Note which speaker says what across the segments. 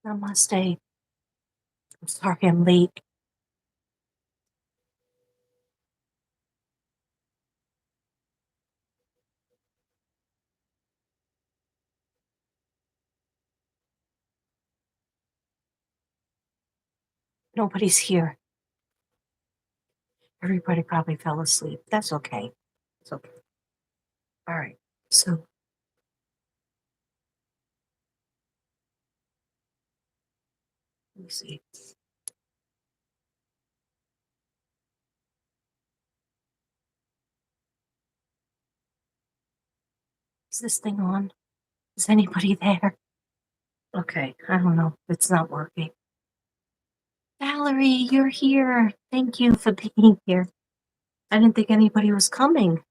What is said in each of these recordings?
Speaker 1: Namaste. I'm sorry I'm late. Nobody's here. Everybody probably fell asleep. That's okay. It's okay. All right. So, let me see. Is this thing on? Is anybody there? Okay. I don't know. It's not working. Valerie, you're here. Thank you for being here. I didn't think anybody was coming.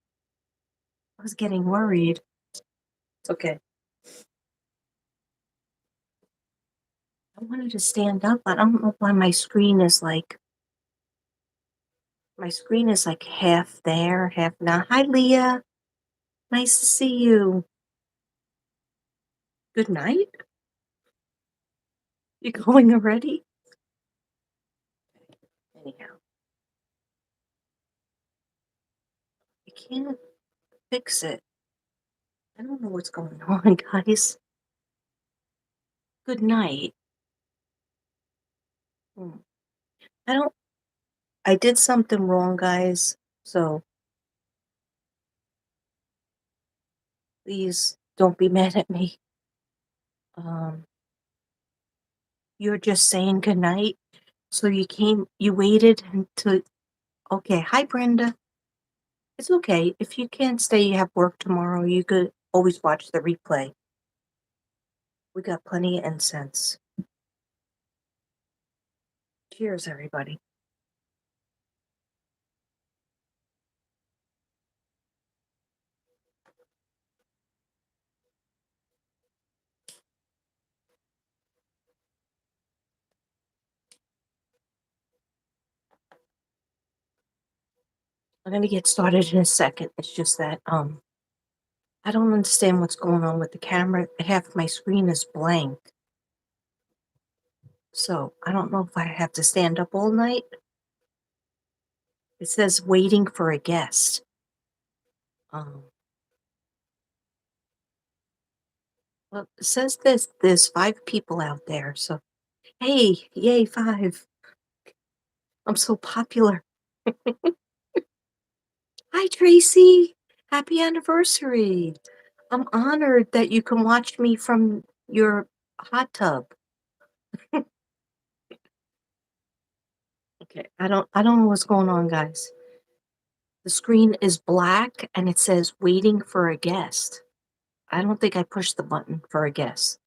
Speaker 1: I was getting worried. It's okay. I wanted to stand up. I don't know why my screen is like half there, half not. Hi, Leah. Nice to see you. Good night. You going already? Anyhow, I can't fix it. I don't know what's going on, guys. Good night. Hmm. I don't. I did something wrong, guys. So please don't be mad at me. Um, you're just saying good night. So you waited until. Okay. Hi, Brenda. It's okay. If you can't stay, you have work tomorrow. You could always watch the replay. We got plenty of incense. Cheers, everybody. I'm gonna get started in a second. It's just that I don't understand what's going on with the camera. Half my screen is blank. So I don't know if I have to stand up all night. It says waiting for a guest. Um, well, it says there's 5 people out there. So hey, yay, 5. I'm so popular. Hi, Tracy. Happy anniversary. I'm honored that you can watch me from your hot tub. Okay, I don't know what's going on, guys. The screen is black and it says waiting for a guest. I don't think I pushed the button for a guest.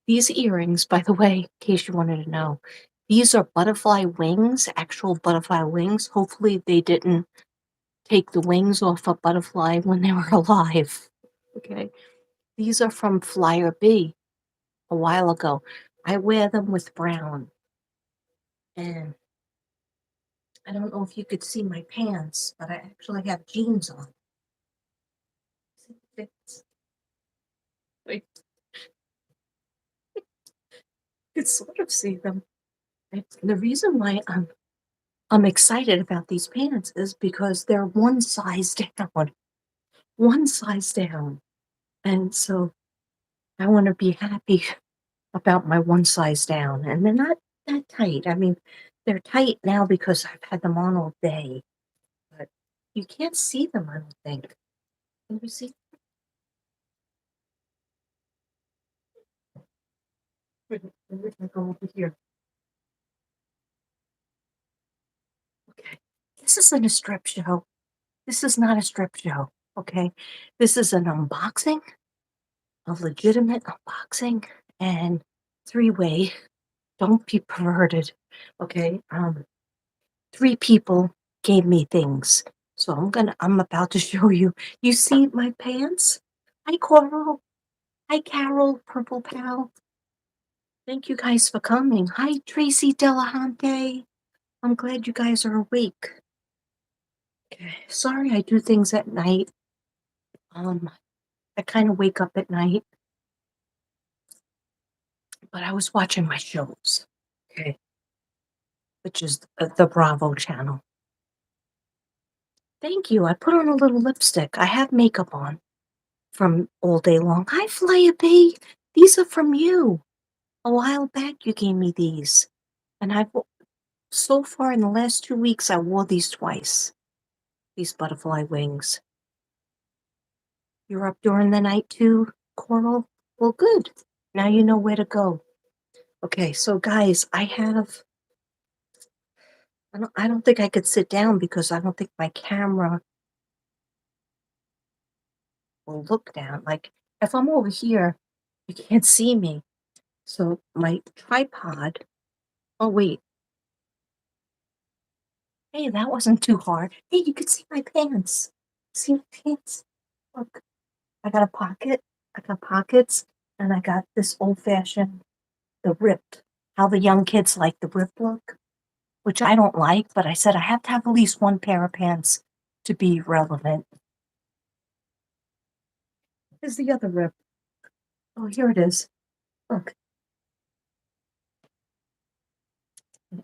Speaker 1: These earrings, by the way, in case you wanted to know, these are butterfly wings, actual butterfly wings. Hopefully they didn't take the wings off a butterfly when they were alive. Okay. These are from Flyer B a while ago. I wear them with brown. And I don't know if you could see my pants, but I actually have jeans on. See if it fits. Wait, you could sort of see them. The reason why I'm excited about these pants is because they're one size down. One size down. And so I want to be happy about my one size down. And they're not that tight. I mean, they're tight now because I've had them on all day. But you can't see them, I don't think. Can you see? Wait, let me go over here. Okay. This isn't a strip show. This is not a strip show. Okay. This is an unboxing, a legitimate unboxing, and 3-way. Don't be perverted. Okay. 3 people gave me things. So I'm about to show you. You see my pants? Hi, Coral. Hi, Carol, Purple Pal. Thank you guys for coming. Hi, Tracy Delahante. I'm glad you guys are awake. Okay. Sorry I do things at night. I kind of wake up at night. but I was watching my shows, okay, which is the Bravo channel. Thank you. I put on a little lipstick. I have makeup on from all day long. Hi, Flaya B. These are from you. A while back, you gave me these. And so far in the last 2 weeks, I wore these twice. These butterfly wings. You're up during the night too, Coral? Well, good. Now you know where to go. Okay, so guys, I don't think I could sit down because I don't think my camera will look down. Like, if I'm over here, you can't see me. So my tripod. Oh, wait. Hey, that wasn't too hard. Hey, you can see my pants. See my pants? Look, I got a pocket. I got pockets, and I got this old-fashioned, the ripped. How the young kids like the ripped look, which I don't like, but I said I have to have at least one pair of pants to be relevant. Here's the other rip. Oh, here it is. Look.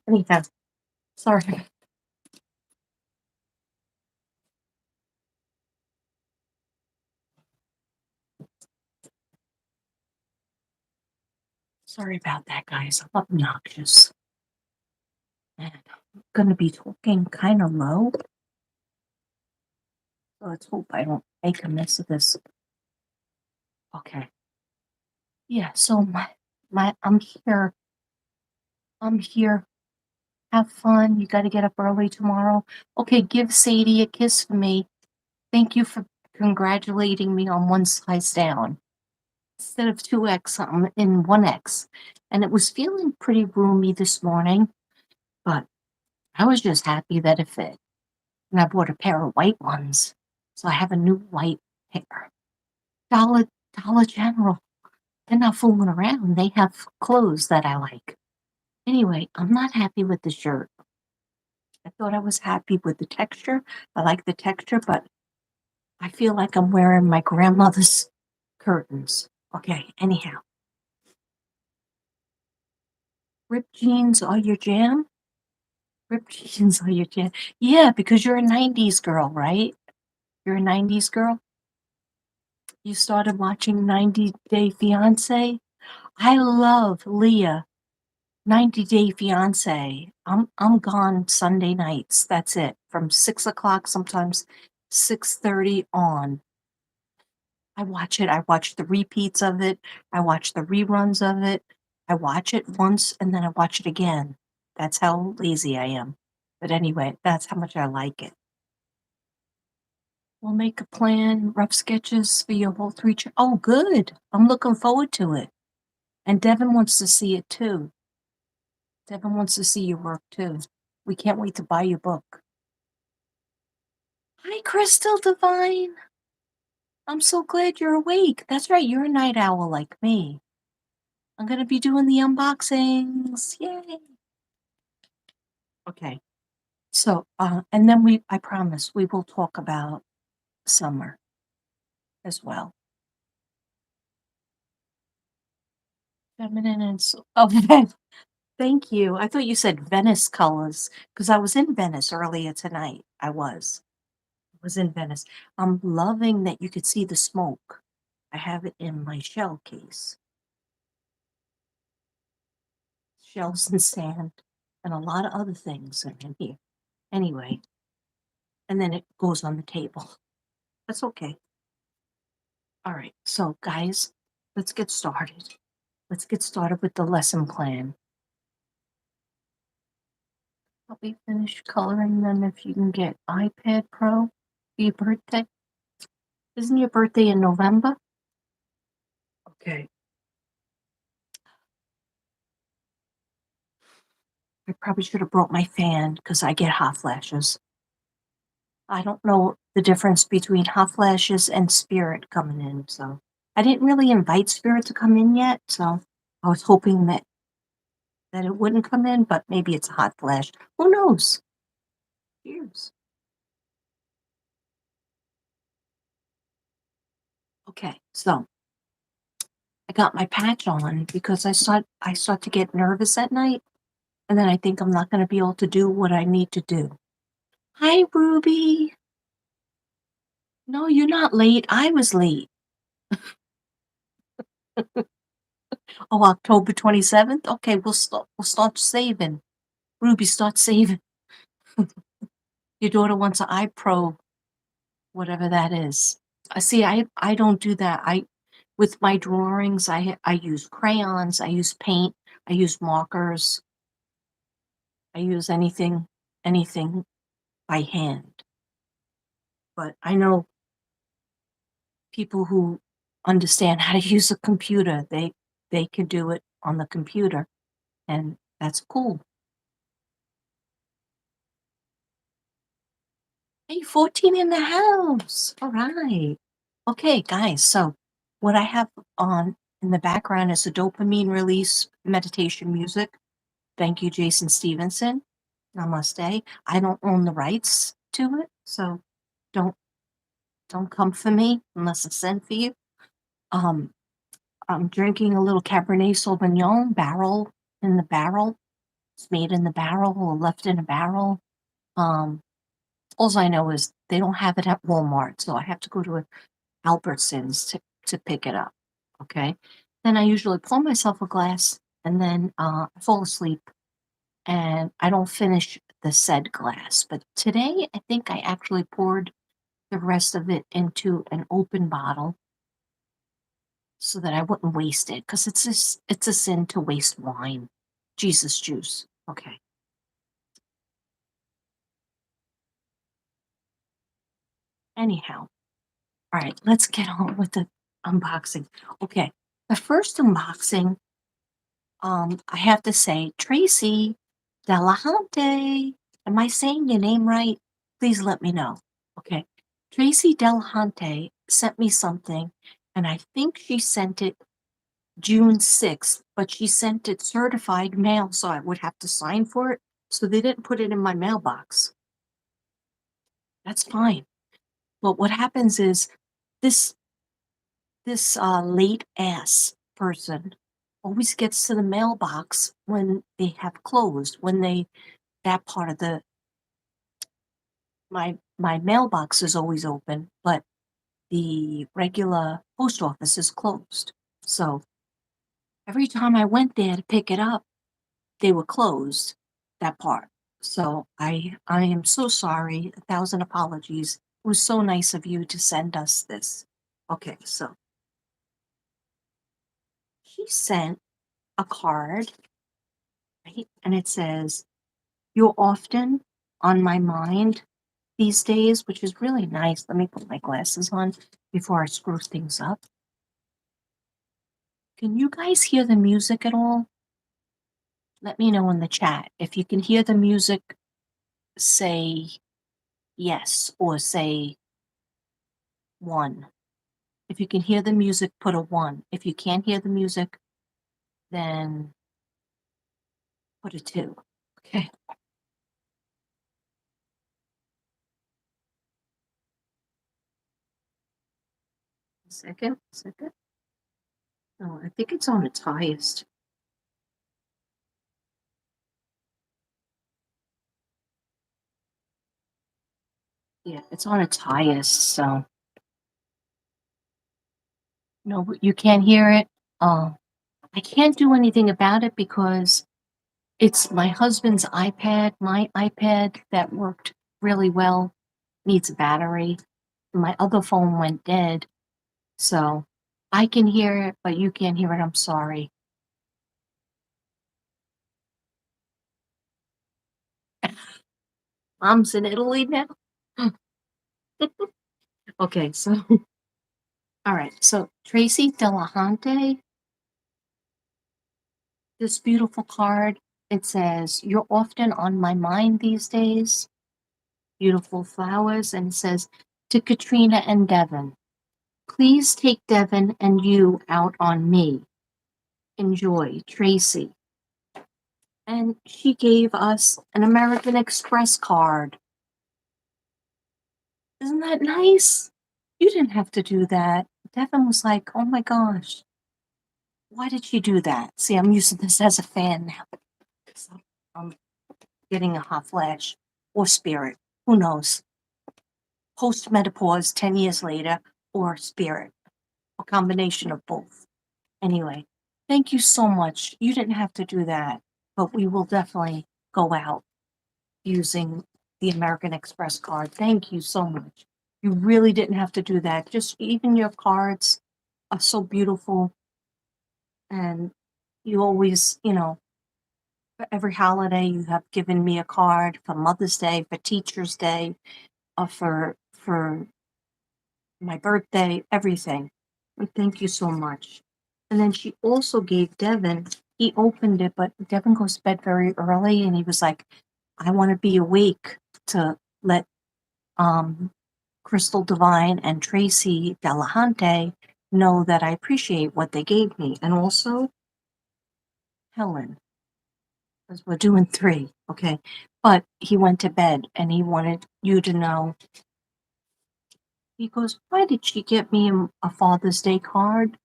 Speaker 1: Anyhow, sorry. Sorry about that, guys. I'm obnoxious. And I'm gonna be talking kind of low. So let's hope I don't make a mess of this. Okay. Yeah, so I'm here. I'm here. Have fun. You gotta get up early tomorrow. Okay, give Sadie a kiss for me. Thank you for congratulating me on one size down. Instead of 2X, I'm in 1X. And it was feeling pretty roomy this morning, but I was just happy that it fit. And I bought a pair of white ones. So I have a new white pair. Dollar Dollar General. They're not fooling around. They have clothes that I like. Anyway, I'm not happy with the shirt. I thought I was happy with the texture. I like the texture, but I feel like I'm wearing my grandmother's curtains. Okay, anyhow. Ripped jeans are your jam? Ripped jeans are your jam. Yeah, because you're a 90s girl, right? You're a 90s girl? You started watching 90 Day Fiance? I love Leah. 90 Day Fiance. I'm gone Sunday nights. That's it. From 6 o'clock, sometimes 6:30 on. I watch it. I watch the repeats of it. I watch the reruns of it. I watch it once and then I watch it again. That's how lazy I am. But anyway, that's how much I like it. We'll make a plan, rough sketches for your whole Oh, good. I'm looking forward to it. And Devin wants to see it too. Devin wants to see your work too. We can't wait to buy your book. Hi, Crystal Divine. I'm so glad you're awake. That's right, you're a night owl like me. I'm gonna be doing the unboxings. Yay. Okay. So, and then I promise we will talk about summer as well. Feminine and oh, thank you. I thought you said Venice colors because I was in Venice earlier tonight. I was in Venice. I'm loving that you could see the smoke. I have it in my shell case. Shells and sand and a lot of other things are in here. Anyway, and then it goes on the table. That's okay. All right, so guys, let's get started. Let's get started with the lesson plan. Help me finish coloring them if you can get iPad Pro for your birthday. Isn't your birthday in November? Okay. I probably should have brought my fan because I get hot flashes. I don't know the difference between hot flashes and spirit coming in, so I didn't really invite spirit to come in yet, so I was hoping that it wouldn't come in, but maybe it's a hot flash. Who knows? Cheers. Okay, so I got my patch on because I start to get nervous at night, and then I think I'm not gonna be able to do what I need to do. Hi, Ruby. No, you're not late. I was late. Oh, October 27th? Okay, we'll start saving. Ruby, start saving. Your daughter wants an eye pro, whatever that is. See, I don't do that. With my drawings, I use crayons, I use paint, I use markers, I use anything by hand. But I know people who understand how to use a computer. They can do it on the computer, and that's cool. Hey, 14 in the house. All right. Okay, guys. So what I have on in the background is a dopamine release meditation music. Thank you, Jason Stevenson. Namaste. I don't own the rights to it, so don't don't come for me unless I send for you. Um, I'm drinking a little Cabernet Sauvignon barrel in the barrel. It's made in the barrel or left in a barrel. Um, all I know is they don't have it at Walmart, so I have to go to a Albertsons to pick it up. Okay. Then I usually pour myself a glass and then I fall asleep and I don't finish the said glass. But today I think I actually poured the rest of it into an open bottle so that I wouldn't waste it because it's a sin to waste wine. Jesus juice. Okay. Anyhow, all right, let's get on with the unboxing. Okay. The first unboxing, I have to say, Tracy Delahunty. Am I saying your name right? Please let me know. Okay. Tracy Delahunty sent me something, and I think she sent it June 6th, but she sent it certified mail, so I would have to sign for it. So they didn't put it in my mailbox. That's fine. But what happens is this late ass person always gets to the mailbox when they have closed, when they that part of the my mailbox is always open, but the regular post office is closed. So every time I went there to pick it up, they were closed, that part. So I am so sorry, 1,000 apologies. It was so nice of you to send us this. Okay, so she sent a card, right? And it says, "You're often on my mind these days," which is really nice. Let me put my glasses on before I screw things up. Can you guys hear the music at all? Let me know in the chat. If you can hear the music, say yes or say one. If you can hear the music, put a one. If you can't hear the music, then put a two. Okay. Second, second. Oh, I think it's on its highest. Yeah, it's on its highest, so no, you can't hear it. I can't do anything about it because it's my husband's iPad. My iPad that worked really well needs a battery. My other phone went dead, so I can hear it, but you can't hear it. I'm sorry. Mom's in Italy now. Okay, so all right, so Tracy Delahunty, this beautiful card. It says, "You're often on my mind these days." Beautiful flowers, and it says, "To Katrina and Devin. Please take Devin and you out on me. Enjoy, Tracy." And she gave us an American Express card. Isn't that nice? You didn't have to do that. Devin was like, "Oh my gosh." Why did she do that? See, I'm using this as a fan now. 'Cause I'm getting a hot flash or spirit. Who knows? Post-menopause 10 years later or spirit. A combination of both. Anyway, thank you so much. You didn't have to do that, but we will definitely go out using the American Express card. Thank you so much. You really didn't have to do that. Just even your cards are so beautiful, and you always, for every holiday you have given me a card for Mother's Day, for Teacher's Day, for my birthday, everything. And thank you so much. And then she also gave Devin, he opened it, but Devin goes to bed very early and he was like, I want to be awake to let um Crystal Divine and Tracy Delahante know that I appreciate what they gave me. And also Helen, because we're doing three, okay? But he went to bed and he wanted you to know. He goes, why did she get me a Father's Day card?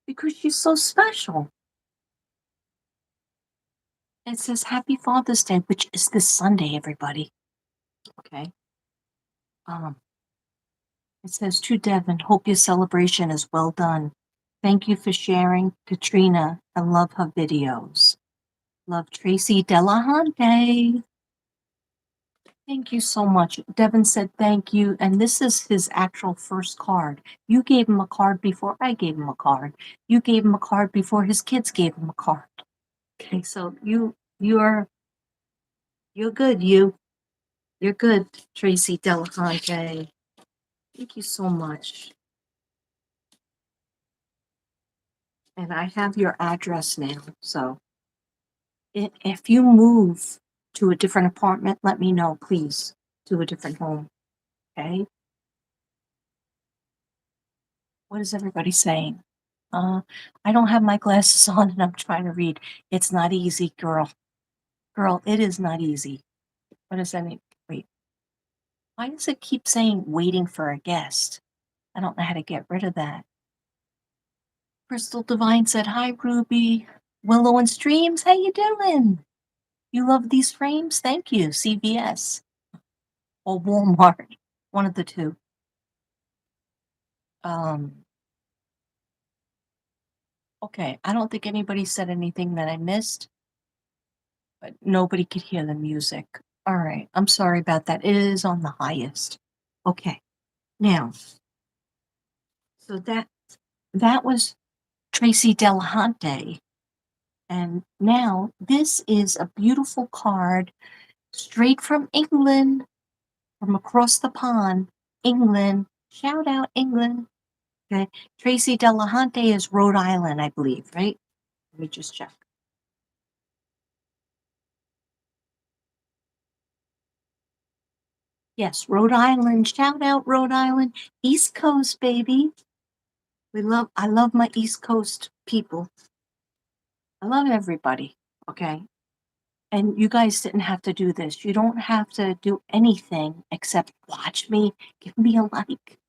Speaker 1: Because she's so special. It says Happy Father's Day, which is this Sunday, everybody. Okay. Um, it says to Devin, hope your celebration is well done. Thank you for sharing, Katrina. I love her videos. Love Tracy Delahante. Thank you so much. Devin said thank you, and this is his actual first card. You gave him a card before I gave him a card. You gave him a card before his kids gave him a card. Okay, so you're good. You're good, Tracy Delahante. Thank you so much. And I have your address now, so if you move to a different apartment, let me know, please, to a different home. Okay? What is everybody saying? I don't have my glasses on and I'm trying to read. It's not easy, girl. Girl, it is not easy. What does that mean? Wait. Why does it keep saying waiting for a guest? I don't know how to get rid of that. Crystal Divine said, hi, Ruby. Willow and Streams, how you doing? You love these frames? Thank you, CVS or Walmart, one of the two. Okay, I don't think anybody said anything that I missed, but nobody could hear the music. All right, I'm sorry about that. It is on the highest. Okay, now, so that was Tracy Delahante, and now this is a beautiful card straight from England, from across the pond, England. Shout out England. Okay, Tracy Delahante is Rhode Island, I believe, right? Let me just check. Yes, Rhode Island. Shout out Rhode Island. East Coast, baby. I love my East Coast people. I love everybody. Okay. And you guys didn't have to do this. You don't have to do anything except watch me, give me a like.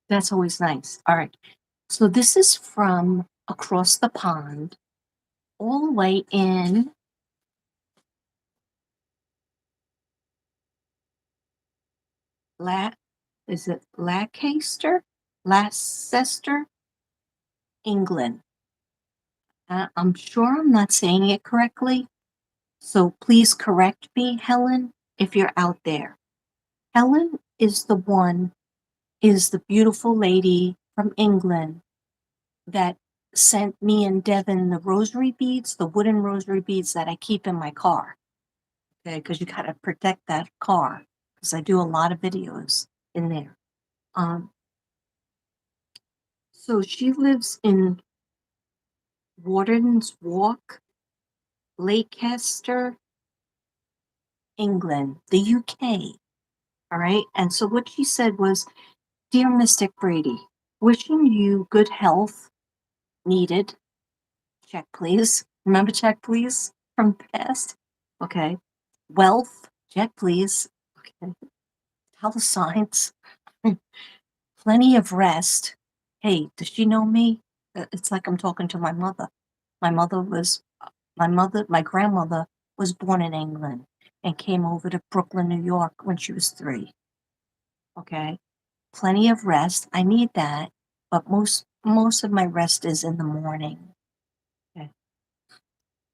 Speaker 1: That's always nice. All right. So this is from across the pond, all the way in is it Lancaster? Leicester, England. I'm sure I'm not saying it correctly, so please correct me, Helen, if you're out there. Helen is the beautiful lady from England that sent me and Devin the rosary beads, the wooden rosary beads that I keep in my car. Okay, because you gotta protect that car, because I do a lot of videos in there. So she lives in Warden's Walk, Leicester, England, the UK. All right. And so what she said was, Dear Mystic Brady, wishing you good health needed. Check, please. Remember, check, please, from the past. Okay. Wealth, check, please. Okay. Tell the signs. Plenty of rest. Hey, does she know me? It's like I'm talking to my mother. My mother was, my grandmother was born in England and came over to Brooklyn, New York when she was 3. Okay. Plenty of rest. I need that, but most of my rest is in the morning. Okay.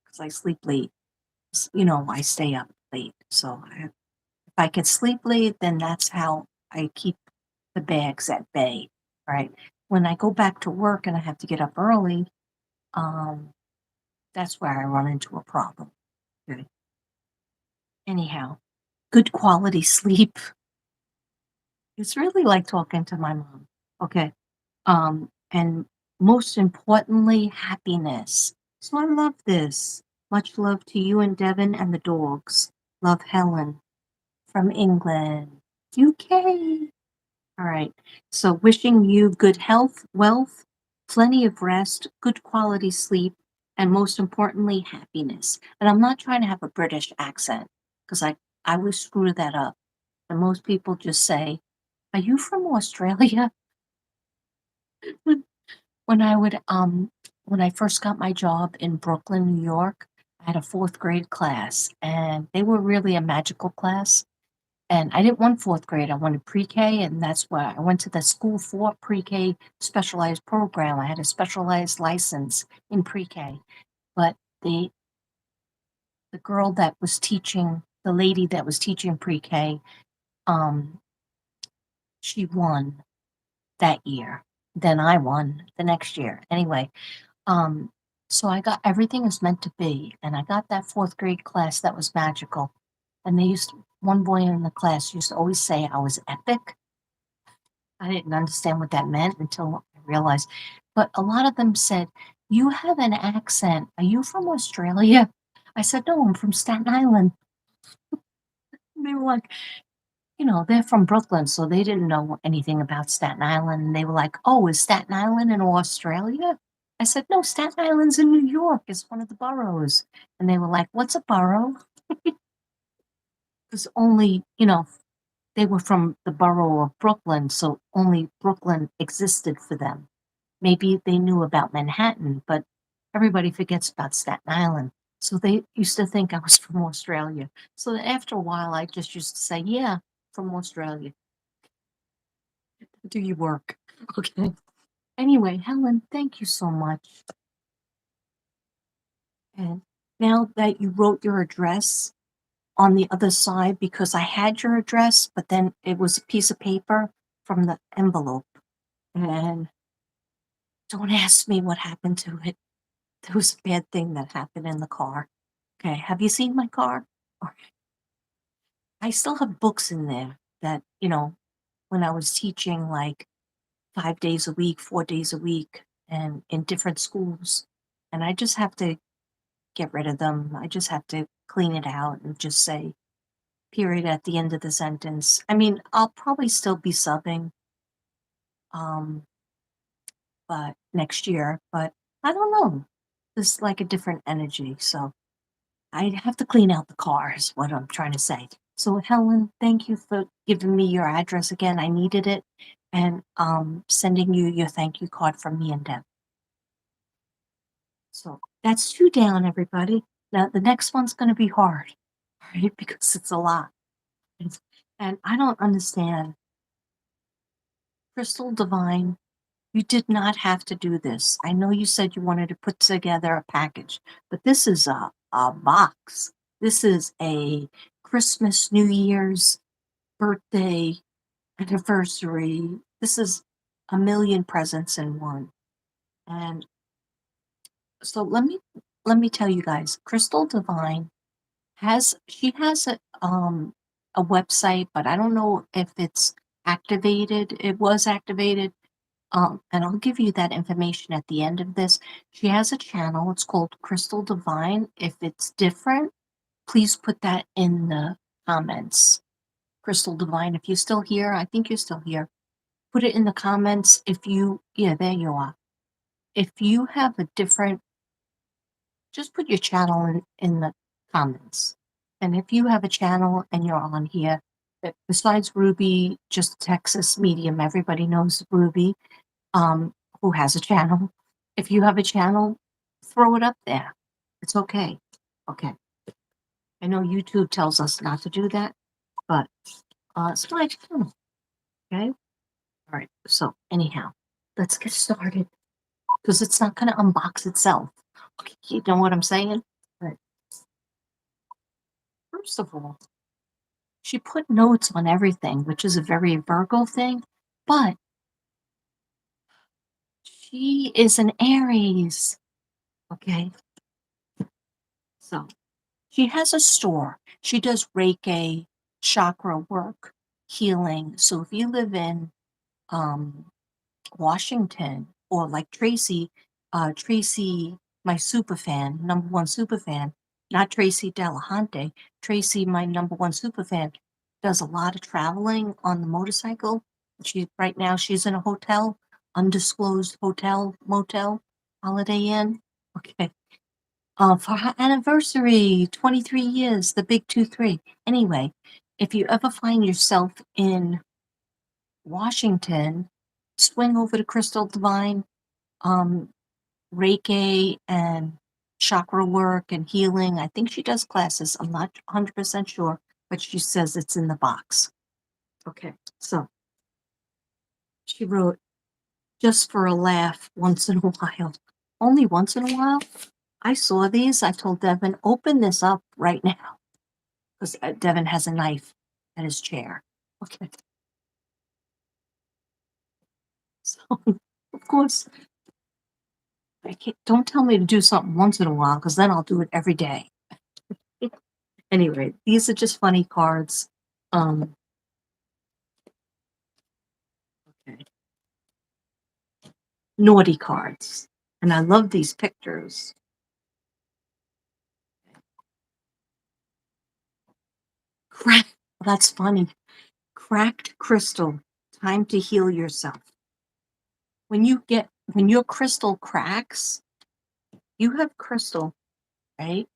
Speaker 1: Because I sleep late. I stay up late. So if I could sleep late, then that's how I keep the bags at bay. Right. When I go back to work and I have to get up early, um, that's where I run into a problem. Okay. Anyhow, good quality sleep. It's really like talking to my mom. Okay. And most importantly, happiness. So I love this. Much love to you and Devin and the dogs. Love, Helen from England, UK. All right. So wishing you good health, wealth, plenty of rest, good quality sleep, and most importantly, happiness. And I'm not trying to have a British accent because I would screw that up. And most people just say, "Are you from Australia?" When I would when I first got my job in Brooklyn, New York, I had a 4th grade class and they were really a magical class. And I didn't want 4th grade, I wanted pre-K, and that's why I went to the school for pre-K specialized program. I had a specialized license in pre-K. But the the girl that was teaching, the lady that was teaching pre-K, um, she won that year. Then I won the next year. Anyway, Um, so I got everything is meant to be, and I got that 4th grade class that was magical. And one boy in the class used to always say I was epic. I didn't understand what that meant until I realized. But a lot of them said, "You have an accent. Are you from Australia?" I said, "No, I'm from Staten Island." They were like, they're from Brooklyn, so they didn't know anything about Staten Island. And they were like, "Oh, is Staten Island in Australia?" I said, "No, Staten Island's in New York. It's one of the boroughs." And they were like, "What's a borough?" Because only, they were from the borough of Brooklyn, so only Brooklyn existed for them. Maybe they knew about Manhattan, but everybody forgets about Staten Island. So they used to think I was from Australia. So after a while, I just used to say, "Yeah, from Australia." Do your work. Okay. Anyway, Helen, thank you so much. And now that you wrote your address on the other side, because I had your address, but then it was a piece of paper from the envelope. And don't ask me what happened to it. There was a bad thing that happened in the car. Okay. Have you seen my car? Okay. I still have books in there that, when I was teaching like 5 days a week, 4 days a week, and in different schools. And I just have to get rid of them. I just have to clean it out and just say period at the end of the sentence. I mean, I'll probably still be subbing, um, but next year, but I don't know. It's like a different energy. So I have to clean out the car is what I'm trying to say. So Helen, thank you for giving me your address again. I needed it. And sending you your thank you card from me and Deb. So that's 2 down, everybody. Now the next one's gonna be hard, right? Because it's a lot. It's and I don't understand. Crystal Divine, you did not have to do this. I know you said you wanted to put together a package, but this is a box. This is a Christmas, New Year's, birthday, anniversary. This is a million presents in one. And so let me tell you guys, Crystal Divine she has a website, but I don't know if it's activated. It was activated. And I'll give you that information at the end of this. She has a channel. It's called Crystal Divine. If it's different, please put that in the comments. Crystal Divine, if you're still here, I think you're still here. Put it in the comments yeah, there you are. If you have a different, just put your channel in the comments. And if you have a channel and you're on here, besides Ruby, just Texas Medium, everybody knows Ruby. who has a channel. If you have a channel, throw it up there. It's okay. Okay. I know YouTube tells us not to do that, but it's my channel. Okay. All right. So anyhow, let's get started because it's not going to unbox itself. Okay, you know what I'm saying? Right. First of all, she put notes on everything, which is a very Virgo thing, but she is an Aries. Okay. So she has a store. She does Reiki, chakra work, healing. So if you live in um, Washington or like Tracy, my super fan, number one super fan, not Tracy Delahunty, Tracy, my number one super fan, does a lot of traveling on the motorcycle. Right now she's in a hotel, undisclosed hotel, motel, Holiday Inn. Okay. For her anniversary, 23 years, the big 2-3. Anyway, if you ever find yourself in Washington, swing over to Crystal Divine, um, Reiki and chakra work and healing. I think she does classes. I'm not 100% sure, but she says it's in the box. Okay, so she wrote, just for a laugh once in a while. Only once in a while? I saw these. I told Devin, open this up right now. Because Devin has a knife at his chair. Okay. So, of course, don't tell me to do something once in a while, because then I'll do it every day. Anyway, these are just funny cards. Um, okay. Naughty cards. And I love these pictures. That's funny. Cracked crystal. Time to heal yourself. When your crystal cracks, you have crystal, right?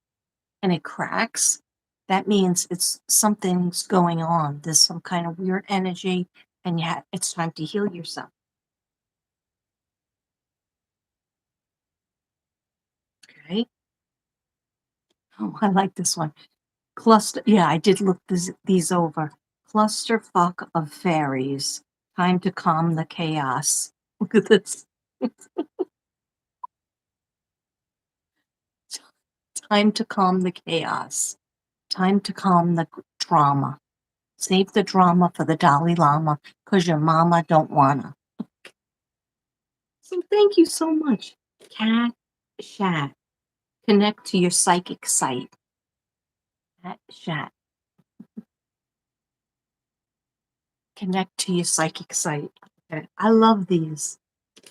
Speaker 1: And it cracks, that means something's going on. There's some kind of weird energy, and it's time to heal yourself. Okay. Oh, I like this one. Cluster. Yeah, I did look these over. Clusterfuck of fairies. Time to calm the chaos. Look at this. Time to calm the chaos. Time to calm the drama. Save the drama for the Dalai Lama, because your mama don't wanna. So thank you so much. Cat Shat. Connect to your psychic site. Cat Shat. Connect to your psychic site. Okay. I love these.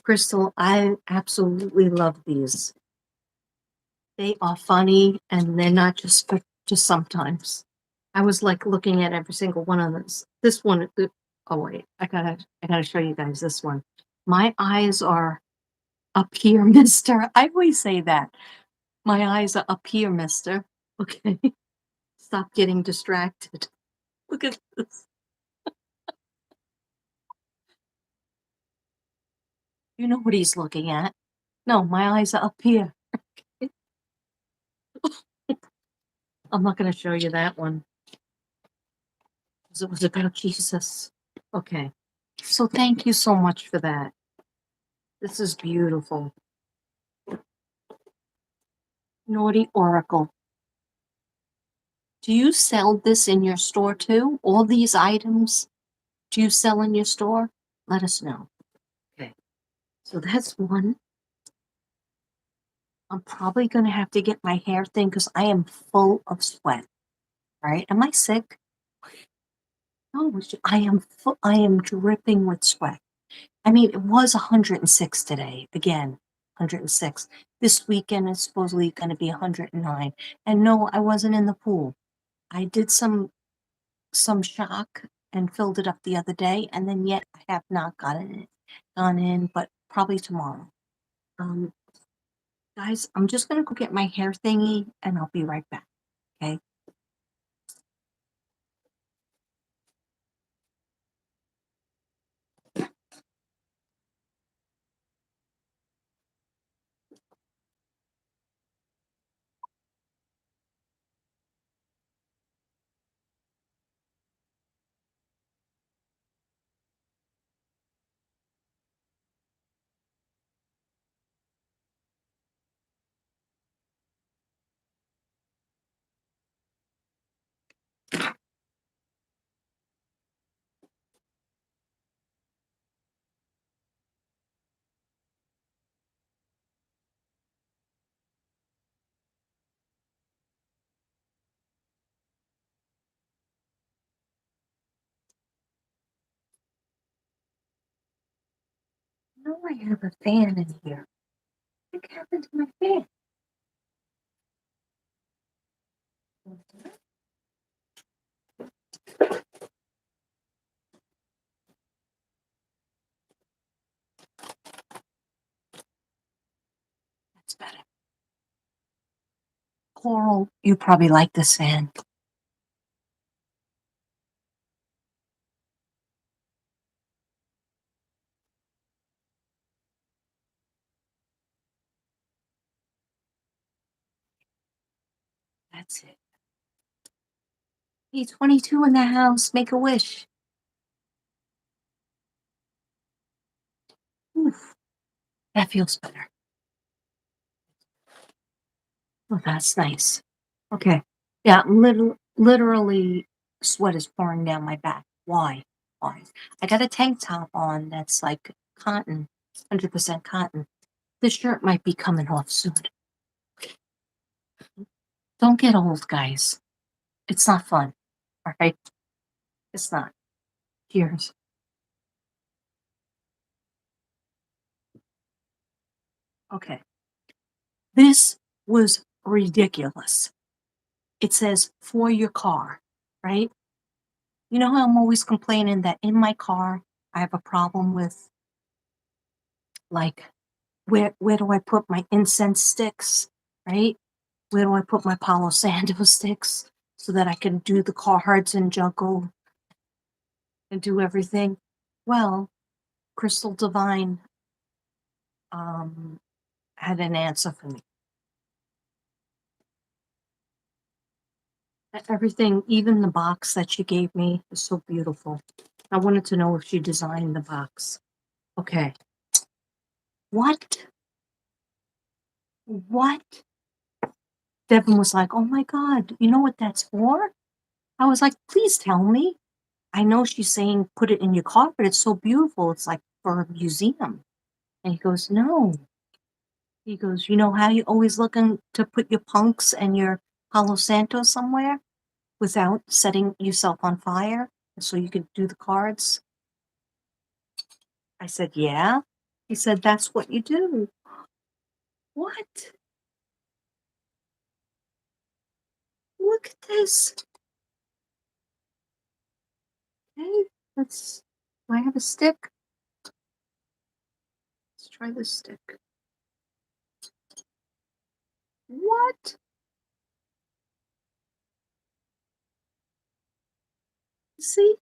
Speaker 1: Crystal, I absolutely love these. They are funny and they're not just sometimes. I was like looking at every single one of this. This one, oh wait, I gotta show you guys this one. My eyes are up here, mister. I always say that. My eyes are up here, mister. Okay. Stop getting distracted. Look at this. You know what he's looking at. No, my eyes are up here. I'm not going to show you that one because it was about Jesus. Okay. So thank you so much for that. This is beautiful. Naughty Oracle. Do you sell this in your store too? All these items, do you sell in your store? Let us know. Okay. So that's one. I'm probably going to have to get my hair thing because I am full of sweat. All right. Am I sick? No, I am dripping with sweat. I mean, it was 106 today. Again, 106. This weekend is supposedly going to be 109. And no, I wasn't in the pool. I did some shock and filled it up the other day, and then yet I have not gone in, but probably tomorrow. Um, guys, I'm just gonna go get my hair thingy, and I'll be right back. Okay. I have a fan in here. What happened to my fan? That's better. Coral, you probably like this fan. That's it. Hey, 22 in the house. Make a wish. Oof, that feels better. Oh, that's nice. Okay. Yeah, literally, sweat is pouring down my back. Why? Why? I got a tank top on that's like cotton, 100% cotton. This shirt might be coming off soon. Don't get old, guys. It's not fun. All right? It's not. Cheers. Okay. This was ridiculous. It says for your car, right? You know how I'm always complaining that in my car I have a problem with, like, where do I put my incense sticks, right? Where do I put my Palo Santo sticks so that I can do the cards and juggle and do everything? Well, Crystal Divine um had an answer for me. Everything, even the box that she gave me, is so beautiful. I wanted to know if she designed the box. Okay. What? What? Devin was like, oh my God, you know what that's for? I was like, please tell me. I know she's saying put it in your car, but it's so beautiful. It's like for a museum. And he goes, no. He goes, you know how you always looking to put your punks and your Palo Santo somewhere without setting yourself on fire so you could do the cards? I said, yeah. He said, that's what you do. What? Look at this. Okay, let's. Do I have a stick? Let's try this stick. What? See?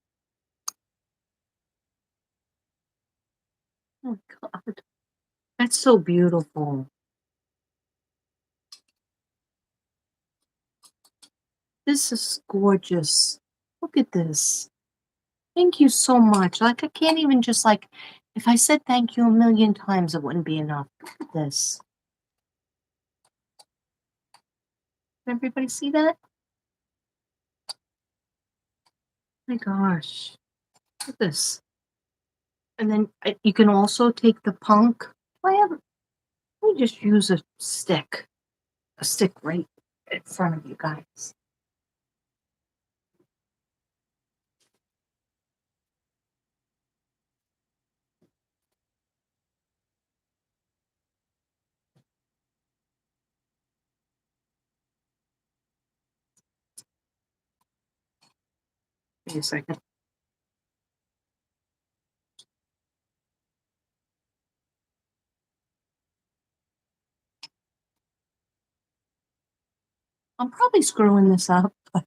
Speaker 1: Oh my God. That's so beautiful. This is gorgeous. Look at this. Thank you so much. Like, I can't even just, like, if I said thank you a million times, it wouldn't be enough. Look at this. Did everybody see that? My gosh. Look at this. And then you can also take the punk. I have. Let me just use a stick. A stick right in front of you guys. Wait a second. I'm probably screwing this up, but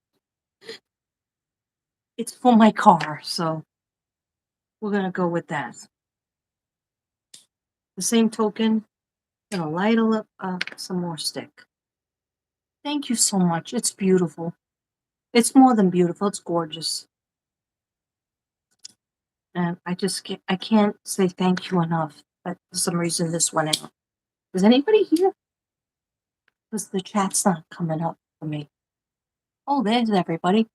Speaker 1: it's for my car, so we're gonna go with that. The same token, gonna light up some more stick. Thank you so much. It's beautiful. It's more than beautiful. It's gorgeous. And I can't say thank you enough. But for some reason, this went out. Is anybody here? Because the chat's not coming up for me. Oh, there's everybody.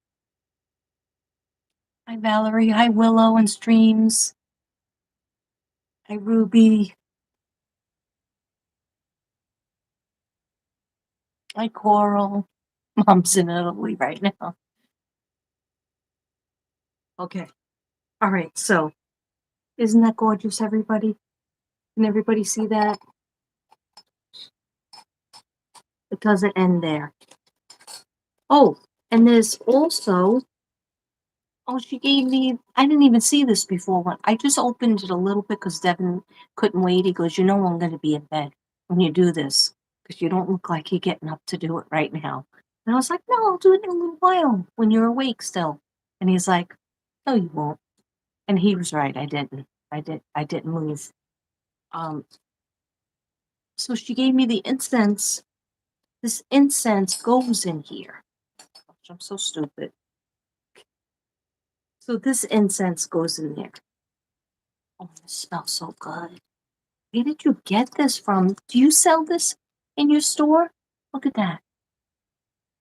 Speaker 1: Hi, Valerie. Hi, Willow and Streams. Hi, Ruby. Hi, Coral. Mom's in Italy right now. Okay. All right. So, isn't that gorgeous, everybody? Can everybody see that? It doesn't end there. Oh, and there's also, oh, she gave me, I didn't even see this before. When I just opened it a little bit because Devin couldn't wait. He goes, I'm going to be in bed when you do this because you don't look like you're getting up to do it right now. And I was like, no, I'll do it in a little while when you're awake still. And he's like, no, you won't. And he was right. I didn't. I didn't move. Um, so she gave me the incense. This incense goes in here. I'm so stupid. So this incense goes in there. Oh, it smells so good. Where did you get this from? Do you sell this in your store? Look at that.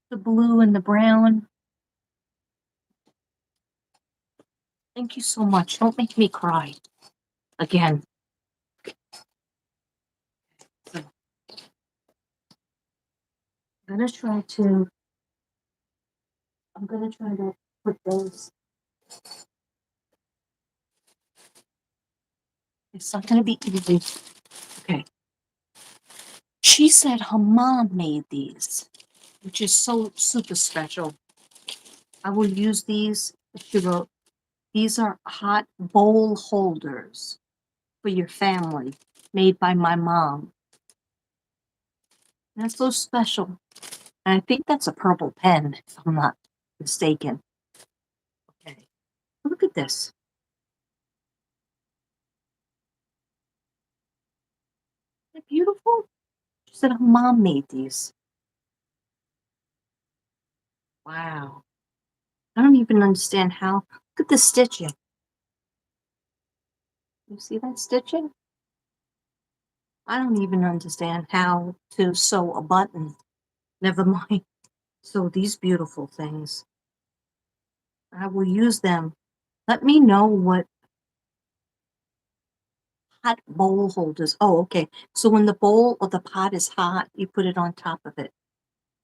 Speaker 1: The blue and the brown. Thank you so much. Don't make me cry again. So I'm gonna try to put those. It's not gonna be easy. Okay. She said her mom made these, which is so super special. I will use these. She wrote, these are hot bowl holders for your family, made by my mom. That's so special. And I think that's a purple pen, if I'm not mistaken. Okay. Look at this. Isn't it beautiful? She said her mom made these. Wow. I don't even understand how. Look at the stitching. You see that stitching? I don't even understand how to sew a button. Never mind. So these beautiful things. I will use them. Let me know what hot bowl holders. Oh, okay. So when the bowl or the pot is hot, you put it on top of it.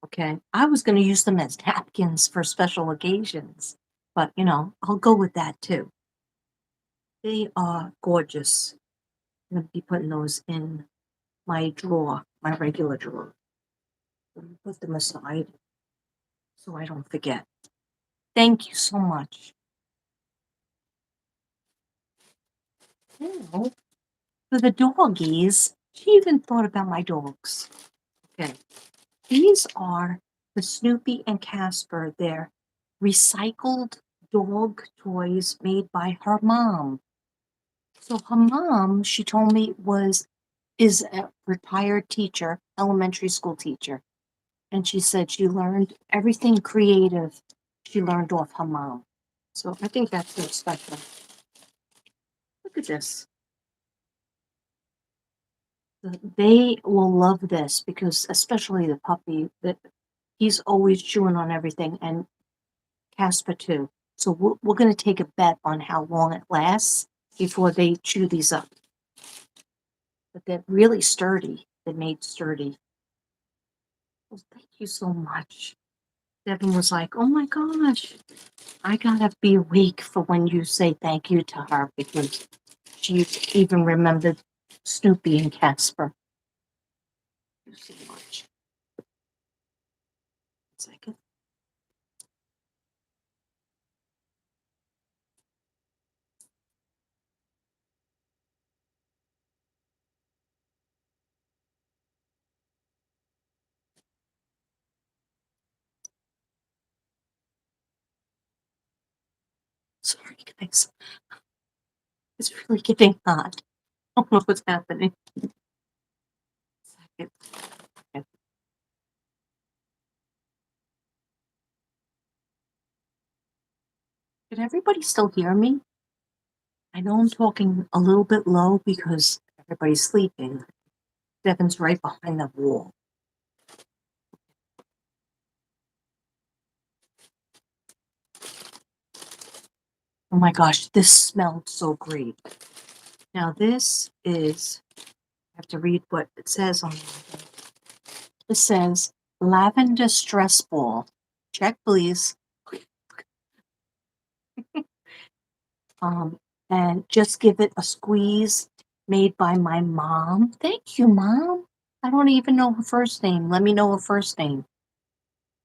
Speaker 1: Okay. I was going to use them as napkins for special occasions, but I'll go with that too. They are gorgeous. I'm going to be putting those in my drawer, my regular drawer. Let me put them aside so I don't forget. Thank you so much. Now, for the doggies, she even thought about my dogs. Okay. These are the Snoopy and Casper. They're recycled dog toys made by her mom. So her mom, she told me, is a retired teacher, elementary school teacher. And she said she learned everything creative she learned off her mom. So I think that's so special. Look at this. They will love this because especially the puppy, that he's always chewing on everything, and Casper too. So we're going to take a bet on how long it lasts before they chew these up. But they're really sturdy. They're made sturdy. Well, thank you so much. Devin was like, oh my gosh, I gotta be awake for when you say thank you to her because she even remembered Snoopy and Casper. Thank you so much. 1 second. Sorry, guys. It's really getting hot. I don't know what's happening. 1 second. Okay. Can everybody still hear me? I know I'm talking a little bit low because everybody's sleeping. Devin's right behind the wall. Oh my gosh, this smelled so great. Now this is, I have to read what it says on it. It says lavender stress ball. Check please. Um, and just give it a squeeze made by my mom. Thank you, Mom. I don't even know her first name. Let me know her first name.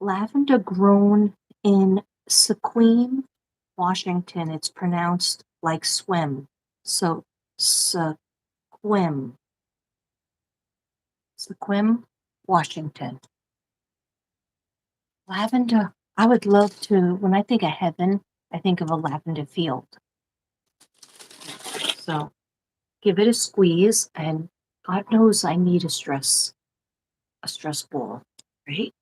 Speaker 1: Lavender grown in Sequim, Washington. It's pronounced like swim. So, Sequim, Sequim, Washington. Lavender. I would love to, when I think of heaven, I think of a lavender field. So, give it a squeeze, and God knows I need a stress ball, right?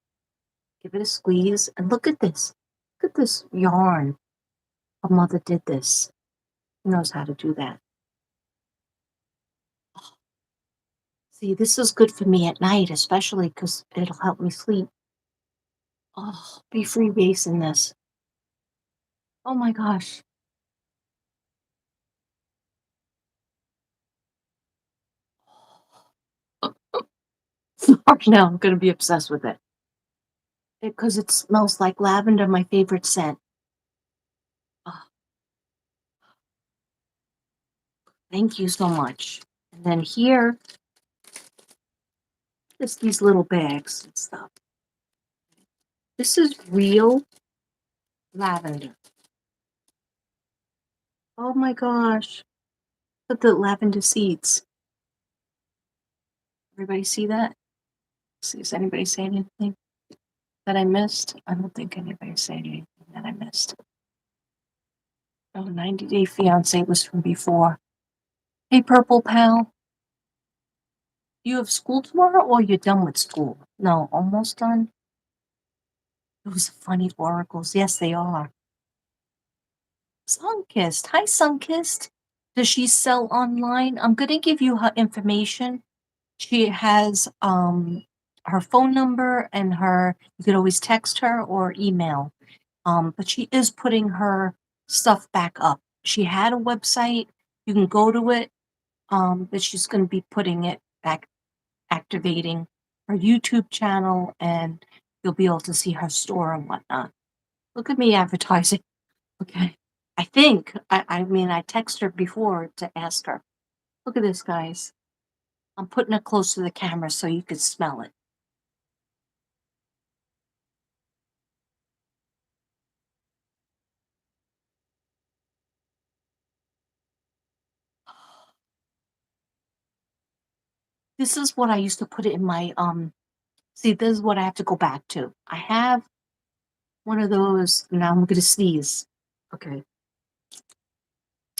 Speaker 1: Give it a squeeze, and look at this. Look at this yarn. A mother did this. She knows how to do that. See, this is good for me at night, especially because it'll help me sleep. Oh, be free base in this. Oh my gosh. Sorry, now I'm gonna be obsessed with it. Because it smells like lavender, my favorite scent. Oh, thank you so much. And then here, just these little bags and stuff. This is real lavender. Oh my gosh. Look at the lavender seeds. Everybody see that? See, is anybody saying anything that I missed? I don't think anybody's saying anything that I missed. Oh, 90 Day Fiance was from before. Hey, Purple Pal, you have school tomorrow or you're done with school? No, almost done. Those funny oracles. Yes, they are. Sunkissed. Hi, Sunkissed. Does she sell online? I'm gonna give you her information. She has her phone number and her, you could always text her or email. But she is putting her stuff back up. She had a website, you can go to it, but she's gonna be putting it back, activating her YouTube channel, and you'll be able to see her store and whatnot. Look at me advertising. Okay. I think I mean I texted her before to ask her. Look at this, guys. I'm putting it close to the camera so you can smell it. This is what I used to put it in my see, this is what I have to go back to. I have one of those, now I'm gonna sneeze. Okay.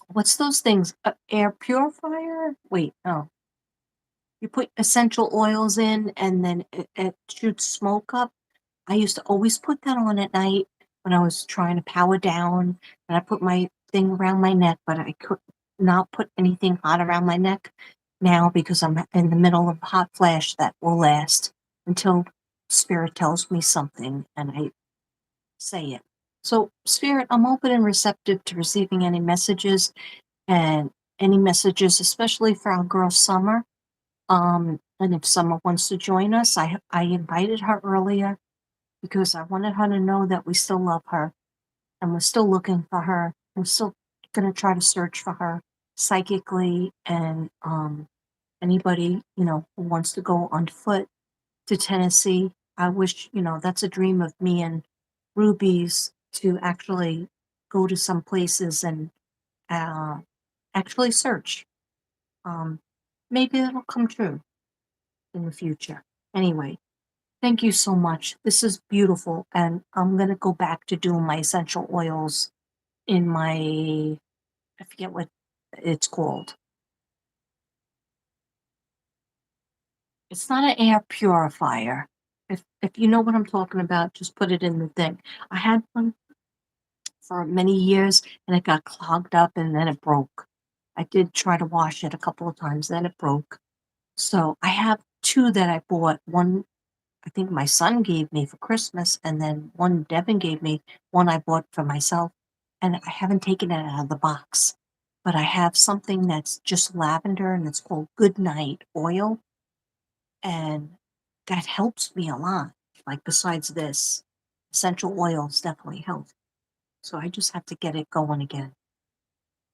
Speaker 1: What's those things? Air purifier? Wait, no. You put essential oils in and then it shoots smoke up. I used to always put that on at night when I was trying to power down, and I put my thing around my neck, but I could not put anything hot around my neck now because I'm in the middle of a hot flash that will last until Spirit tells me something and I say it. So, Spirit, I'm open and receptive to receiving any messages, and any messages, especially for our girl Summer. And if Summer wants to join us, I invited her earlier because I wanted her to know that we still love her and we're still looking for her. We're still going to try to search for her psychically, and anybody, who wants to go on foot to Tennessee. I wish, that's a dream of me and Ruby's, to actually go to some places and uh, actually search. Um, Maybe it'll come true in the future. Anyway, thank you so much. This is beautiful. And I'm going to go back to doing my essential oils in my, I forget what it's called. It's not an air purifier. If you know what I'm talking about, just put it in the thing. I had one for many years and it got clogged up and then it broke. I did try to wash it a couple of times, then it broke. So I have two that I bought. One I think my son gave me for Christmas, and then one Devin gave me, one I bought for myself, and I haven't taken it out of the box. But I have something that's just lavender and it's called Good Night Oil, and that helps me a lot. Like besides this, essential oils definitely help. So I just have to get it going again.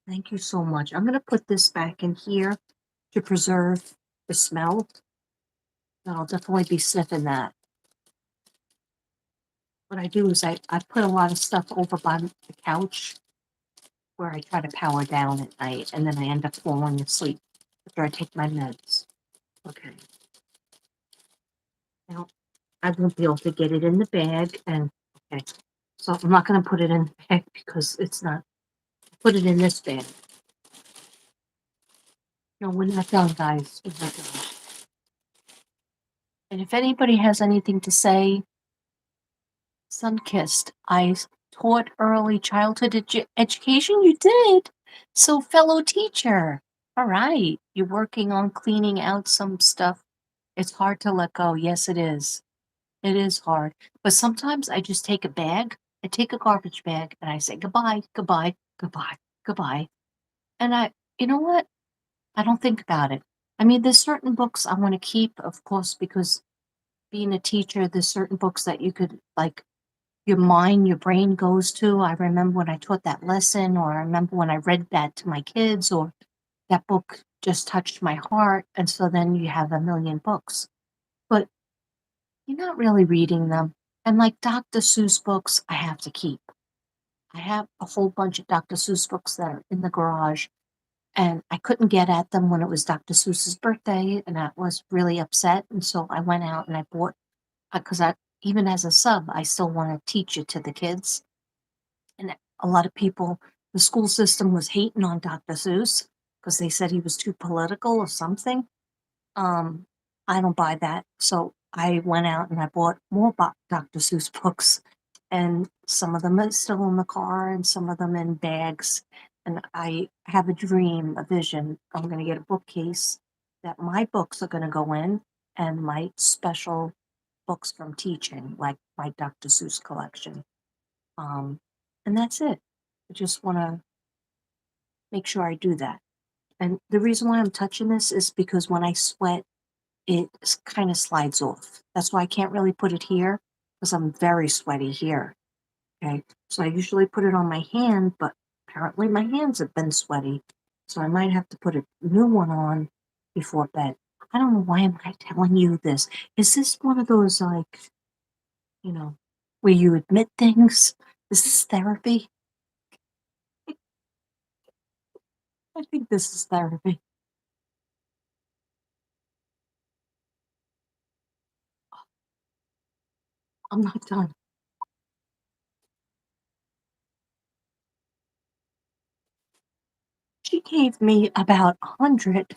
Speaker 1: Thank you so much. I'm gonna put this back in here to preserve the smell. And I'll definitely be sniffing that. What I do is I put a lot of stuff over by the couch where I try to power down at night, and then I end up falling asleep after I take my meds. Okay. Now, I won't be able to get it in the bag, and okay. So I'm not gonna put it in the bag because it's not. Put it in this bag. No, we're not done, guys. We're not done. And if anybody has anything to say, Sunkissed, taught early childhood education. You did. So, fellow teacher. All right. You're working on cleaning out some stuff. It's hard to let go. Yes, it is. It is hard. But sometimes I just take a bag, I take a garbage bag, and I say goodbye, goodbye, goodbye, goodbye. And you know what? I don't think about it. I mean, there's certain books I want to keep, of course, because being a teacher, there's certain books that you could, like, your mind, your brain goes to. I remember when I taught that lesson, or I remember when I read that to my kids, or that book just touched my heart. And so then you have a million books. But you're not really reading them. And like Dr. Seuss books, I have to keep. I have a whole bunch of Dr. Seuss books that are in the garage, and I couldn't get at them when it was Dr. Seuss's birthday, and I was really upset. And so I went out and I bought, because even as a sub, I still want to teach it to the kids. And a lot of people, the school system was hating on Dr. Seuss because they said he was too political or something. Um, I don't buy that. So I went out and I bought more Dr. Seuss books, and some of them are still in the car and some of them in bags. And I have a dream, a vision. I'm going to get a bookcase that my books are going to go in, and my special books from teaching, like my Dr. Seuss collection. Um, and that's it. I just want to make sure I do that. And the reason why I'm touching this is because when I sweat, it kind of slides off. That's why I can't really put it here because I'm very sweaty here. Okay. So I usually put it on my hand, but apparently my hands have been sweaty. So I might have to put a new one on before bed. I don't know, why am I telling you this? Is this one of those, like, you know, where you admit things? Is this therapy? I think this is therapy. I'm not done. She gave me about 100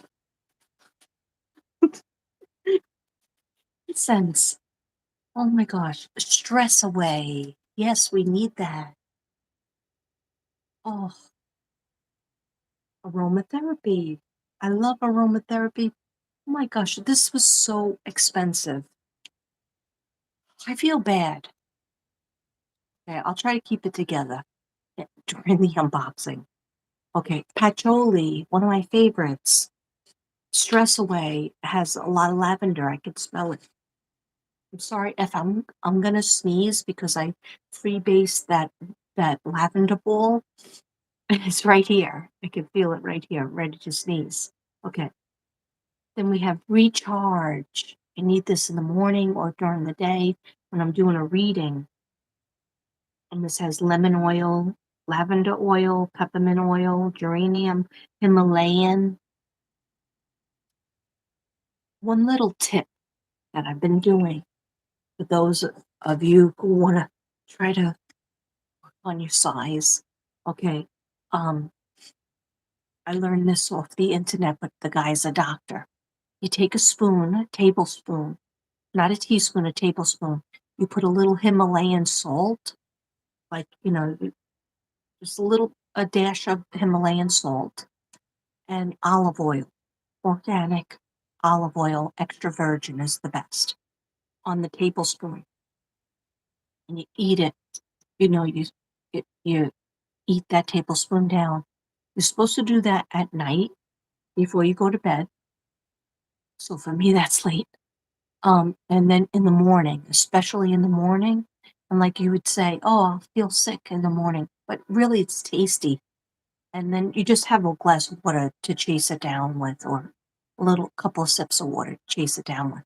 Speaker 1: cents. Oh my gosh, stress away. Yes, we need that. Oh, aromatherapy. I love aromatherapy. Oh my gosh, this was so expensive. I feel bad. Okay, I'll try to keep it together during the unboxing. Okay, patchouli, one of my favorites. Stress away has a lot of lavender. I can smell it. I'm sorry if I'm gonna sneeze because I freebased that lavender ball. It's right here. I can feel it right here. I'm ready to sneeze. Okay. Then we have recharge. I need this in the morning or during the day when I'm doing a reading. And this has lemon oil, lavender oil, peppermint oil, geranium, Himalayan. One little tip that I've been doing for those of you who want to try to work on your size. Okay. Um, I learned this off the internet, but the guy's a doctor. You take a spoon, a tablespoon, not a teaspoon, a tablespoon. You put a little Himalayan salt, like, just a dash of Himalayan salt, and olive oil, organic olive oil, extra virgin is the best, on the tablespoon. And you eat it. You eat that tablespoon down. You're supposed to do that at night before you go to bed. So for me, that's late. And then in the morning, especially in the morning, and like you would say, oh, I'll feel sick in the morning, but really it's tasty. And then you just have a glass of water to chase it down with, or a little couple of sips of water, chase it down with.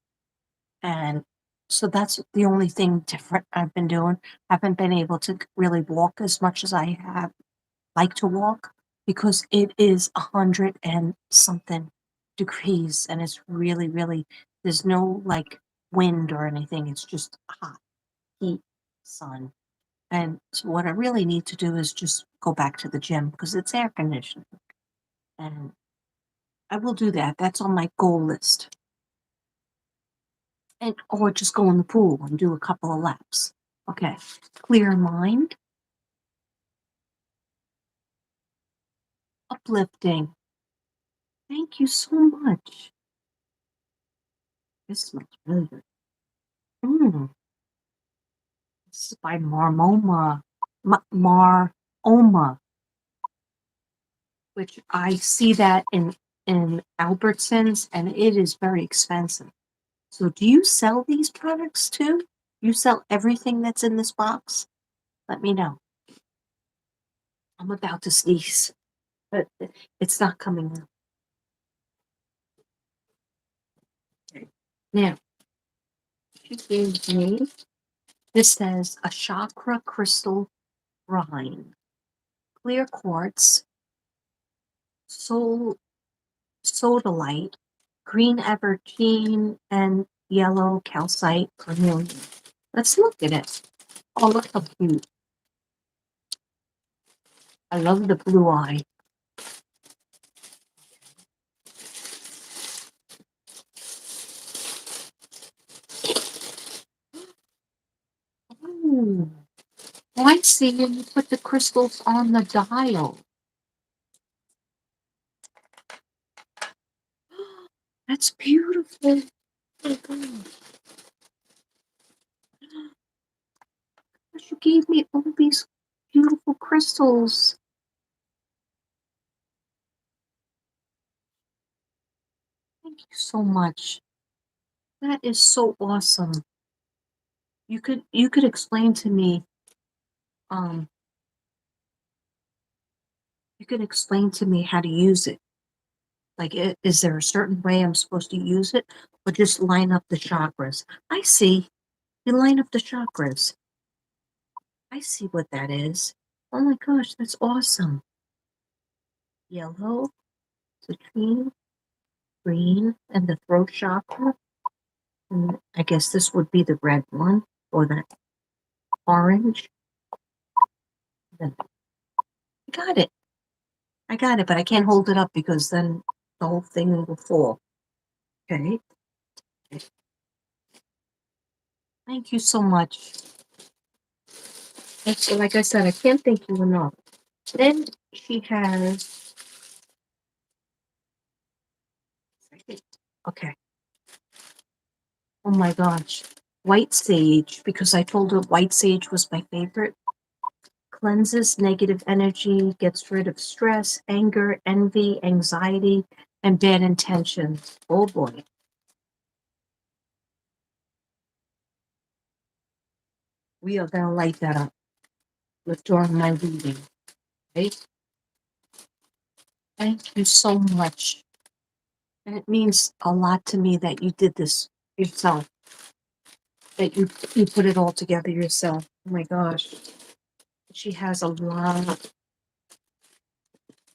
Speaker 1: And so that's the only thing different I've been doing. Haven't been able to really walk as much as I have like to walk because it is 100 and something degrees and it's really, really, there's no like wind or anything. It's just hot, heat, sun. And so what I really need to do is just go back to the gym because it's air conditioned. And I will do that. That's on my goal list. And or just go in the pool and do a couple of laps. Okay. Clear mind, uplifting. Thank you so much. This smells really good. Mm, this is by Marmoma. Maroma, which I see that in Albertsons and it is very expensive. So do you sell these products too? You sell everything that's in this box? Let me know. I'm about to sneeze, but it's not coming out. Okay. Now, she gave me, this says a chakra crystal brine, clear quartz, soul sodalite, green evergreen, and yellow calcite carnelian. Let's look at it. Oh, look how cute. I love the blue eye. Ooh. Oh, I see. And you put the crystals on the dial. That's beautiful. Oh, God. You gave me all these beautiful crystals. Thank you so much. That is so awesome. You could explain to me, um, you could explain to me how to use it. Like, is there a certain way I'm supposed to use it, or just line up the chakras? I see. You line up the chakras. I see what that is. Oh my gosh, that's awesome. Yellow, citrine, green, and the throat chakra. And I guess this would be the red one, or the orange. Then I got it. I got it, but I can't hold it up because then the whole thing will fall. Okay. Thank you so much. And so, like I said, I can't thank you enough. Then she has. Okay. Oh my gosh. White sage, because I told her white sage was my favorite. Cleanses negative energy, gets rid of stress, anger, envy, anxiety, and bad intentions. Oh boy. We are going to light that up with during my reading. Okay? Thank you so much. And it means a lot to me that you did this yourself, that you put it all together yourself. Oh my gosh. She has a lot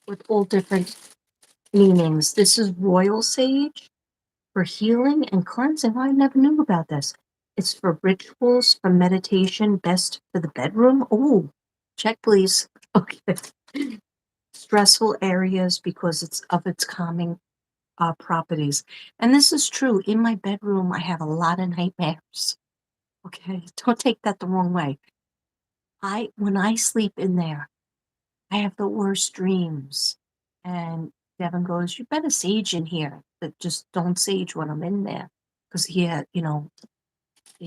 Speaker 1: with all different meanings. This is royal sage for healing and cleansing. Oh, I never knew about this. It's for rituals, for meditation, best for the bedroom. Oh, check please. Okay. Stressful areas because it's of its calming properties. And this is true. In my bedroom, I have a lot of nightmares. Okay. Don't take that the wrong way. When I sleep in there, I have the worst dreams. And Devin goes, "You better sage in here, but just don't sage when I'm in there." Because he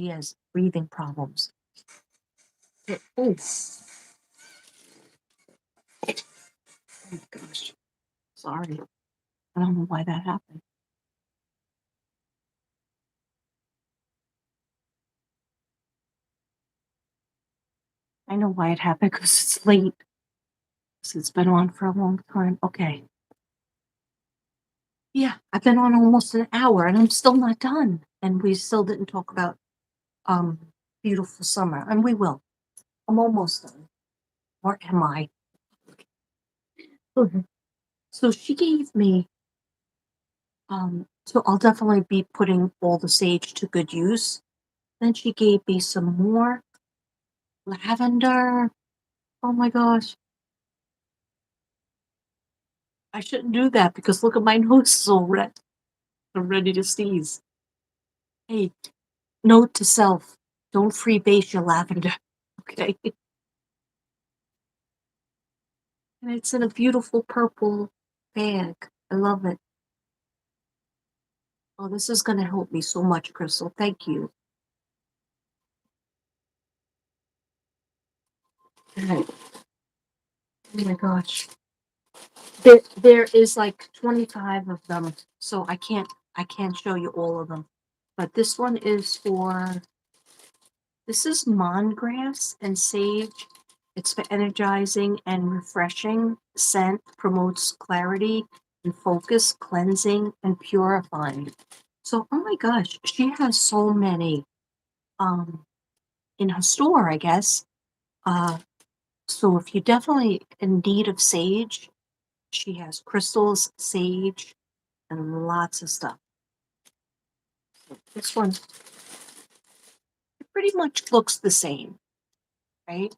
Speaker 1: has breathing problems. Oh, my gosh. Sorry. I don't know why that happened. I know why it happened because it's late. 'Cause it's been on for a long time. Okay. Yeah, I've been on almost an hour and I'm still not done. And we still didn't talk about um beautiful summer. And we will. I'm almost done. Or am I? Mhm. So she gave me so I'll definitely be putting all the sage to good use. Then she gave me some more lavender. Oh my gosh. I shouldn't do that because look at my nose is all red. I'm ready to sneeze. Hey, note to self, don't freebase your lavender. Okay. And it's in a beautiful purple bag. I love it. Oh, this is gonna help me so much, Crystal. Thank you. Right. Oh my gosh. There is like 25 of them, so I can't show you all of them. But this one is for this is mongrass and sage. It's for energizing and refreshing. Scent promotes clarity and focus, cleansing and purifying. So, oh my gosh, she has so many um in her store, I guess. Uh, so if you're definitely in need of sage, she has crystals, sage, and lots of stuff. This one pretty much looks the same, right?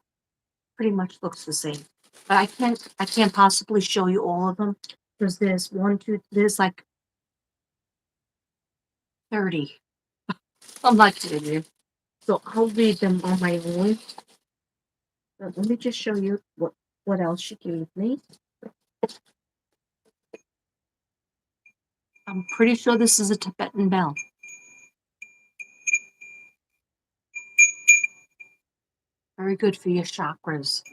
Speaker 1: Pretty much looks the same. But I can't possibly show you all of them because there's one, two, there's like 30. I'm not kidding you. So I'll read them on my own. Let me just show you what else she gave me. I'm pretty sure this is a Tibetan bell. Very good for your chakras.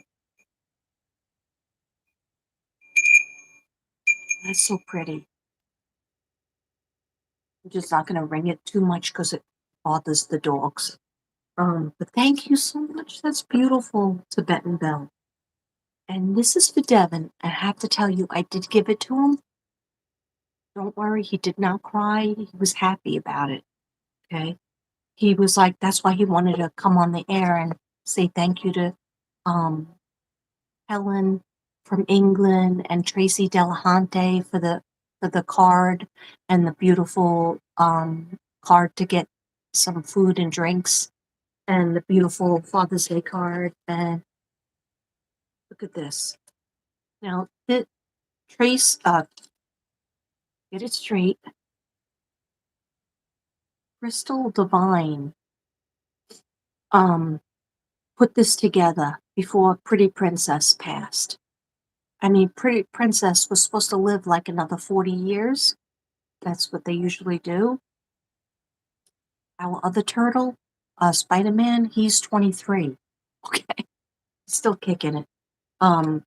Speaker 1: That's so pretty. I'm just not gonna ring it too much because it bothers the dogs. But thank you so much. That's beautiful, Tibetan bell. And this is for Devin. I have to tell you, I did give it to him. Don't worry, he did not cry. He was happy about it. Okay. He was like, that's why he wanted to come on the air and say thank you to um Helen from England and Tracy Delahante for the card and the beautiful card to get some food and drinks and the beautiful Father's Day card. And look at this. Now, Trace, get it straight. Crystal Divine, um, put this together before Pretty Princess passed. I mean, Pretty Princess was supposed to live like another 40 years. That's what they usually do. Our other turtle, Spider Man, he's 23. Okay, still kicking it. Um,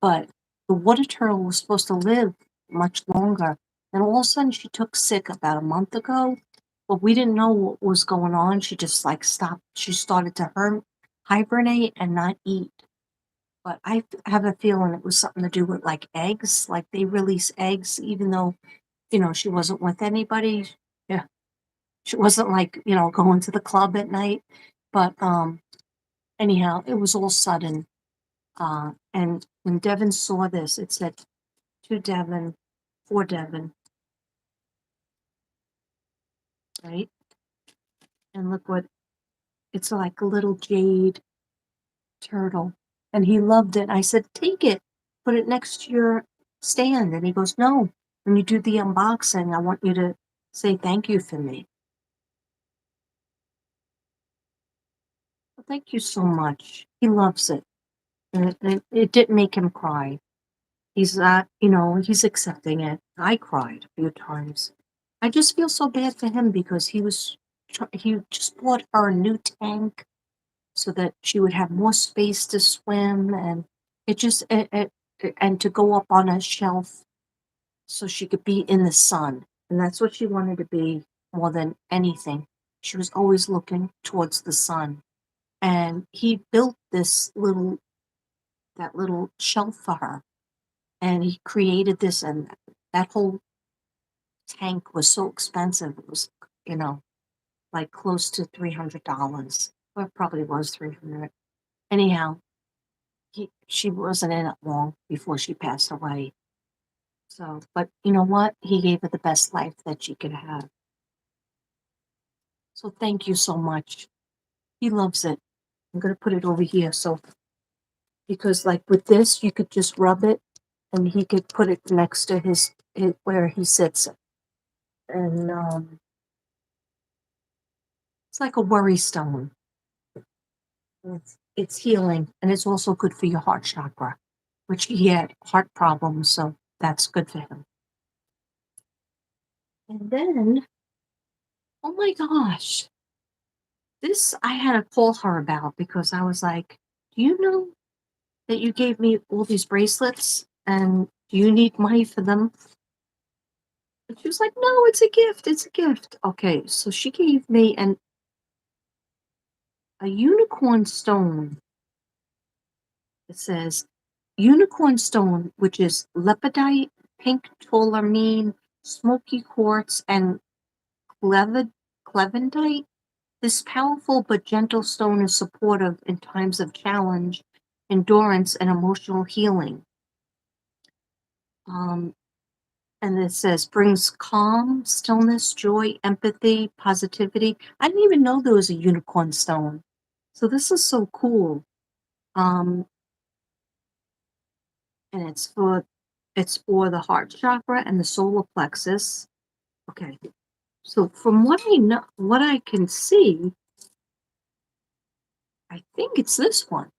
Speaker 1: but the water turtle was supposed to live much longer. And all of a sudden, she took sick about a month ago. But we didn't know what was going on. She just like stopped. She started to hibernate and not eat. But I have a feeling it was something to do with like eggs. Like they release eggs, even though she wasn't with anybody. Yeah, she wasn't like going to the club at night. But anyhow, it was all sudden. And when Devin saw this, it said to Devin, for Devin, right? And look what it's like a little jade turtle. And he loved it. I said, take it, put it next to your stand. And he goes, no, when you do the unboxing, I want you to say thank you for me. Well, thank you so much. He loves it. And it didn't make him cry. He's not, he's accepting it. I cried a few times. I just feel so bad for him because he just bought her a new tank so that she would have more space to swim and and to go up on a shelf so she could be in the sun. And that's what she wanted to be more than anything. She was always looking towards the sun. And he built that little shelf for her. And he created this and that whole tank was so expensive. It was, you know, like close to $300. Well, it probably was 300. Anyhow, she wasn't in it long before she passed away. So, but you know what? He gave her the best life that she could have. So thank you so much. He loves it. I'm gonna put it over here. So because like with this, you could just rub it, and he could put it next to his where he sits, and it's like a worry stone. It's healing, and it's also good for your heart chakra, which he had heart problems, so that's good for him. And then, oh my gosh, this I had to call her about because I was like, "Do you know that you gave me all these bracelets, and do you need money for them?" And she was like, "No, it's a gift. It's a gift." Okay, so she gave me a unicorn stone. It says unicorn stone, which is lepidite, pink tourmaline, smoky quartz, and clementite. This powerful but gentle stone is supportive in times of challenge, endurance, and emotional healing. Um, and it says brings calm, stillness, joy, empathy, positivity. I didn't even know there was a unicorn stone. So this is so cool. Um, and it's for the heart chakra and the solar plexus. Okay. So from what I know, what I can see, I think it's this one.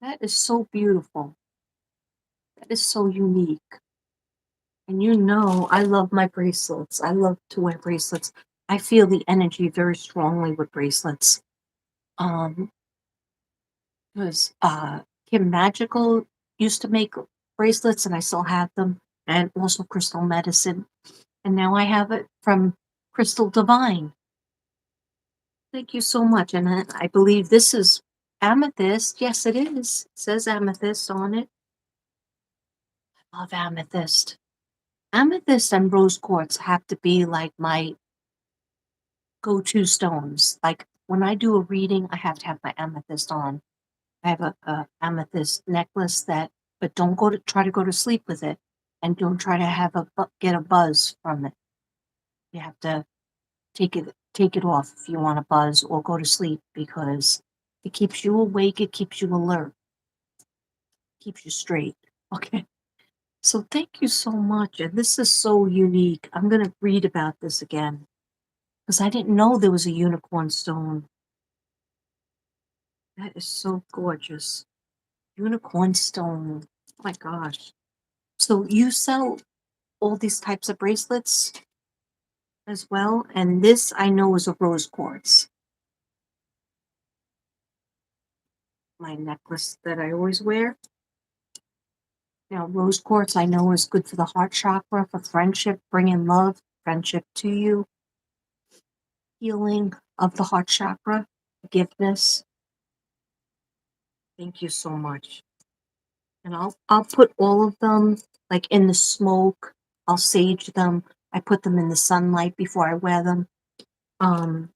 Speaker 1: That is so beautiful. That is so unique. And you know, I love my bracelets. I love to wear bracelets. I feel the energy very strongly with bracelets. Um, because Kim Magical used to make bracelets, and I still have them, and also Crystal Medicine. And now I have it from Crystal Divine. Thank you so much. And I believe this is amethyst. Yes, it is. It says amethyst on it. I love amethyst. Amethyst and rose quartz have to be like my go-to stones. Like when I do a reading, I have to have my amethyst on. I have a amethyst necklace but don't try to go to sleep with it, and don't try to get a buzz from it. You have to take it off if you want a buzz or go to sleep because it keeps you awake. It keeps you alert. Keeps you straight. Okay. So thank you so much. And this is so unique. I'm going to read about this again because I didn't know there was a unicorn stone. That is so gorgeous. Unicorn stone. Oh my gosh. So you sell all these types of bracelets as well? And this I know is a rose quartz. My necklace that I always wear. Now, rose quartz I know is good for the heart chakra, for friendship, bringing love, friendship to you, healing of the heart chakra, forgiveness. Thank you so much. And I'll put all of them like in the smoke. I'll sage them. I put them in the sunlight before I wear them. Um,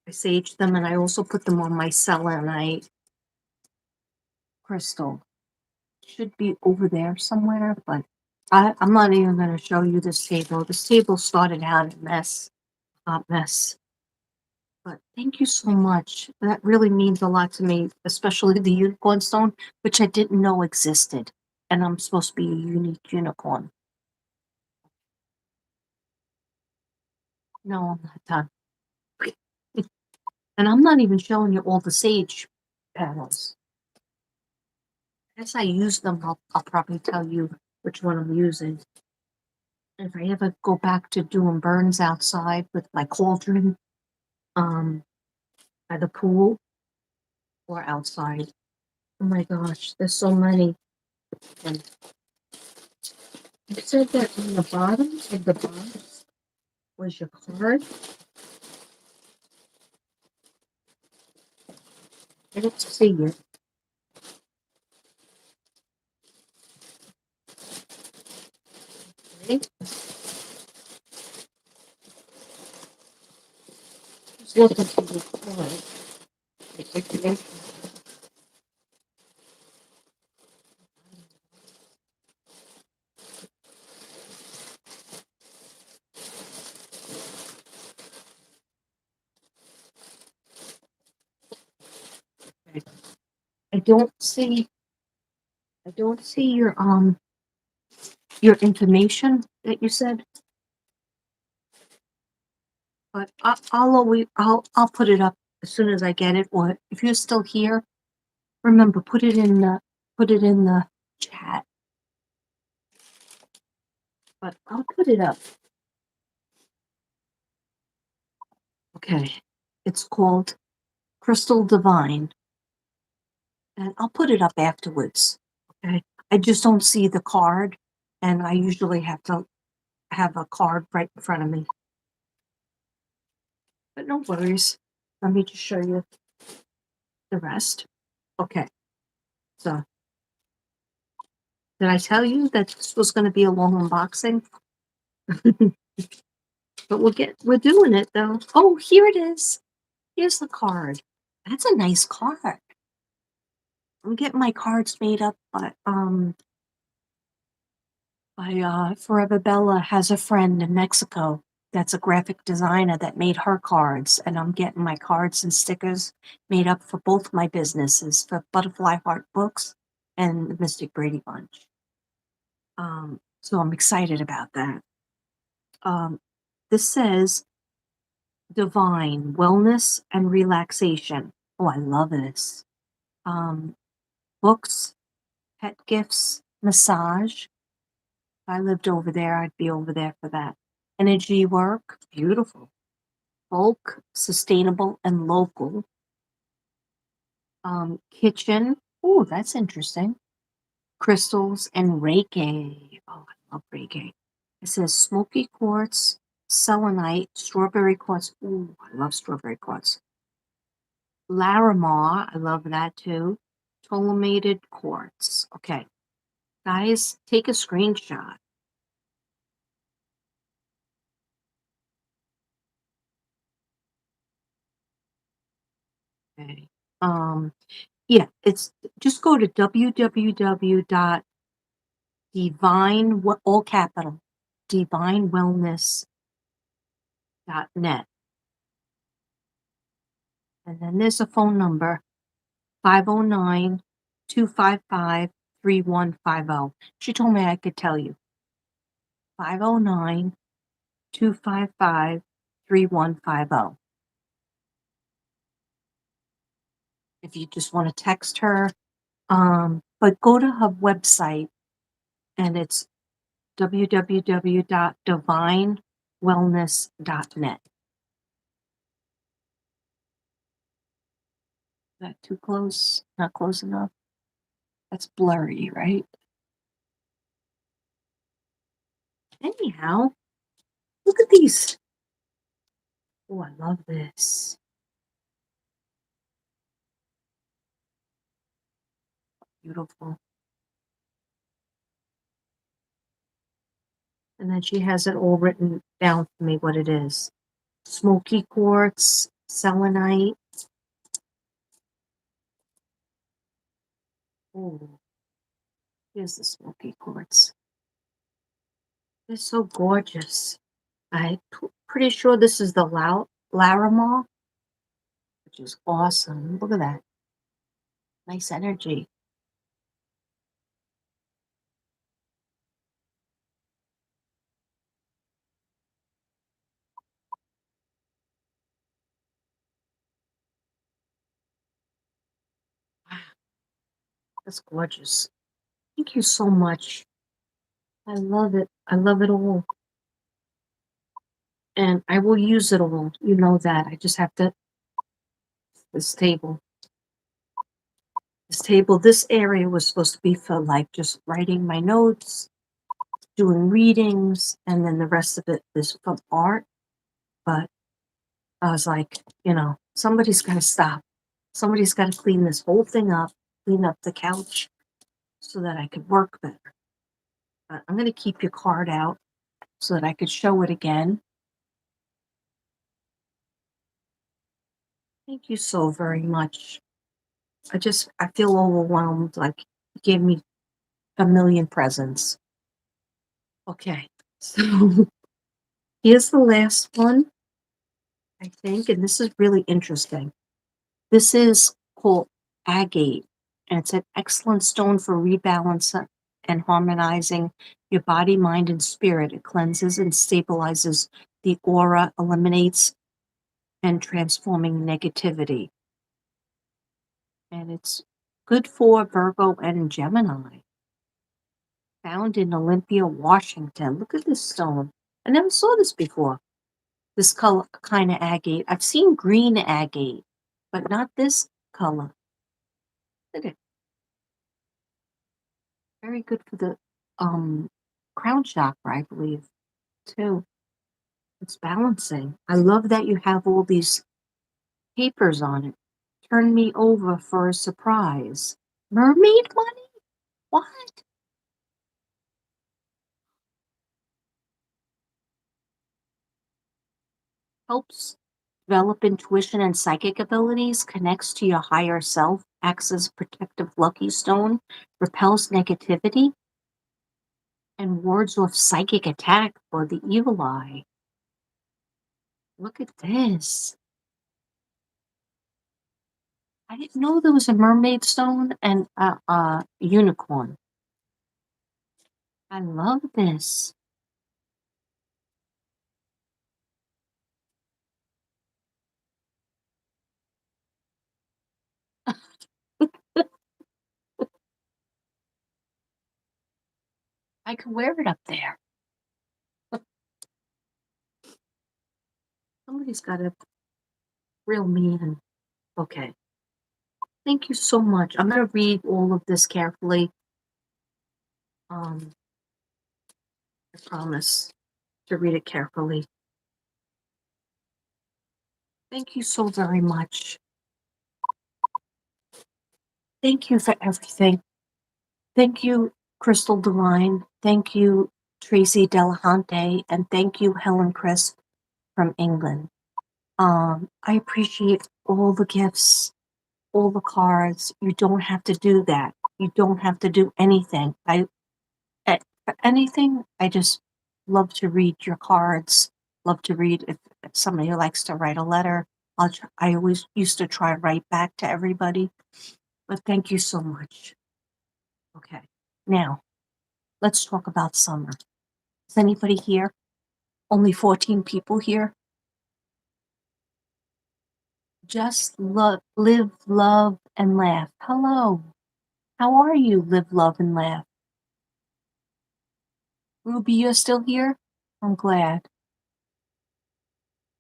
Speaker 1: I sage them, and I also put them on my selenite crystal. Should be over there somewhere, but I'm not even going to show you this table. This table started out a mess, hot mess. But thank you so much. That really means a lot to me, especially the unicorn stone, which I didn't know existed. And I'm supposed to be a unique unicorn. No, I'm not done. And I'm not even showing you all the sage panels. As I use them, I'll probably tell you which one I'm using. If I ever go back to doing burns outside with my cauldron, um, by the pool or outside. Oh my gosh, there's so many. And it said that on the bottom of the box was your card. I don't see it. was looking for the card. I don't see I don't see your information that you said, but I'll put it up as soon as I get it. Or if you're still here, remember put it in the chat. But I'll put it up. Okay. It's called Crystal Divine. And I'll put it up afterwards. Okay. I just don't see the card, and I usually have to have a card right in front of me. But no worries. Let me just show you the rest. Okay. So, did I tell you that this was going to be a long unboxing? But we're doing it though. Oh, here it is. Here's the card. That's a nice card. I'm getting my cards made up, but Forever Bella has a friend in Mexico that's a graphic designer that made her cards, and I'm getting my cards and stickers made up for both my businesses, for Butterfly Heart Books and the Mystic Brady Bunch. So I'm excited about that. This says Divine Wellness and Relaxation. Oh, I love this. Books, pet gifts, massage. If I lived over there, I'd be over there for that. Energy work, beautiful. Bulk, sustainable and local. Kitchen, oh, that's interesting. Crystals and Reiki. Oh, I love Reiki. It says smoky quartz, selenite, strawberry quartz. Ooh, I love strawberry quartz. Larimar, I love that too. Tolomated quartz. Okay, guys, take a screenshot. Okay. Yeah, it's just go to www.divine, all capital, divinewellness.net. And then there's a phone number, 509-255-3150. She told me I could tell you. 509-255-3150. If you just want to text her. But go to her website, and it's www.divinewellness.net. Is that too close? Not close enough? That's blurry, right? Anyhow, look at these. Oh, I love this. Beautiful. And then she has it all written down for me what it is. Smoky quartz, selenite. Oh, here's the smoky quartz. They're so gorgeous. I'm pretty sure this is the Larimar, which is awesome. Look at that. Nice energy. Wow, that's gorgeous. Thank you so much. I love it. I love it all. And I will use it all. You know that. I just have to, this table. This area was supposed to be for like just writing my notes, doing readings, and then the rest of it is for art. But I was like, somebody's got to stop. Somebody's got to clean this whole thing up, clean up the couch so that I could work better. But I'm going to keep your card out so that I could show it again. Thank you so very much. I feel overwhelmed, like you gave me a million presents. Okay. So here's the last one, I think, and this is really interesting. This is called agate, and it's an excellent stone for rebalancing and harmonizing your body, mind, and spirit. It cleanses and stabilizes the aura, eliminates and transforming negativity. And it's good for Virgo and Gemini. Found in Olympia, Washington. Look at this stone. I never saw this before. This color kind of agate. I've seen green agate, but not this color. Look at it. Very good for the crown chakra, I believe, too. It's balancing. I love that you have all these papers on it. Turn me over for a surprise. Mermaid money? What? Helps develop intuition and psychic abilities, connects to your higher self, acts as protective lucky stone, repels negativity, and wards off psychic attack or the evil eye. Look at this. I didn't know there was a mermaid stone and a unicorn. I love this. I could wear it up there. Somebody's got to reel me in. Okay. Thank you so much. I'm going to read all of this carefully. I promise to read it carefully. Thank you so very much. Thank you for everything. Thank you, Crystal Divine. Thank you, Tracy Delahante. And thank you, Helen Crisp from England. I appreciate all the gifts, all the cards. You don't have to do that. You don't have to do anything. For anything, I just love to read your cards. Love to read if somebody likes to write a letter. I always used to try to write back to everybody. But thank you so much. Okay. Now, let's talk about summer. Is anybody here? Only 14 people here? Just live, love, and laugh. Hello. How are you? Live, love, and laugh. Ruby, you're still here? I'm glad.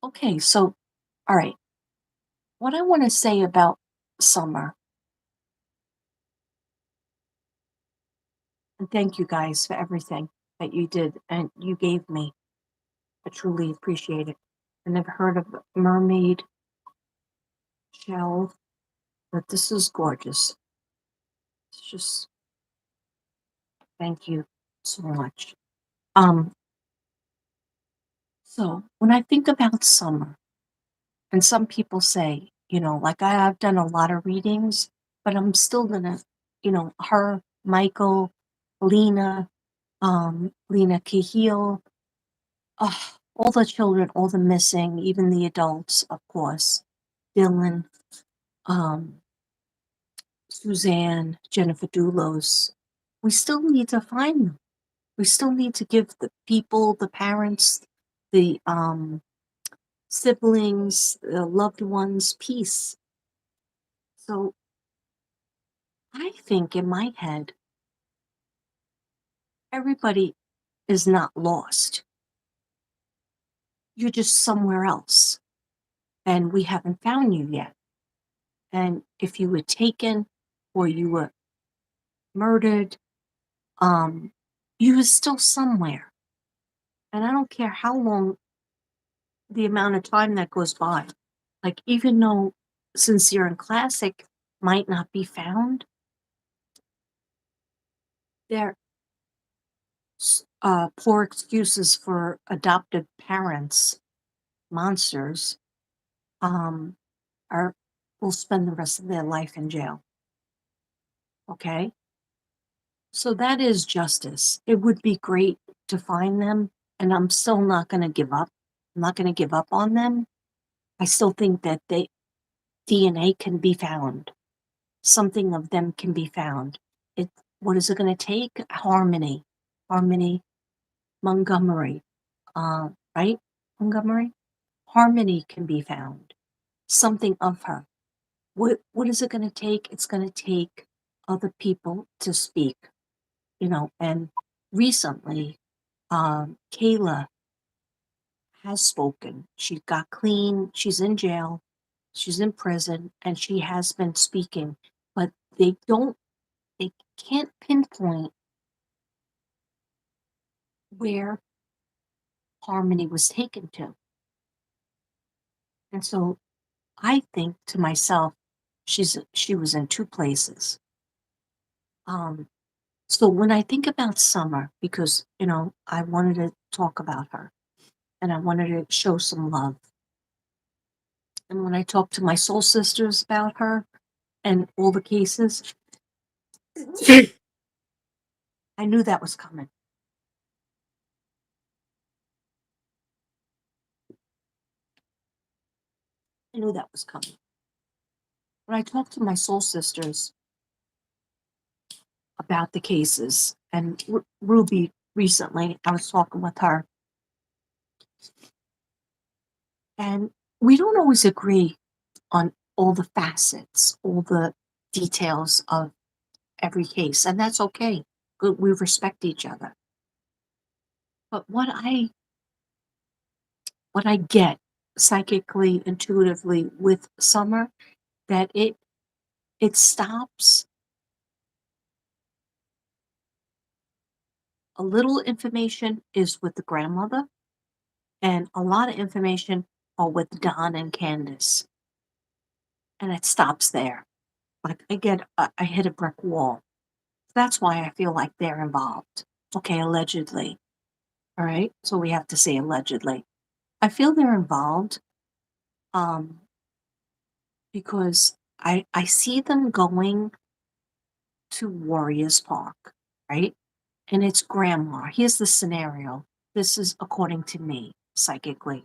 Speaker 1: Okay, so, all right. What I want to say about summer, and thank you guys for everything that you did and you gave me. I truly appreciate it. I never heard of a mermaid shell, but this is gorgeous. It's just, thank you so much. Um, so when I think about summer, and some people say, like I've done a lot of readings, but I'm still gonna, her, Michael, Lena, Lena Cahill, all the children, all the missing, even the adults, of course, Dylan, um, Suzanne, Jennifer Dulos. We still need to find them. We still need to give the people, the parents, the siblings, the loved ones peace. So I think in my head, everybody is not lost. You're just somewhere else, and we haven't found you yet. And if you were taken or you were murdered, you were still somewhere. And I don't care how long the amount of time that goes by. Like, even though Sincere and Classic might not be found, they're poor excuses for adopted parents, monsters, um, are will spend the rest of their life in jail. Okay? So that is justice. It would be great to find them, and I'm still not going to give up. I'm not going to give up on them. I still think that DNA can be found. Something of them can be found. It what is it going to take? Harmony. Harmony Montgomery. Right? Montgomery? Harmony can be found. Something of her. What is it going to take? It's going to take other people to speak, and recently, Kayla has spoken. She got clean. She's in jail. She's in prison, and she has been speaking. But they can't pinpoint where Harmony was taken to. And so I think to myself, she was in two places. Um, so when I think about Summer, because I wanted to talk about her and I wanted to show some love. And when I talked to my soul sisters about her and all the cases, I knew that was coming. I knew that was coming. When I talked to my soul sisters about the cases, and Ruby recently, I was talking with her, and we don't always agree on all the facets, all the details of every case, and that's okay. We respect each other. But what I get psychically, intuitively with Summer, that it stops a little information is with the grandmother, and a lot of information are with Don and Candace, and it stops there. Like I hit a brick wall. That's why I feel like they're involved. Okay, allegedly. All right, so we have to say allegedly. I feel they're involved, um, because I see them going to Warriors Park, right? And it's grandma. Here's the scenario. This is according to me, psychically.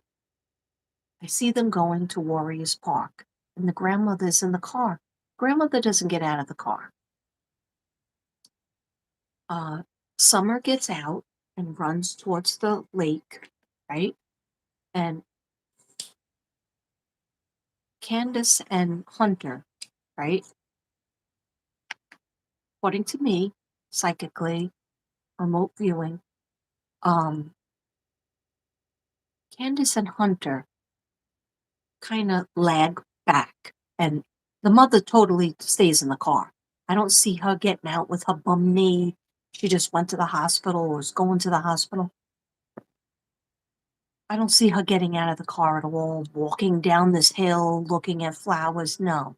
Speaker 1: I see them going to Warriors Park, and the grandmother's in the car. Grandmother doesn't get out of the car. Uh, Summer gets out and runs towards the lake, right? And Candace and Hunter, right? According to me, psychically, remote viewing, um, Candace and Hunter kind of lag back, and the mother totally stays in the car. I don't see her getting out with her bum knee. She just went to the hospital or is going to the hospital. I don't see her getting out of the car at all, walking down this hill, looking at flowers. No,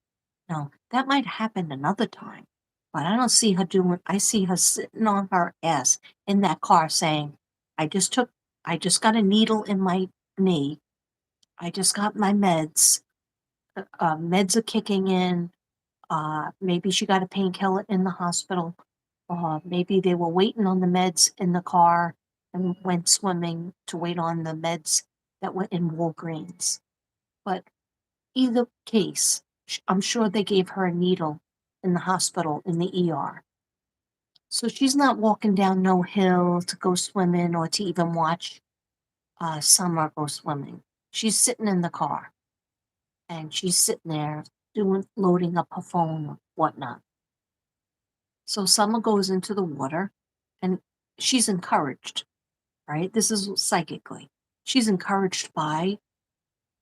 Speaker 1: no, that might happen another time, but I don't see her doing. I see her sitting on her ass in that car saying, "I just took, I just got a needle in my knee. I just got my meds. Meds are kicking in. Maybe she got a painkiller in the hospital. Maybe they were waiting on the meds in the car and went swimming to wait on the meds that were in Walgreens. But either case, I'm sure they gave her a needle in the hospital in the ER. So she's not walking down no hill to go swimming or to even watch Summer go swimming. She's sitting in the car and she's sitting there loading up her phone or whatnot. So Summer goes into the water and she's encouraged, right? This is psychically. She's encouraged by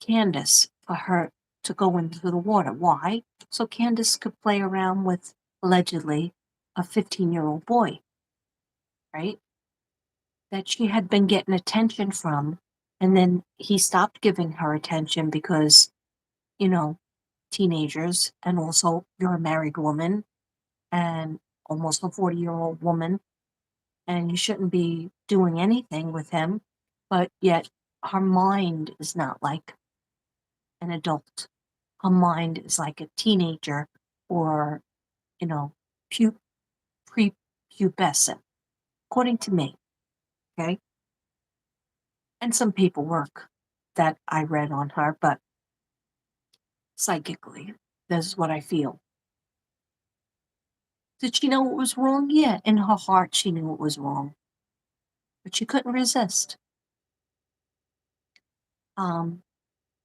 Speaker 1: Candace for her to go into the water. Why? So Candace could play around with allegedly a 15-year-old boy, right? That she had been getting attention from. And then he stopped giving her attention because, you know, teenagers, and also you're a married woman and almost a 40-year-old woman, and you shouldn't be doing anything with him. But yet her mind is not like an adult. her mind is like a teenager or, you know, pu prepubescent, according to me, okay? And some paperwork that I read on her, but psychically, this is what I feel. Did she know it was wrong? Yeah, in her heart, she knew it was wrong, but she couldn't resist. Um,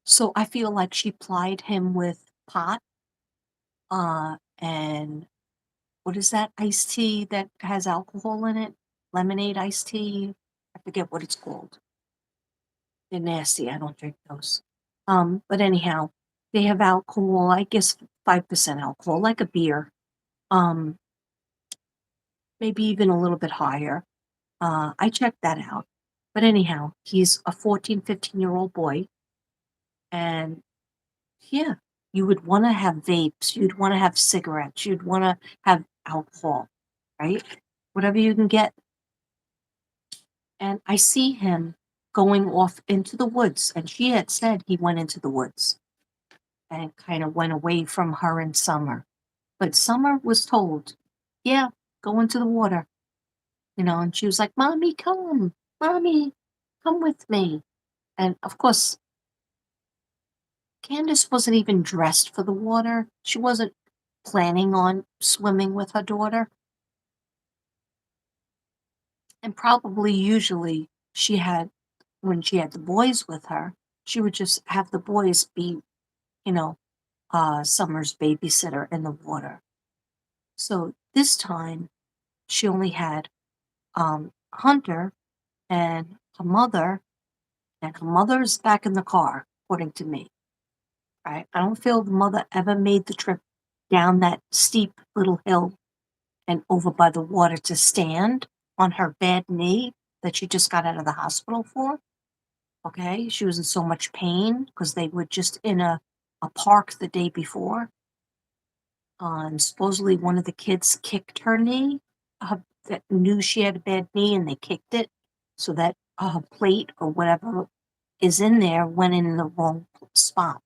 Speaker 1: so I feel like she plied him with pot, and what is that iced tea that has alcohol in it? Lemonade iced tea? I forget what it's called. They're nasty. I don't drink those. But anyhow, they have alcohol, I guess 5% alcohol, like a beer. Um, maybe even a little bit higher. I checked that out. But anyhow, he's a 14, 15-year-old boy. And yeah, you would want to have vapes, you'd want to have cigarettes, you'd want to have alcohol, right? Whatever you can get. And I see him going off into the woods. And she had said he went into the woods and kind of went away from her in Summer. But Summer was told, yeah, go into the water, and she was like, Mommy, come, Mommy, come with me. And of course, Candace wasn't even dressed for the water. She wasn't planning on swimming with her daughter. And probably usually when she had the boys with her, she would just have the boys be, you know, Summer's babysitter in the water. So this time she only had Hunter and her mother, and her mother's back in the car, according to me. Right? I don't feel the mother ever made the trip down that steep little hill and over by the water to stand on her bad knee that she just got out of the hospital for. Okay, she was in so much pain because they were just in a park the day before. And supposedly one of the kids kicked her knee, that knew she had a bad knee, and they kicked it so that plate or whatever is in there went in the wrong spot.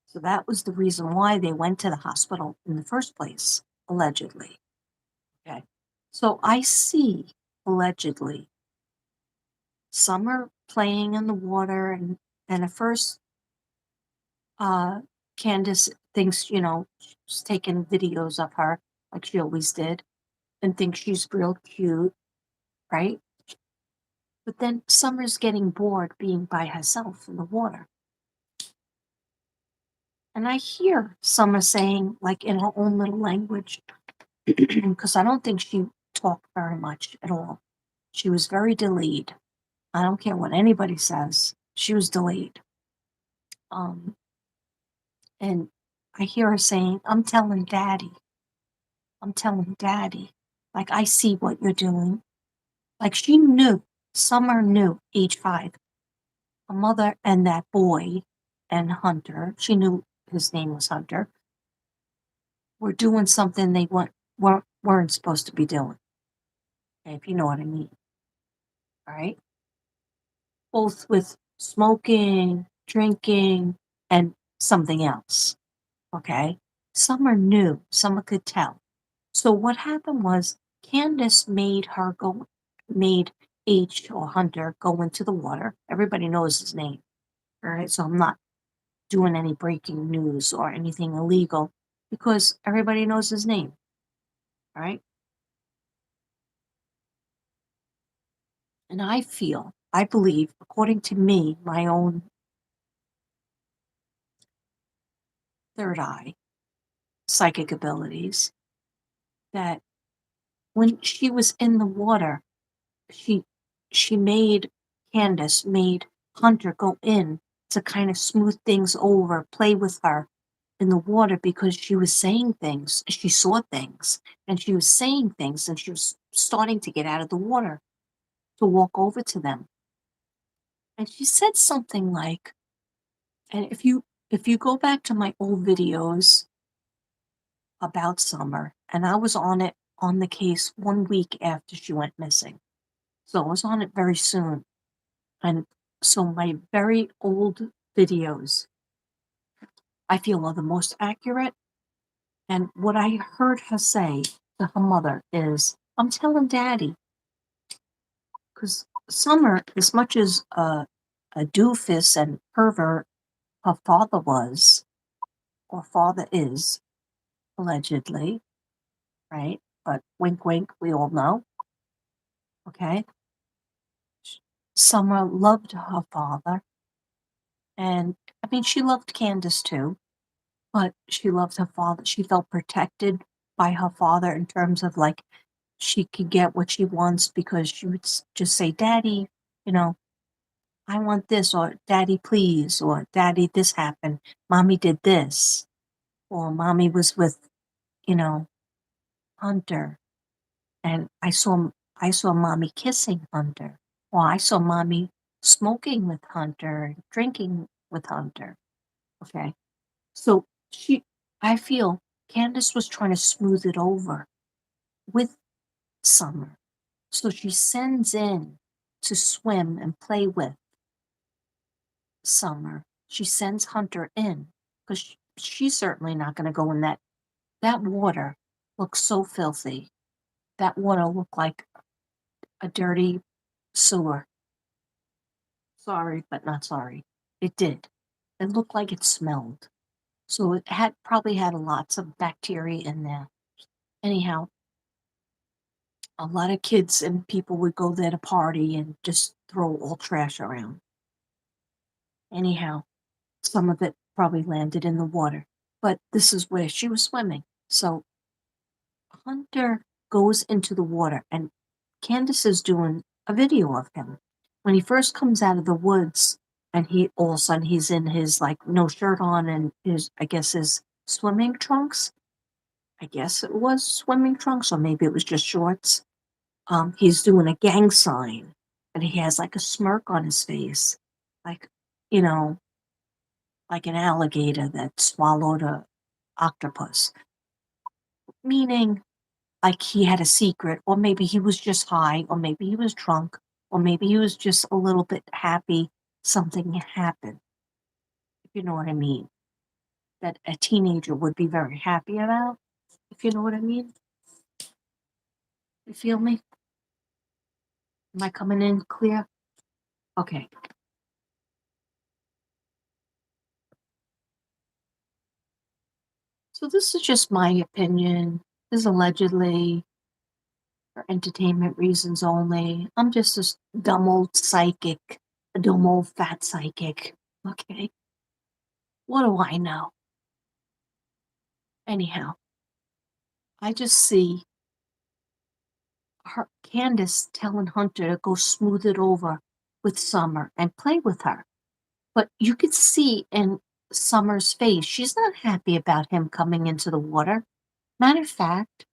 Speaker 1: So that was the reason why they went to the hospital in the first place, allegedly. Okay. So I see, allegedly, Summer playing in the water, and at first, uh, Candace thinks, she's taking videos of her like she always did and thinks she's real cute, right? But then Summer's getting bored being by herself in the water. And I hear Summer saying, like in her own little language, because I don't think she talked very much at all. She was very delayed. I don't care what anybody says. She was delayed. Um, and I hear her saying, I'm telling daddy. I'm telling daddy. Like, I see what you're doing. Like, she knew. Summer knew, age 5. A mother and that boy and Hunter, she knew his name was Hunter, were doing something they weren't supposed to be doing. Okay, if you know what I mean. All right. Both with smoking, drinking, and something else. Okay. Summer knew, Summer could tell. So what happened was Candace made H or Hunter go into the water. Everybody knows his name. All right. So I'm not doing any breaking news or anything illegal because everybody knows his name. All right. And I believe, according to me, my own third eye psychic abilities, that when she was in the water, she made Hunter go in to kind of smooth things over, play with her in the water because she was saying things. She saw things and she was saying things and she was starting to get out of the water to walk over to them. And she said something like, and if you go back to my old videos about Summer, and I was on the case 1 week after she went missing. So I was on it very soon. And so my very old videos, I feel are the most accurate. And what I heard her say to her mother is, I'm telling daddy, because Summer, as much as a doofus and pervert her father was, or father is, allegedly, right? But wink, wink, we all know, okay? Summer loved her father, and I mean, she loved Candace too, but she loved her father. She felt protected by her father in terms of like she could get what she wants because she would just say, Daddy, you know, I want this, or Daddy, please, or Daddy, this happened. Mommy did this, or Mommy was with, you know, Hunter, and I saw Mommy kissing Hunter, or I saw Mommy smoking with Hunter and drinking with Hunter. Okay. So I feel Candace was trying to smooth it over with Summer. So she sends in to swim and play with Summer. She sends Hunter in because she's certainly not going to go in that. That water looks so filthy. That water looked like a dirty sewer. Sorry, but not sorry. It did. It looked like it smelled. So it had probably had lots of bacteria in there. Anyhow, a lot of kids and people would go there to party and just throw all trash around. Anyhow, some of it probably landed in the water, but this is where she was swimming. So Hunter goes into the water, and Candace is doing a video of him. When he first comes out of the woods, and he all of a sudden he's in his like no shirt on and his I guess his swimming trunks. I guess it was swimming trunks, or maybe it was just shorts. He's doing a gang sign, and he has like a smirk on his face, like, you know, like an alligator that swallowed a octopus, meaning like he had a secret, or maybe he was just high, or maybe he was drunk, or maybe he was just a little bit happy something happened, if you know what I mean, that a teenager would be very happy about, if you know what I mean. You feel me? Am I coming in clear? Okay. So this is just my opinion. This is allegedly for entertainment reasons only. I'm just a dumb old psychic, a dumb old fat psychic. Okay. What do I know? Anyhow, I just see her Candace telling Hunter to go smooth it over with Summer and play with her. But you could see in Summer's face, she's not happy about him coming into the water. Matter of fact,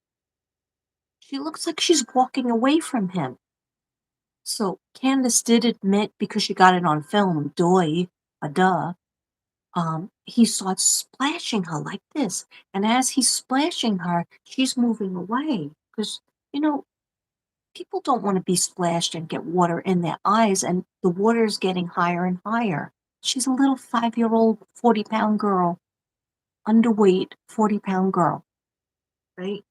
Speaker 1: she looks like she's walking away from him. So Candace did admit, because she got it on film, duh, he starts splashing her like this. And as he's splashing her, she's moving away. Because, you know, people don't want to be splashed and get water in their eyes, and the water is getting higher and higher. She's a little 5-year-old, 40-pound girl, underweight, 40-pound girl, right?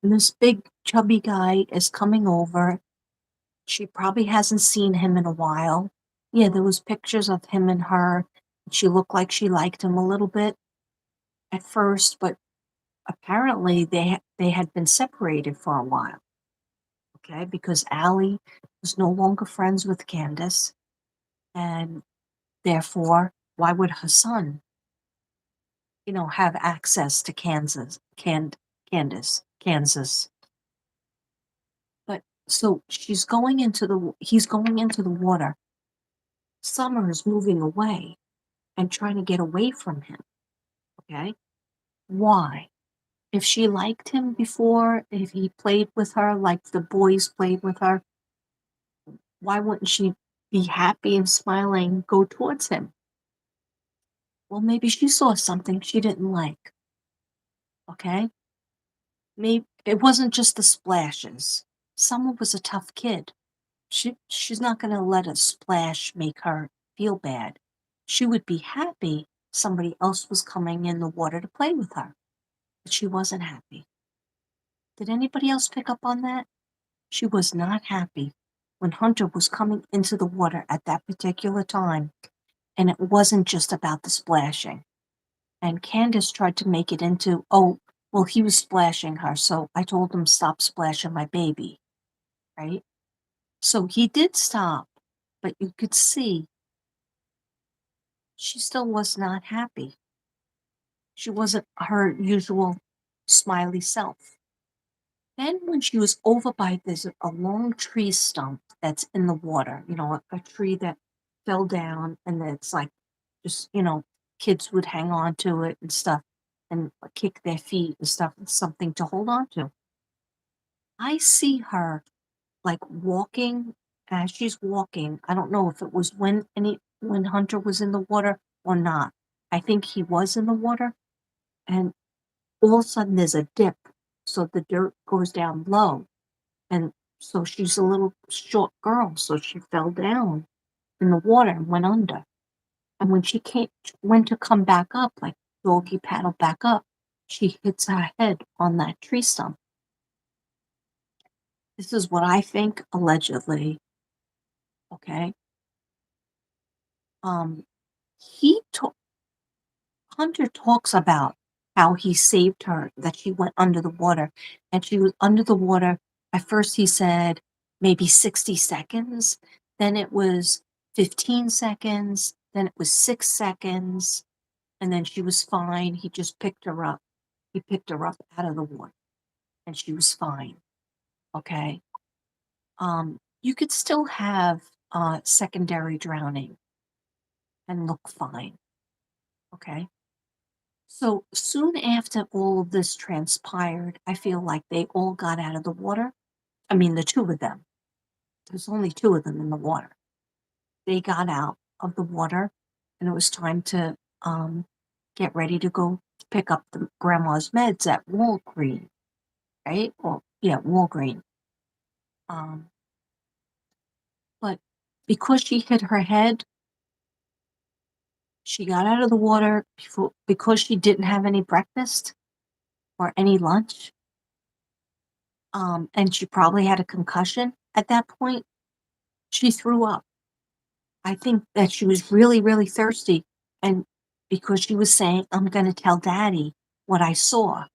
Speaker 1: And this big, chubby guy is coming over. She probably hasn't seen him in a while. Yeah, there was pictures of him and her. She looked like she liked him a little bit at first, but apparently they had been separated for a while. Okay, because Allie was no longer friends with Candace, and therefore, why would her son, have access to Kansas? But so he's going into the water. Summer is moving away and trying to get away from him. Okay. Why? If she liked him before, if he played with her like the boys played with her, why wouldn't she be happy and smiling, go towards him? Well, maybe she saw something she didn't like. Okay. Maybe it wasn't just the splashes. Summer was a tough kid. She's not going to let a splash make her feel bad. She would be happy somebody else was coming in the water to play with her, but she wasn't happy. Did anybody else pick up on that? She was not happy when Hunter was coming into the water at that particular time, and it wasn't just about the splashing. And Candace tried to make it into, oh, well, he was splashing her, so I told him stop splashing my baby, right? So he did stop, but you could see she still was not happy. She wasn't her usual smiley self. Then when she was over by there's a long tree stump that's in the water, a tree that fell down and it's like just, kids would hang on to it and stuff and kick their feet and stuff. It's something to hold on to. I see her like walking as she's walking. I don't know if it was when Hunter was in the water or not. I think he was in the water and all of a sudden there's a dip. So the dirt goes down low. And so she's a little short girl, so she fell down in the water and went under. And when she went to come back up, like doggy paddle back up, she hits her head on that tree stump. This is what I think allegedly. Okay. Um, he took Hunter talks about how he saved her, that she went under the water, and she was under the water. At first, he said maybe 60 seconds, then it was 15 seconds, then it was 6 seconds, and then she was fine. He just picked her up. He picked her up out of the water, and she was fine. Okay. You could still have secondary drowning and look fine. Okay. So soon after all of this transpired, I feel like they all got out of the water. I mean, the two of them. There's only two of them in the water. They got out of the water, and it was time to get ready to go pick up the grandma's meds at Walgreen, right? Well, yeah, Walgreen. Um, but because she hit her head, she got out of the water because she didn't have any breakfast or any lunch. And she probably had a concussion at that point. She threw up. I think that she was really, really thirsty, and because she was saying, "I'm gonna tell daddy what I saw."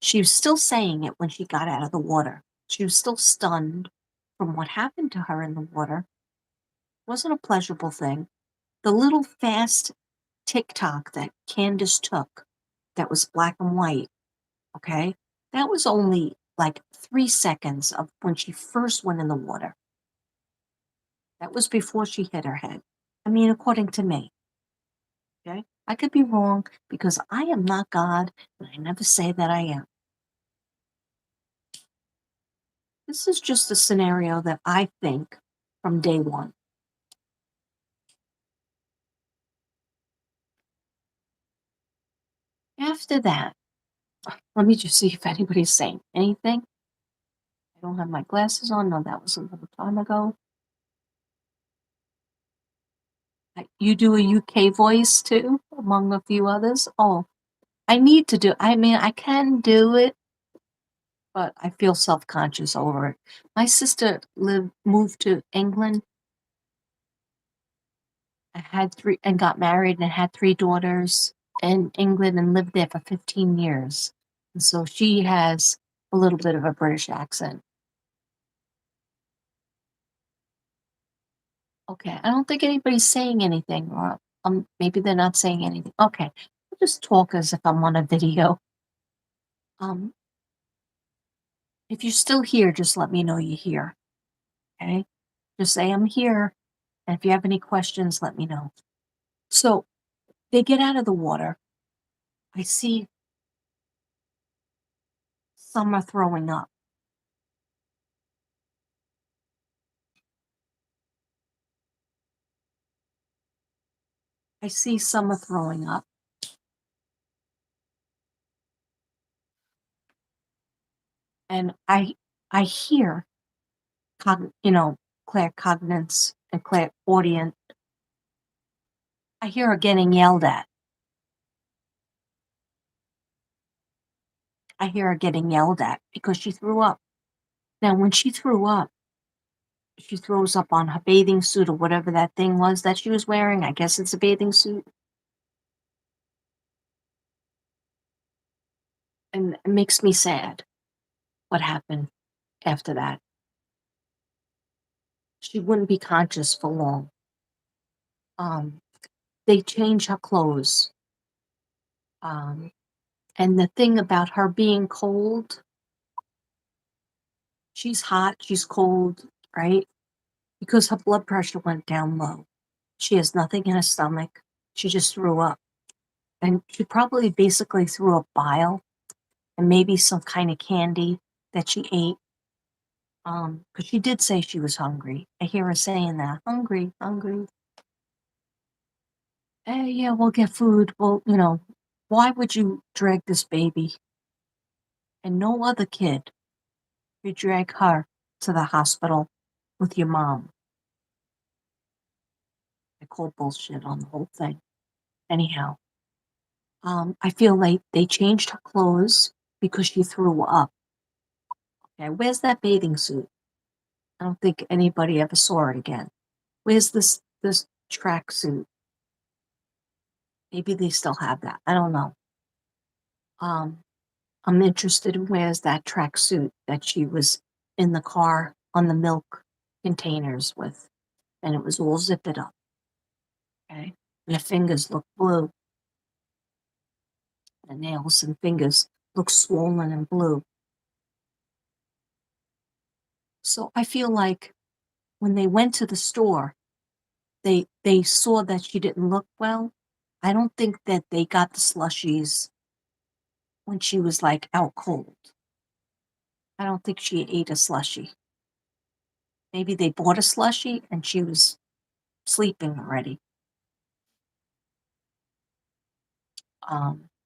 Speaker 1: She was still saying it when she got out of the water. She was still stunned from what happened to her in the water. Wasn't a pleasurable thing. The little fast TikTok that Candace took that was black and white, okay? That was only like 3 seconds of when she first went in the water. That was before she hit her head. I mean, according to me. Okay? I could be wrong because I am not God and I never say that I am. This is just a scenario that I think from day one. After that, let me just see if anybody's saying anything. I don't have my glasses on. No, that was a little time ago. You do a UK voice too, among a few others. Oh, I need to do. I mean, I can do it, but I feel self-conscious over it. My sister moved to England. I had three and got married and had three daughters in England and lived there for 15 years. And so she has a little bit of a British accent. Okay, I don't think anybody's saying anything, or maybe they're not saying anything. Okay, I'll just talk as if I'm on a video. Um, if you're still here, just let me know you're here. Okay, just say I'm here, and if you have any questions, let me know. So they get out of the water. I see some are throwing up. I see some are throwing up. And I hear claircognizance and clairaudient. I hear her getting yelled at. I hear her getting yelled at because she threw up. Now, when she threw up, she throws up on her bathing suit or whatever that thing was that she was wearing. I guess it's a bathing suit. And it makes me sad what happened after that. She wouldn't be conscious for long. Um, they change her clothes. Um, and the thing about her being cold, she's hot, she's cold, right? Because her blood pressure went down low. She has nothing in her stomach. She just threw up. And she probably basically threw up bile and maybe some kind of candy that she ate. Because she did say she was hungry. I hear her saying that, hungry, hungry. Yeah, we'll get food. Well, why would you drag this baby and no other kid? You drag her to the hospital with your mom. I call bullshit on the whole thing. Anyhow, I feel like they changed her clothes because she threw up. Okay, where's that bathing suit? I don't think anybody ever saw it again. Where's this track suit? Maybe they still have that. I don't know. Um, I'm interested in where's that track suit that she was in the car on the milk containers with, and it was all zipped up. Okay, and the fingers look blue. The nails and fingers look swollen and blue. So I feel like when they went to the store, they saw that she didn't look well. I don't think that they got the slushies when she was like out cold. I don't think she ate a slushie. Maybe they bought a slushie and she was sleeping already.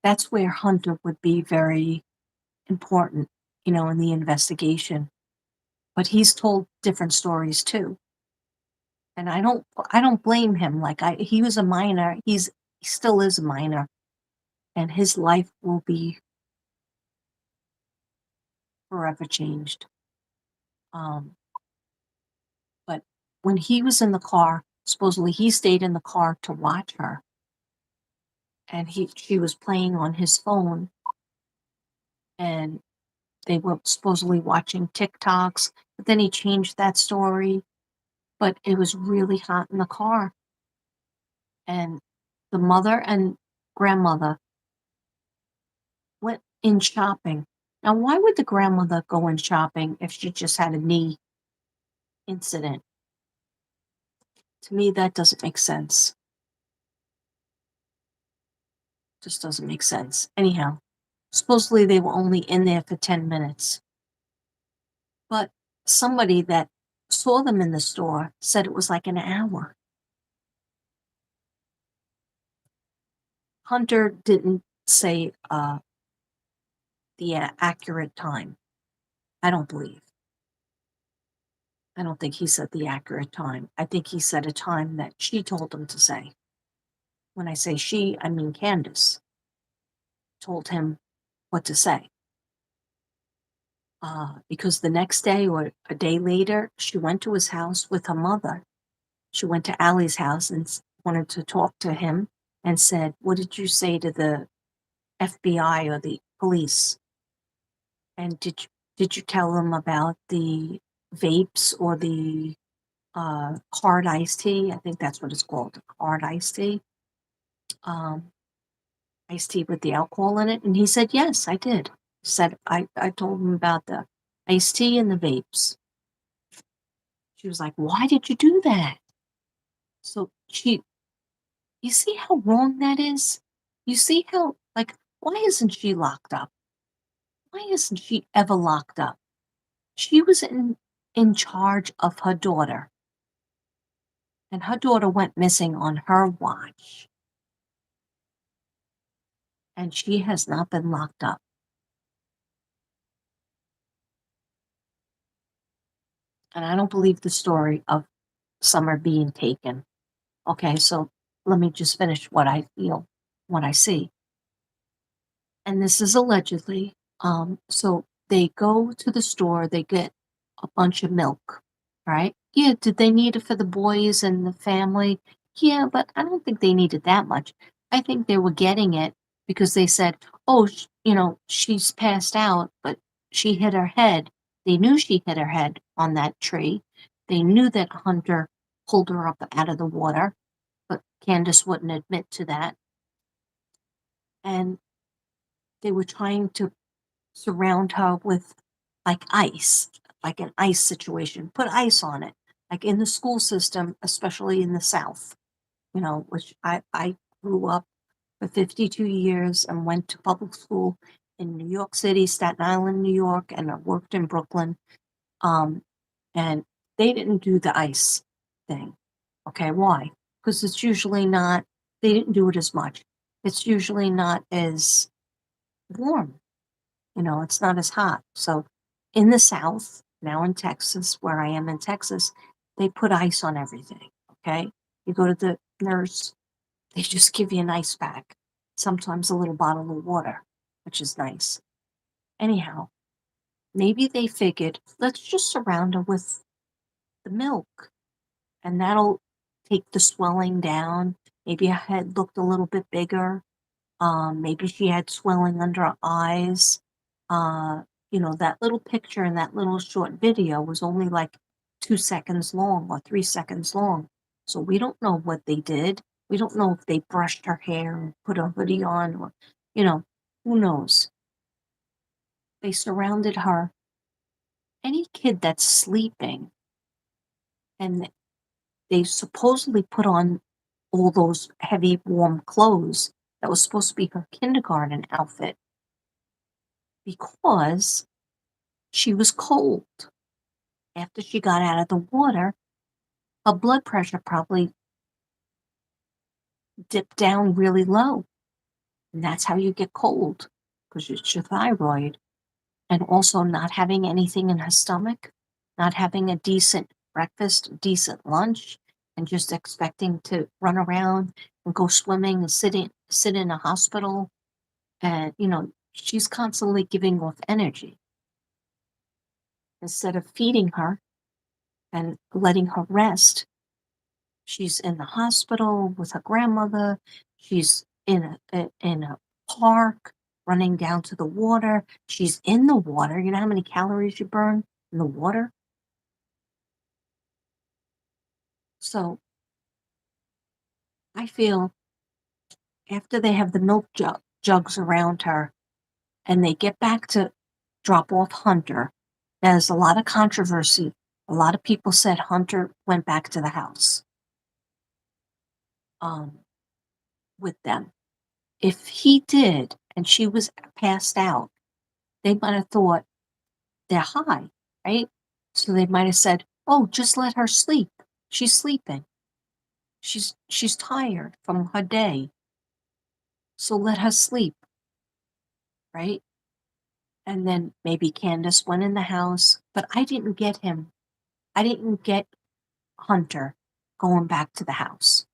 Speaker 1: That's where Hunter would be very important, in the investigation. But he's told different stories too. And I don't blame him. Like he was a minor. He still is a minor, and his life will be forever changed. Um, but when he was in the car, supposedly he stayed in the car to watch her, and she was playing on his phone, and they were supposedly watching TikToks. But then he changed that story. But it was really hot in the car, and the mother and grandmother went in shopping. Now, why would the grandmother go in shopping if she just had a knee incident? To me, that doesn't make sense. Just doesn't make sense. Anyhow, supposedly they were only in there for 10 minutes. But somebody that saw them in the store said it was like an hour. Hunter didn't say the accurate time. I don't believe. I don't think he said the accurate time. I think he said a time that she told him to say. When I say she, I mean Candace told him what to say. Because the next day or a day later, she went to his house with her mother. She went to Allie's house and wanted to talk to him and said, "What did you say to the FBI or the police? And did you tell them about the vapes or the hard iced tea? I think that's what it's called, hard iced tea. Um, iced tea with the alcohol in it." And he said, "Yes, I did." Said I told him about the iced tea and the vapes. She was like, "Why did you do that?" So you see how wrong that is? You see how, like, why isn't she locked up? Why isn't she ever locked up? She was in charge of her daughter, and her daughter went missing on her watch, and she has not been locked up. And I don't believe the story of Summer being taken. Okay, so let me just finish what I feel, what I see. And this is allegedly. So they go to the store, they get a bunch of milk, right? Yeah, did they need it for the boys and the family? Yeah, but I don't think they needed that much. I think they were getting it because they said, oh, she's passed out, but she hit her head. They knew she hit her head on that tree. They knew that Hunter pulled her up out of the water, but Candace wouldn't admit to that. And they were trying to surround her with like ice, like an ice situation, put ice on it, like in the school system, especially in the South, which I grew up for 52 years and went to public school in New York City, Staten Island, New York, and I worked in Brooklyn. Um, and they didn't do the ice thing. Okay, why? Because it's usually not, they didn't do it as much. It's usually not as warm. It's not as hot. So in the South, now in Texas, where I am in Texas, they put ice on everything. Okay. You go to the nurse, they just give you an ice pack, sometimes a little bottle of water, which is nice. Anyhow, maybe they figured, let's just surround her with the milk and that'll take the swelling down. Maybe her head looked a little bit bigger. Maybe she had swelling under her eyes. Uh, that little picture in that little short video was only like 2 seconds long or 3 seconds long. So we don't know what they did. We don't know if they brushed her hair and put a hoodie on or, you know, who knows? They surrounded her. Any kid that's sleeping and they supposedly put on all those heavy, warm clothes that was supposed to be her kindergarten outfit because she was cold. After she got out of the water, her blood pressure probably dipped down really low. And that's how you get cold, because it's your thyroid. And also not having anything in her stomach, not having a decent breakfast, decent lunch, and just expecting to run around and go swimming and sit in a hospital. And, she's constantly giving off energy. Instead of feeding her and letting her rest, she's in the hospital with her grandmother. She's in a park, running down to the water. She's in the water. You know how many calories you burn in the water? So I feel after they have the milk jugs around her and they get back to drop off Hunter, there's a lot of controversy. A lot of people said Hunter went back to the house um, with them. If he did and she was passed out, they might have thought they're high, right? So they might have said, "Oh, just let her sleep. She's sleeping. She's tired from her day. So let her sleep," right? And then maybe Candace went in the house, but I didn't get him. I didn't get Hunter going back to the house.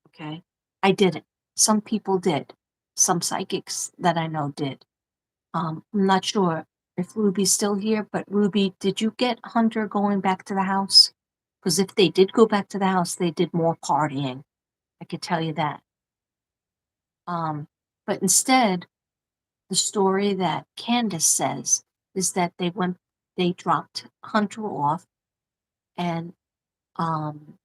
Speaker 1: Okay? I didn't. Some people did. Some psychics that I know did. I'm not sure if Ruby's still here, but Ruby, did you get Hunter going back to the house? Because if they did go back to the house, they did more partying. I could tell you that. Um, but instead, the story that Candace says is that they dropped Hunter off, and um,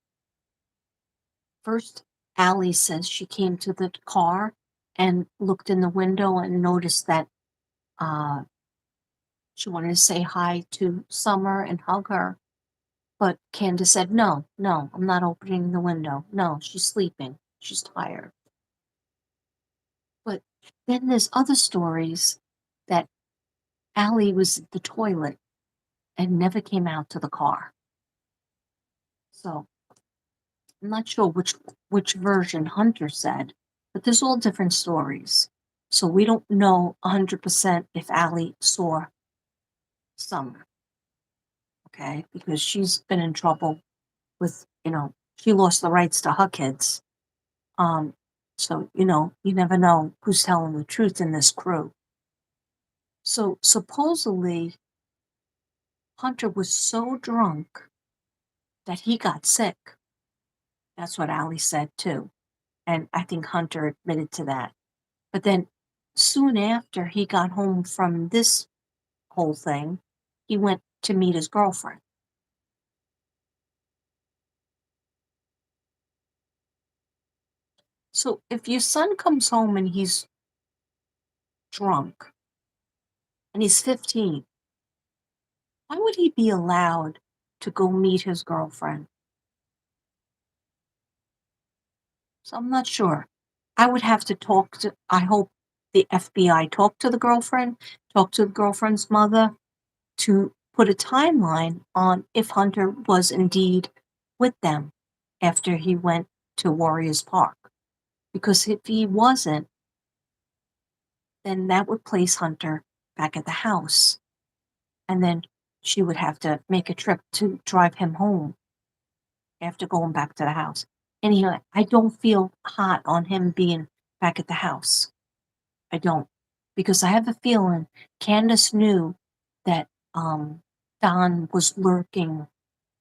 Speaker 1: first Allie says she came to the car and looked in the window and noticed that uh, she wanted to say hi to Summer and hug her. But Candace said, no, no, I'm not opening the window. No, she's sleeping. She's tired. But then there's other stories that Allie was at the toilet and never came out to the car. So I'm not sure which version Hunter said, but there's all different stories. So we don't know 100% if Allie saw Summer, okay? Because she's been in trouble with, she lost the rights to her kids. Um, so, you never know who's telling the truth in this crew. So supposedly, Hunter was so drunk that he got sick. That's what Allie said too. And I think Hunter admitted to that. But then soon after he got home from this whole thing, he went to meet his girlfriend. So if your son comes home and he's drunk and he's 15, why would he be allowed to go meet his girlfriend? So I'm not sure. I would have to talk to, I hope the FBI talk to the girlfriend, talk to the girlfriend's mother to put a timeline on if Hunter was indeed with them after he went to Warriors Park. Because if he wasn't, then that would place Hunter back at the house. And then she would have to make a trip to drive him home after going back to the house. Anyway, I don't feel hot on him being back at the house. I don't. Because I have a feeling Candace knew that Don was lurking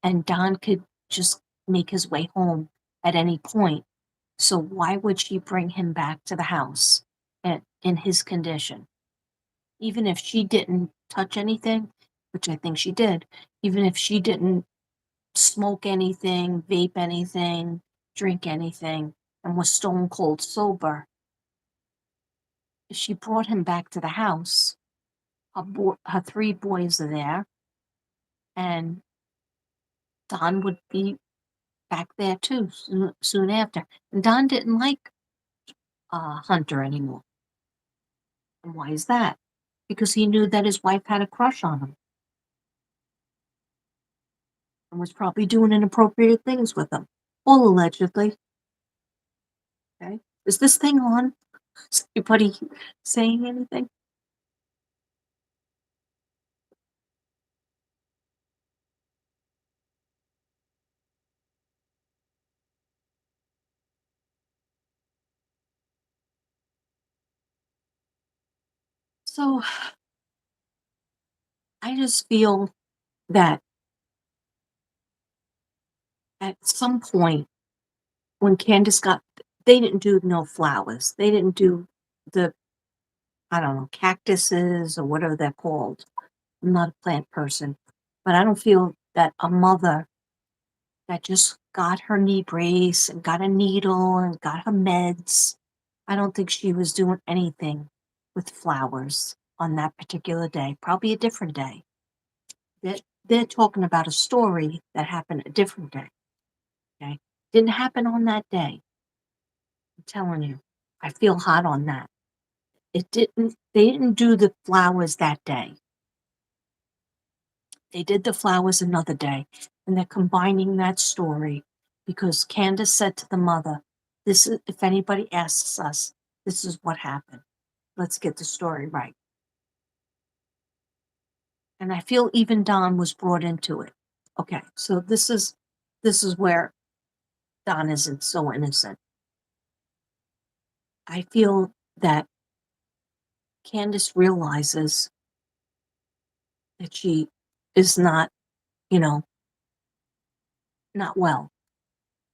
Speaker 1: and Don could just make his way home at any point. So why would she bring him back to the house in his condition? Even if she didn't touch anything, which I think she did, even if she didn't smoke anything, vape anything, drink anything, and was stone cold sober, if she brought him back to the house, her three boys are there, and Don would be back there too soon after. And Don didn't like Hunter anymore. And why is that? Because he knew that his wife had a crush on him and was probably doing inappropriate things with him. All allegedly. Okay. Is this thing on? Is anybody saying anything? So I just feel that at some point when Candace got, they didn't do no flowers. They didn't do the, I don't know, cactuses or whatever they're called. I'm not a plant person, but I don't feel that a mother that just got her knee brace and got a needle and got her meds, I don't think she was doing anything with flowers on that particular day. Probably a different day. They're talking about a story that happened a different day. Okay. Didn't happen on that day. I'm telling you. I feel hot on that. They didn't do the flowers that day. They did the flowers another day, and they're combining that story because Candace said to the mother, "This is if anybody asks us, this is what happened. Let's get the story right." And I feel even Don was brought into it. Okay, so this is where Don isn't so innocent. I feel that Candace realizes that she is not, you know, not well,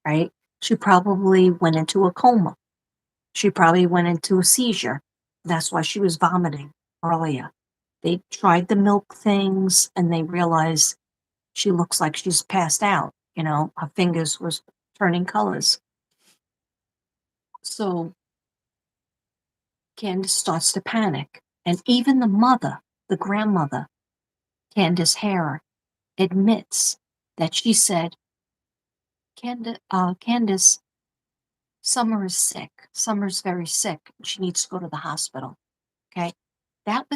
Speaker 1: right? She probably went into a coma. She probably went into a seizure. That's why she was vomiting earlier. They tried the milk things and they realized she looks like she's passed out. Her fingers was turning colors. So Candace starts to panic. And even the mother, the grandmother, Candace Hare, admits that she said, Candace, Summer is sick. Summer's very sick. She needs to go to the hospital. Okay. That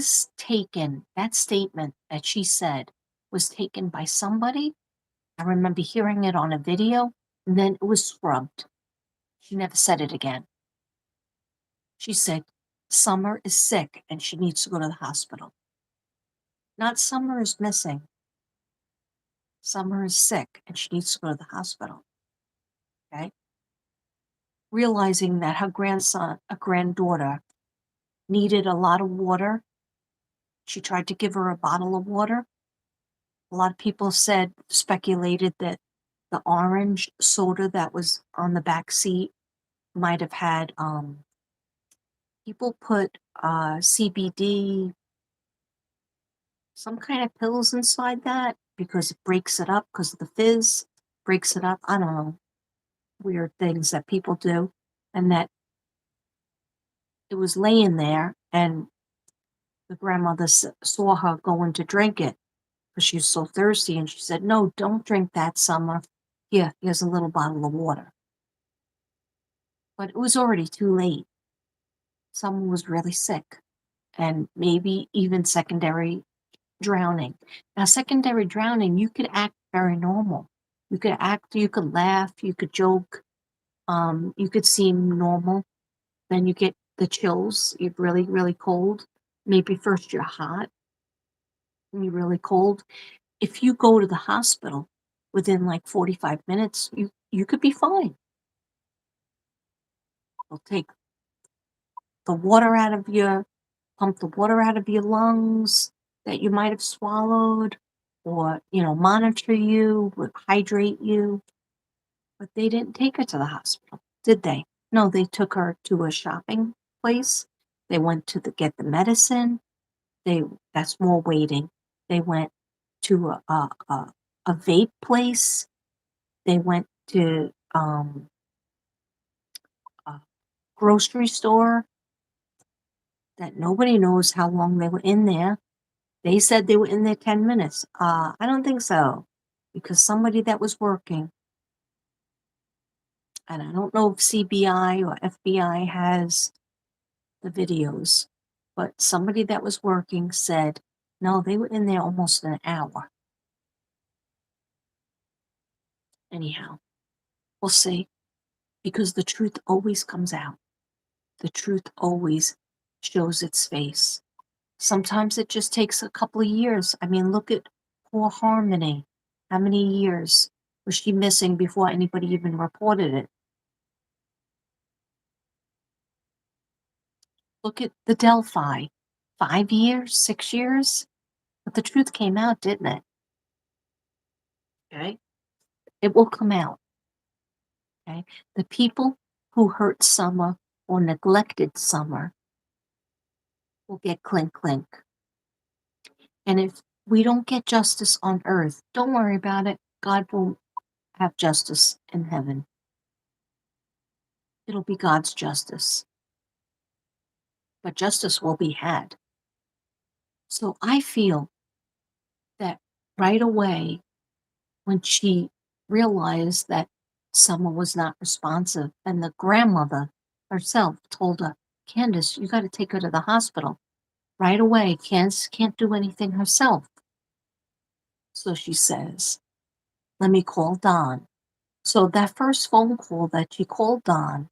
Speaker 1: statement that she said was taken by somebody. I remember hearing it on a video and then it was scrubbed. She never said it again. She said, Summer is sick and she needs to go to the hospital. Not Summer is missing. Summer is sick and she needs to go to the hospital. Okay. Realizing that her granddaughter needed a lot of water, She tried to give her a bottle of water. A lot of people speculated that the orange soda that was on the back seat might have had, people put, CBD, some kind of pills inside that because it breaks it up because of the fizz, breaks it up. I don't know, weird things that people do, and that it was laying there, and the grandmother saw her going to drink it because she was so thirsty, and she said, "No, don't drink that, Summer. Here, here's a little bottle of water." But it was already too late. Someone was really sick, and maybe even secondary drowning. Now, secondary drowning, you could act very normal. You could act, you could laugh, you could joke, you could seem normal. Then you get the chills, you're really, really cold. Maybe first you're hot and you're really cold. If you go to the hospital within like 45 minutes, you could be fine. They'll take the water out of your pump the water out of your lungs that you might have swallowed, or, monitor you, would hydrate you. But they didn't take her to the hospital, did they? No, they took her to a shopping place. They went to get the medicine. That's more waiting. They went to a vape place. They went to a grocery store that nobody knows how long they were in there. They said they were in there 10 minutes. I don't think so, because somebody that was working, and I don't know if CBI or FBI has the videos, but somebody that was working said, no, they were in there almost an hour. Anyhow, we'll see, because the truth always comes out. The truth always shows its face. Sometimes it just takes a couple of years. I mean, look at poor Harmony. How many years was she missing before anybody even reported it? Look at the Delphi. 5 years, 6 years? But the truth came out, didn't it? Okay? It will come out. Okay? The people who hurt Summer or neglected Summer will get clink clink. And if we don't get justice on earth, don't worry about it. God will have justice in heaven. It'll be God's justice. But justice will be had. So I feel that right away, when she realized that someone was not responsive, and the grandmother herself told her, Candace, you got to take her to the hospital. Right away, Candace can't do anything herself. So she says, let me call Don. So that first phone call that she called Don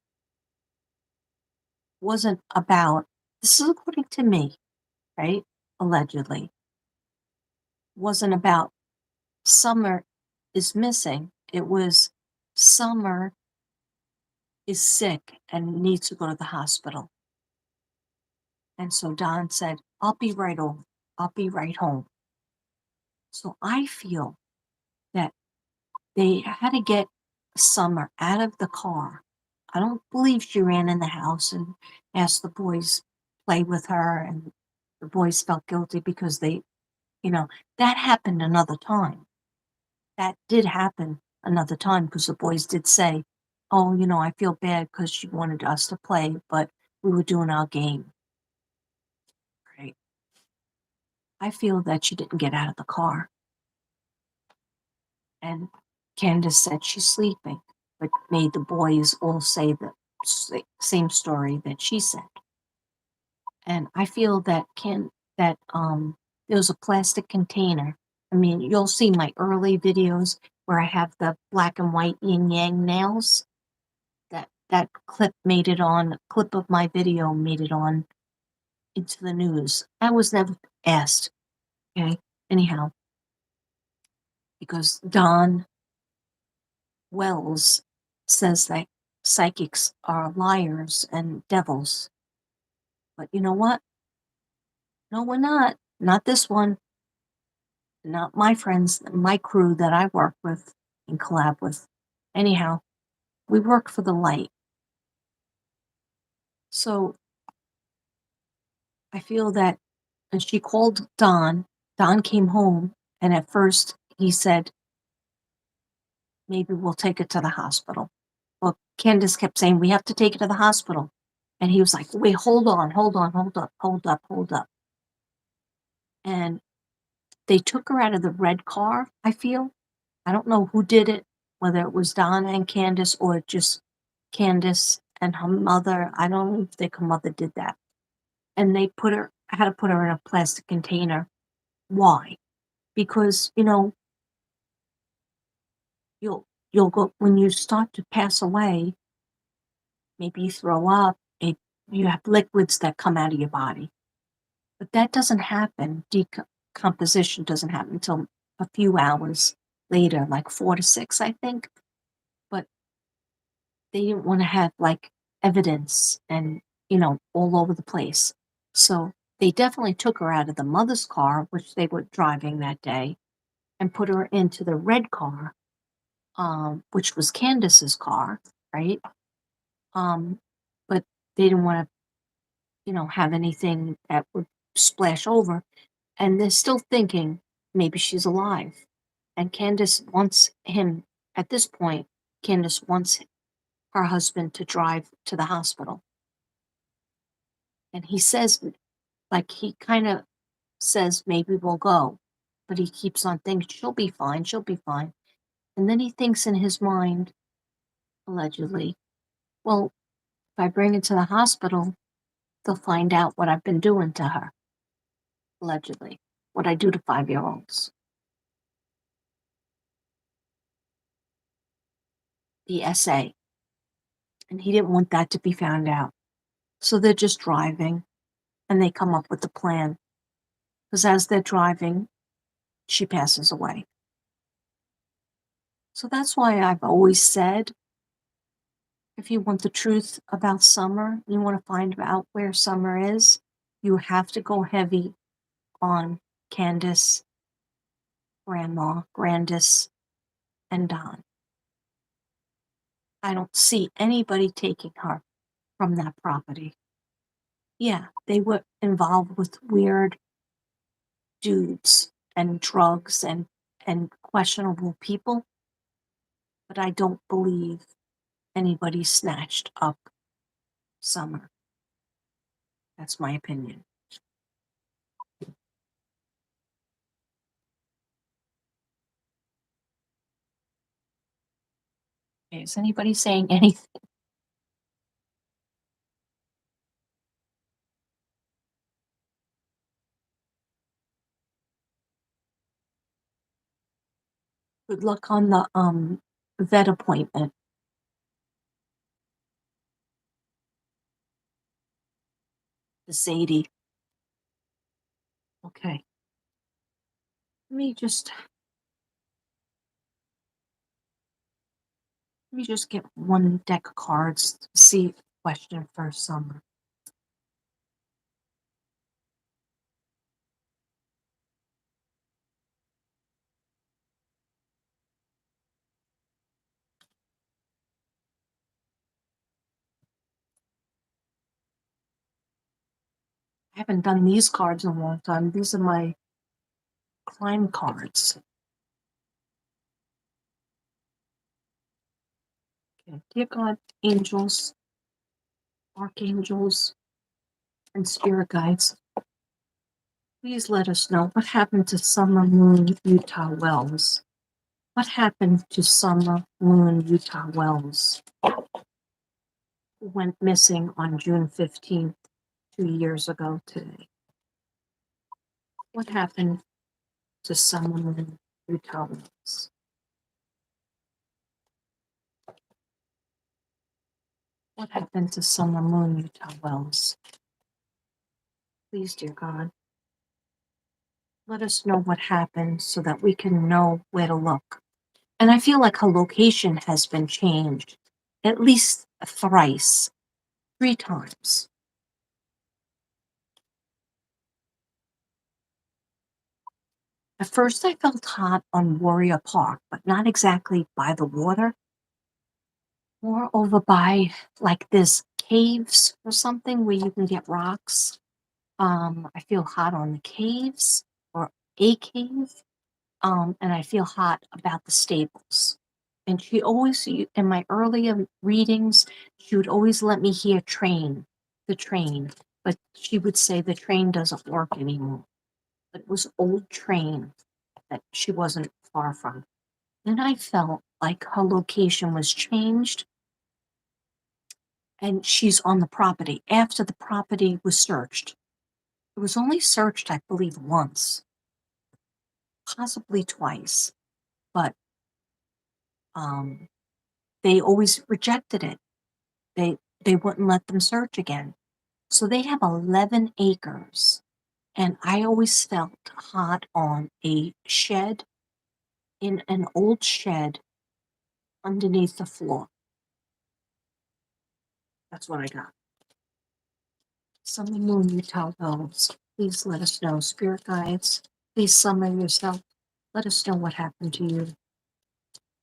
Speaker 1: wasn't about, this is according to me, right? Allegedly, wasn't about Summer is missing. It was Summer is sick and needs to go to the hospital. And so Don said, I'll be right home. I'll be right home. So I feel that they had to get Summer out of the car. I don't believe she ran in the house and asked the boys play with her, and the boys felt guilty because that happened another time. That did happen another time because the boys did say, oh, I feel bad because she wanted us to play, but we were doing our game. Right. I feel that she didn't get out of the car. And Candace said she's sleeping, but made the boys all say the same story that she said. And I feel that there was a plastic container. I mean, you'll see my early videos where I have the black and white yin yang nails. That clip of my video made it on into the news. I was never asked. Okay. Anyhow, because Don Wells says that psychics are liars and devils. But you know what? No, we're not. Not this one, not my friends, my crew that I work with and collab with. Anyhow, we work for the light. So I feel that and she called Don. Don came home, and at first he said, maybe we'll take it to the hospital. Well, Candace kept saying, we have to take it to the hospital. And he was like, wait, hold on, hold on, hold up, hold up, hold up. And they took her out of the red car, I feel. I don't know who did it, whether it was Donna and Candace or just Candace and her mother. I don't think her mother did that. And they had to put her in a plastic container. Why? Because, you'll go, when you start to pass away, maybe you throw up, you have liquids that come out of your body. But that doesn't happen. Decomposition doesn't happen until a few hours later, like 4 to 6, I think. But they didn't want to have like evidence and, all over the place. So they definitely took her out of the mother's car, which they were driving that day, and put her into the red car, which was Candace's car, right? Um, but they didn't want to, have anything that would splash over. And they're still thinking maybe she's alive. And Candace wants him, at this point, Candace wants her husband to drive to the hospital. And he says, like, he kind of says, maybe we'll go. But he keeps on thinking, she'll be fine, she'll be fine. And then he thinks in his mind, allegedly, well, if I bring her to the hospital, they'll find out what I've been doing to her, allegedly, what I do to 5-year-olds. The essay. And he didn't want that to be found out. So they're just driving and they come up with the plan. Because as they're driving, she passes away. So that's why I've always said, if you want the truth about Summer, you want to find out where Summer is, you have to go heavy on Candace, Grandma, Grandis, and Don. I don't see anybody taking her from that property. Yeah, they were involved with weird dudes and drugs and questionable people, but I don't believe anybody snatched up Summer. That's my opinion. Okay, is anybody saying anything? Good luck on the vet appointment. The Sadie. Okay. Let me just get one deck of cards to see question for Summer. I haven't done these cards in a long time. These are my climb cards. Okay. Dear God, angels, archangels, and spirit guides, please let us know what happened to Summer Moon Utah Wells. What happened to Summer Moon Utah Wells, who went missing on June 15th, 2 years ago today? What happened to Summer Moon Utah Wells? What happened to Summer Moon Utah Wells? Please, dear God, let us know what happened so that we can know where to look. And I feel like her location has been changed at least thrice, 3 times. At first, I felt hot on Warrior Park, but not exactly by the water, more over by like this caves or something where you can get rocks. I feel hot on the caves or a cave. And I feel hot about the stables. And she always, in my earlier readings, she would always let me hear the train, but she would say the train doesn't work anymore. But it was old train that she wasn't far from. Then I felt like her location was changed and she's on the property after the property was searched. It was only searched, I believe, once, possibly twice, but um, they always rejected it. They they wouldn't let them search again. So they have 11 acres, and I always felt hot on a shed in an old shed underneath the floor. That's what I got. Sun and moon, you tell those. Please let us know. Spirit guides, please summon yourself. Let us know what happened to you.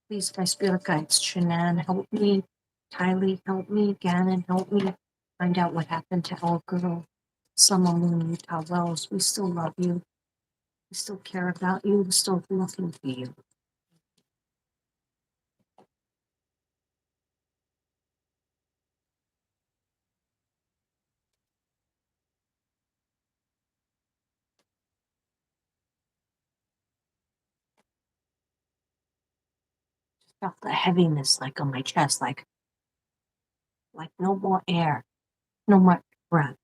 Speaker 1: Please, my spirit guides, Shanann, help me. Kylie, help me. Gannon, help me. Find out what happened to our girl. Summer Moon, Utah Wells, we still love you. We still care about you. We're still looking for you. Felt the heaviness like on my chest, like no more air, no more breath.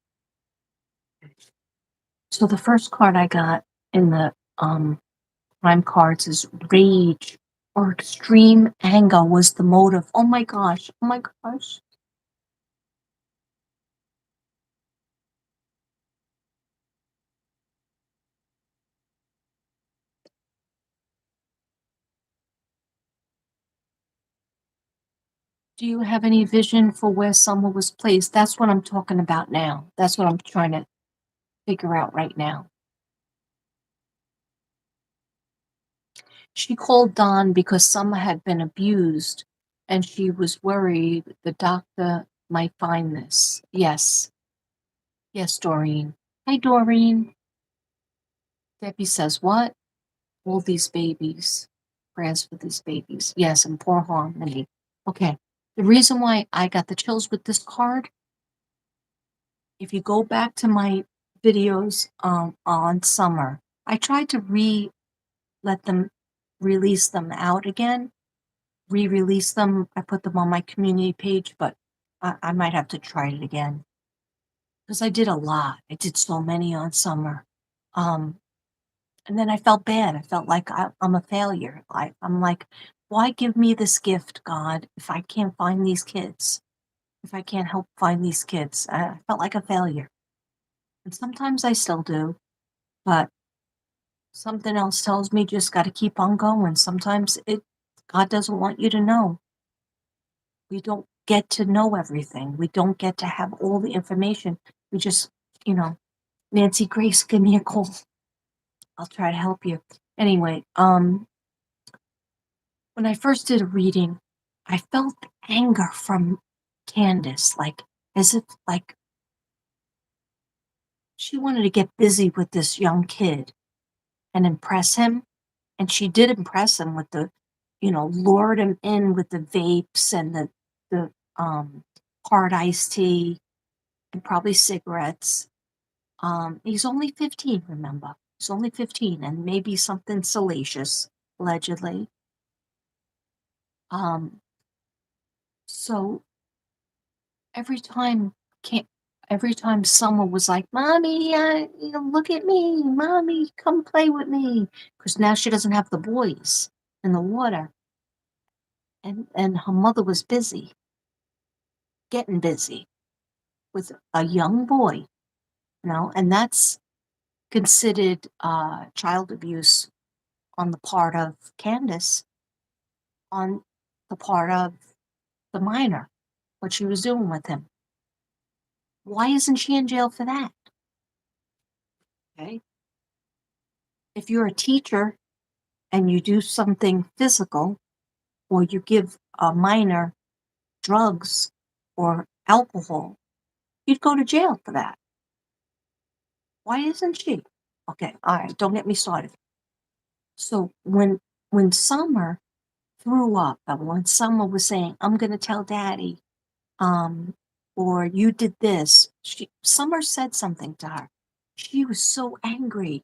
Speaker 1: So the first card I got in the prime cards is rage or extreme anger was the motive. Oh my gosh. Oh my gosh. Do you have any vision for where someone was placed? That's what I'm talking about now. That's what I'm trying to figure out right now. She called Don because Summer had been abused and she was worried the doctor might find this. Yes. Yes, Doreen. Hi, Doreen. Debbie says, what? All these babies. Prayers for these babies. Yes, and poor Harmony. Okay. The reason why I got the chills with this card, if you go back to my videos on Summer, I tried to let them release them out again, re-release them. I put them on my community page, but I might have to try it again because I did a lot. I did so many on Summer. And then I felt bad. I felt like I'm a failure. I'm like, why give me this gift, God, if I can't find these kids? If I can't help find these kids? I felt like a failure. And sometimes I still do, but something else tells me just got to keep on going. Sometimes God doesn't want you to know. We don't get to know everything. We don't get to have all the information. We just, you know, Nancy Grace, give me a call. I'll try to help you. Anyway, when I first did a reading, I felt anger from Candace, like as if like she wanted to get busy with this young kid and impress him. And she did impress him with lured him in with the vapes and the hard iced tea and probably cigarettes. He's only 15, remember? He's only 15 and maybe something salacious, allegedly. Um, so every time can every time someone was like, "Mommy, look at me, Mommy, come play with me," because now she doesn't have the boys in the water, and her mother was busy, getting busy with a young boy, and that's considered child abuse on the part of Candace, on the part of the minor, what she was doing with him. Why isn't she in jail for that? Okay. If you're a teacher and you do something physical, or you give a minor drugs or alcohol, you'd go to jail for that. Why isn't she? Okay, all right, don't get me started. So when Summer threw up and when Summer was saying, I'm gonna tell daddy, um, or you did this, Summer said something to her. She was so angry.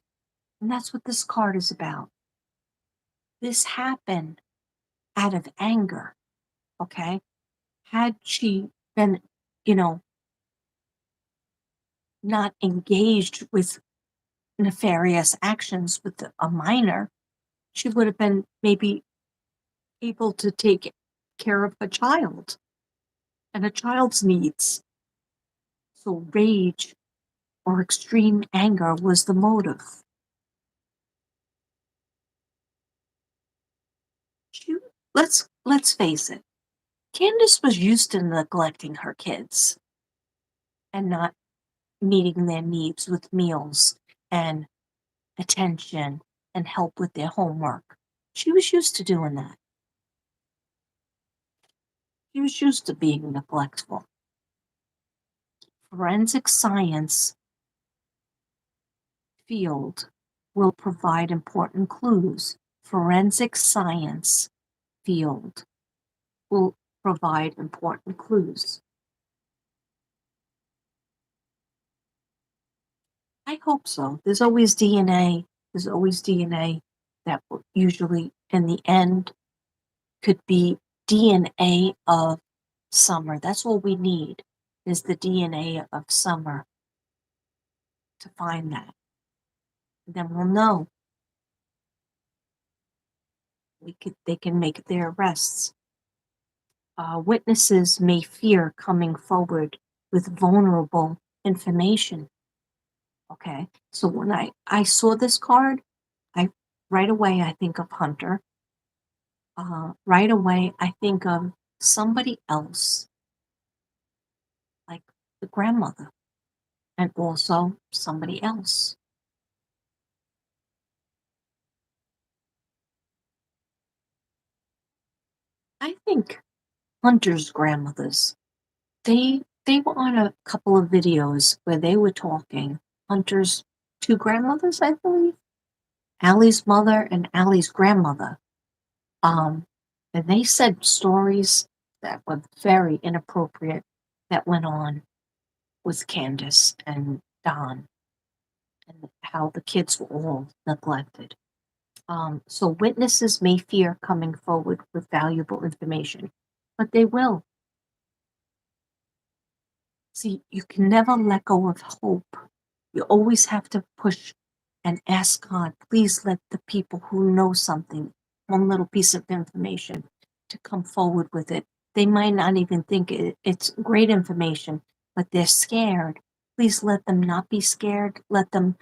Speaker 1: And that's what this card is about. This happened out of anger. Okay. Had she been, you know, not engaged with nefarious actions with a minor, she would have been maybe able to take care of a child and a child's needs. So rage or extreme anger was the motive. She, let's face it. Candace was used to neglecting her kids and not meeting their needs with meals and attention and help with their homework. She was used to doing that. She was used to being neglectful. Forensic science field will provide important clues. Forensic science field will provide important clues. I hope so. There's always DNA. There's always DNA that will usually, in the end, could be DNA of Summer. That's all we need is the DNA of Summer to find that. Then we'll know. They can make their arrests. Witnesses may fear coming forward with vulnerable information. Okay, so when I saw this card, I right away I think of Hunter. Right away I think of somebody else, like the grandmother, and also somebody else. I think Hunter's grandmothers. They were on a couple of videos where they were talking. Hunter's two grandmothers, I believe, Allie's mother and Allie's grandmother. Um, and they said stories that were very inappropriate that went on with Candace and Don, and how the kids were all neglected. So witnesses may fear coming forward with valuable information, but they will. See, you can never let go of hope. You always have to push and ask God, please let the people who know something, one little piece of information, to come forward with it. They might not even think it's great information, but they're scared. Please let them not be scared. Let them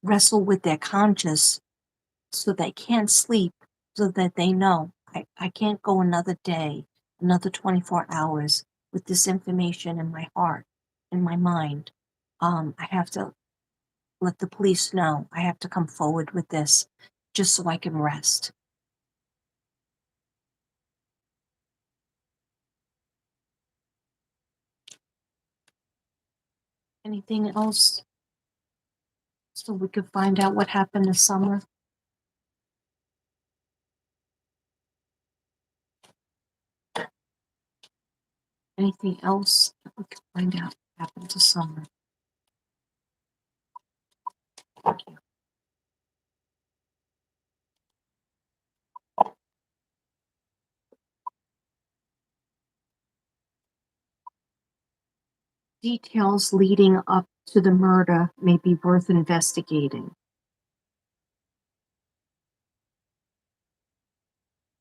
Speaker 1: wrestle with their conscience so they can't sleep, so that they know I can't go another day, another 24 hours with this information in my heart, in my mind. I have to let the police know. I have to come forward with this just so I can rest. Anything else so we could find out what happened this summer? Anything else that we could find out what happened to summer? Thank you. Details leading up to the murder may be worth investigating.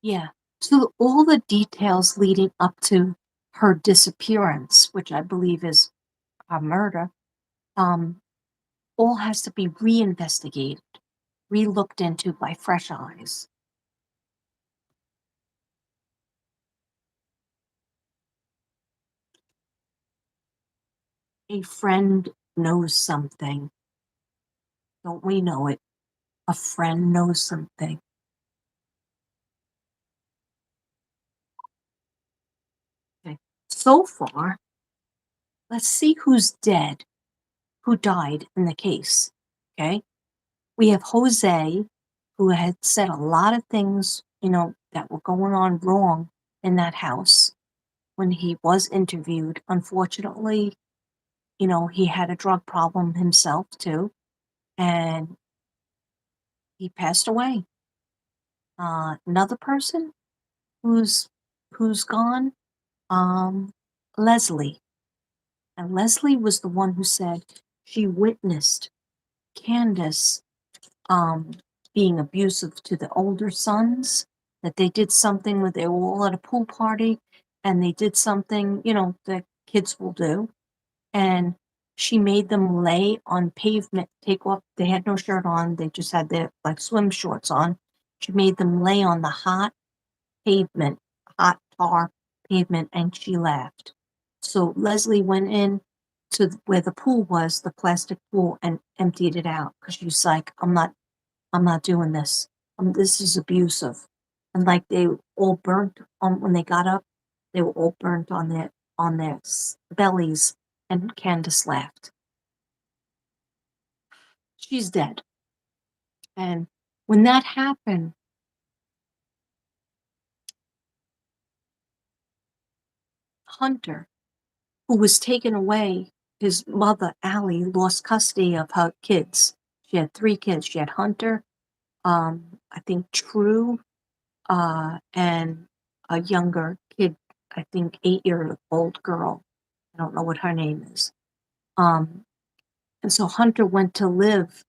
Speaker 1: Yeah. So all the details leading up to her disappearance, which I believe is a murder, um, all has to be reinvestigated, re-looked into by fresh eyes. A friend knows something. Don't we know it? a friend knows something. Okay. So far, let's see who's dead, who died in the case. Okay. We have Jose, who had said a lot of things, that were going on wrong in that house when he was interviewed. Unfortunately, he had a drug problem himself too, and he passed away. Another person who's gone, um, Leslie. And Leslie was the one who said she witnessed Candace um, being abusive to the older sons, that they did something where they were all at a pool party and they did something, that kids will do. And she made them lay on pavement, take off, they had no shirt on, they just had their like swim shorts on. She made them lay on the pavement, hot tar pavement, and she laughed. So Leslie went in to where the pool was, the plastic pool, and emptied it out because she was like, I'm not doing this. This is abusive. And like they all burnt on when they got up, they were all burnt on their bellies. And Candace laughed. She's dead. And when that happened, Hunter, who was taken away, his mother, Allie, lost custody of her kids. She had 3 kids. She had Hunter, I think True, and a younger kid, I think 8-year-old girl. I don't know what her name is. Um, and so Hunter went to live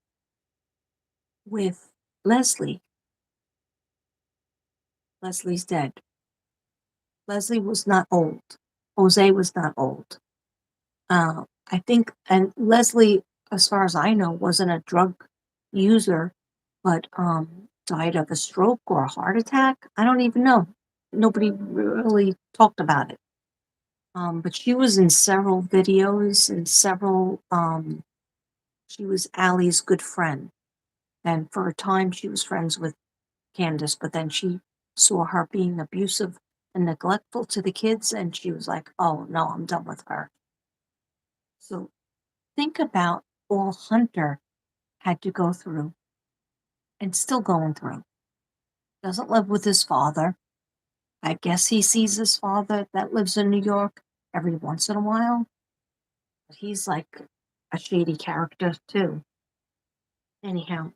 Speaker 1: with Leslie. Leslie's dead. Leslie was not old. Jose was not old. I think, and Leslie, as far as I know, wasn't a drug user, but died of a stroke or a heart attack. I don't even know. Nobody really talked about it. But she was in several videos and she was Allie's good friend. And for a time, she was friends with Candace, but then she saw her being abusive and neglectful to the kids, and she was like, oh, no, I'm done with her. So think about all Hunter had to go through and still going through. Doesn't live with his father. I guess he sees his father that lives in New York every once in a while. But he's like a shady character too. Anyhow,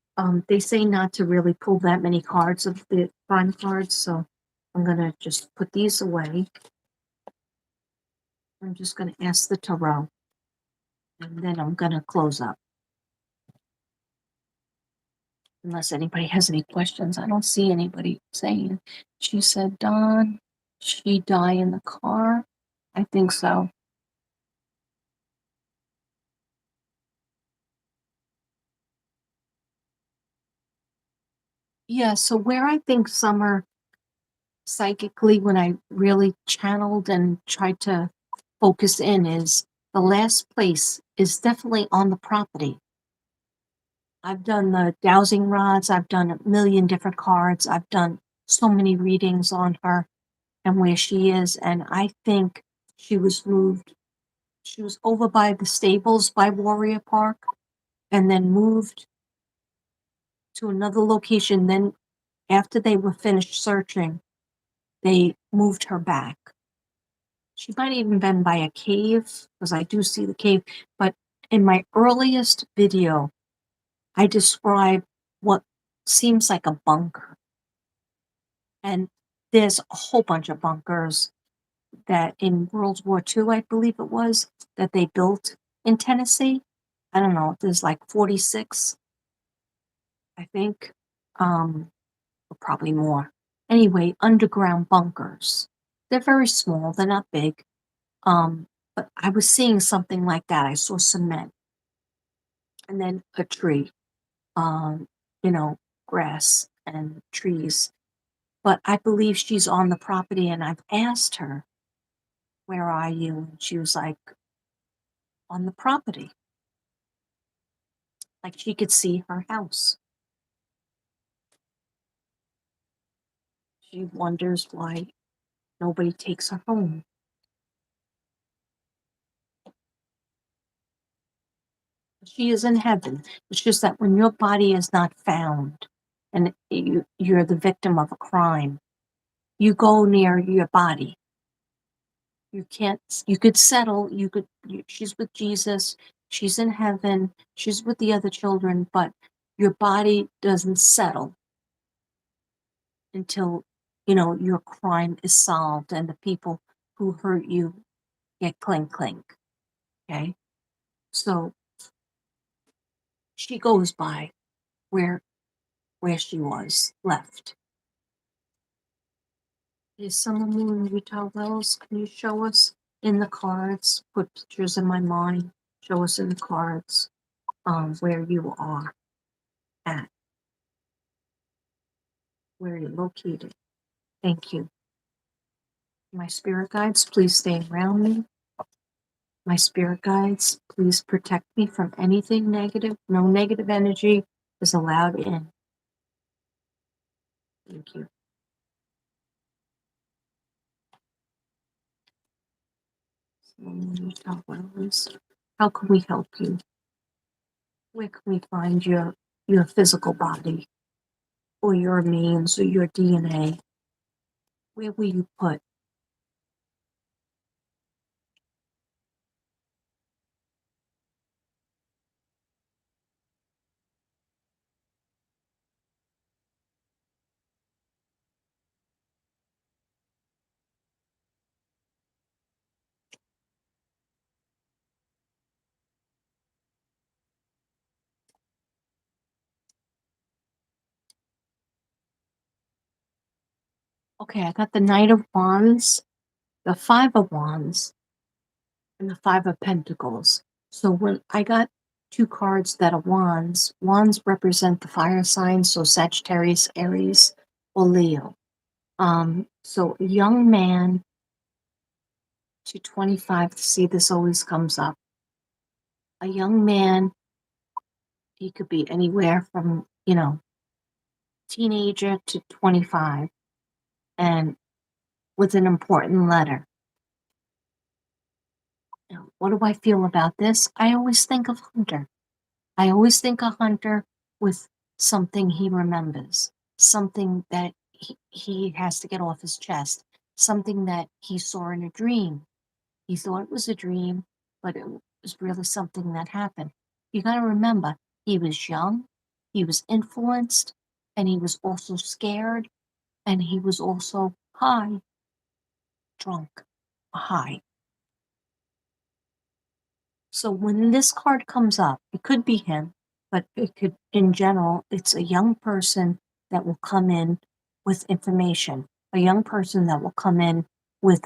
Speaker 1: they say not to really pull that many cards of the fun cards, so I'm gonna just put these away. I'm just gonna ask the tarot, and then I'm gonna close up. Unless anybody has any questions, I don't see anybody saying. She said, Don, she die in the car? I think so. Yeah, so where I think Summer psychically, when I really channeled and tried to focus in, is the last place is definitely on the property. I've done the dowsing rods, I've done a million different cards, I've done so many readings on her and where she is, and I think she was moved. She was over by the stables by Warrior Park and then moved to another location. Then, after they were finished searching, they moved her back. She might have even been by a cave, because I do see the cave. But in my earliest video, I describe what seems like a bunker. And there's a whole bunch of bunkers that in World War II, I believe it was, that they built in Tennessee. I don't know, there's like 46, I think, or probably more. Anyway, underground bunkers. They're very small, they're not big. But I was seeing something like that. I saw cement and then a tree, um, you know, grass and trees. But I believe she's on the property, and I've asked her, where are you? And she was like, on the property. Like she could see her house. She wonders why nobody takes her home. She is in heaven. It's just that when your body is not found and you're the victim of a crime, you go near your body. You can't, you could settle, she's with Jesus, she's in heaven, she's with the other children, but your body doesn't settle until, your crime is solved and the people who hurt you get clink clink. Okay. So she goes by where she was left. Is someone in Utah Wells? Can you show us in the cards? Put pictures in my mind. Show us in the cards where you are at, where you're located. Thank you. My spirit guides, please stay around me. My spirit guides, please protect me from anything negative. No negative energy is allowed in. Thank you. Utah Wells. How can we help you? Where can we find your physical body or your means or your DNA? Where will you put? Okay, I got the Knight of Wands, the Five of Wands, and the Five of Pentacles. So when I got two cards that are wands, wands represent the fire signs, so Sagittarius, Aries, or Leo. So a young man to 25, see this always comes up. A young man, he could be anywhere from, teenager to 25, and with an important letter. Now, what do I feel about this? I always think of Hunter. I always think of Hunter with something he remembers, something that he has to get off his chest, something that he saw in a dream. He thought it was a dream, but it was really something that happened. You got to remember, he was young, he was influenced, and he was also scared, and he was also high, drunk, high. So when this card comes up, it could be him, but it could, in general, it's a young person that will come in with information, a young person that will come in with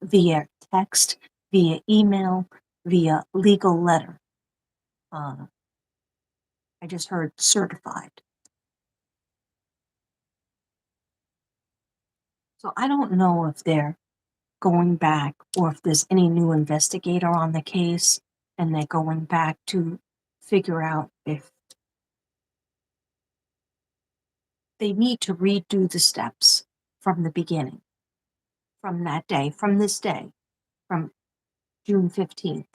Speaker 1: via text, via email, via legal letter. I just heard certified. So I don't know if they're going back or if there's any new investigator on the case and they're going back to figure out if they need to redo the steps from the beginning, from that day, from this day, from June 15th.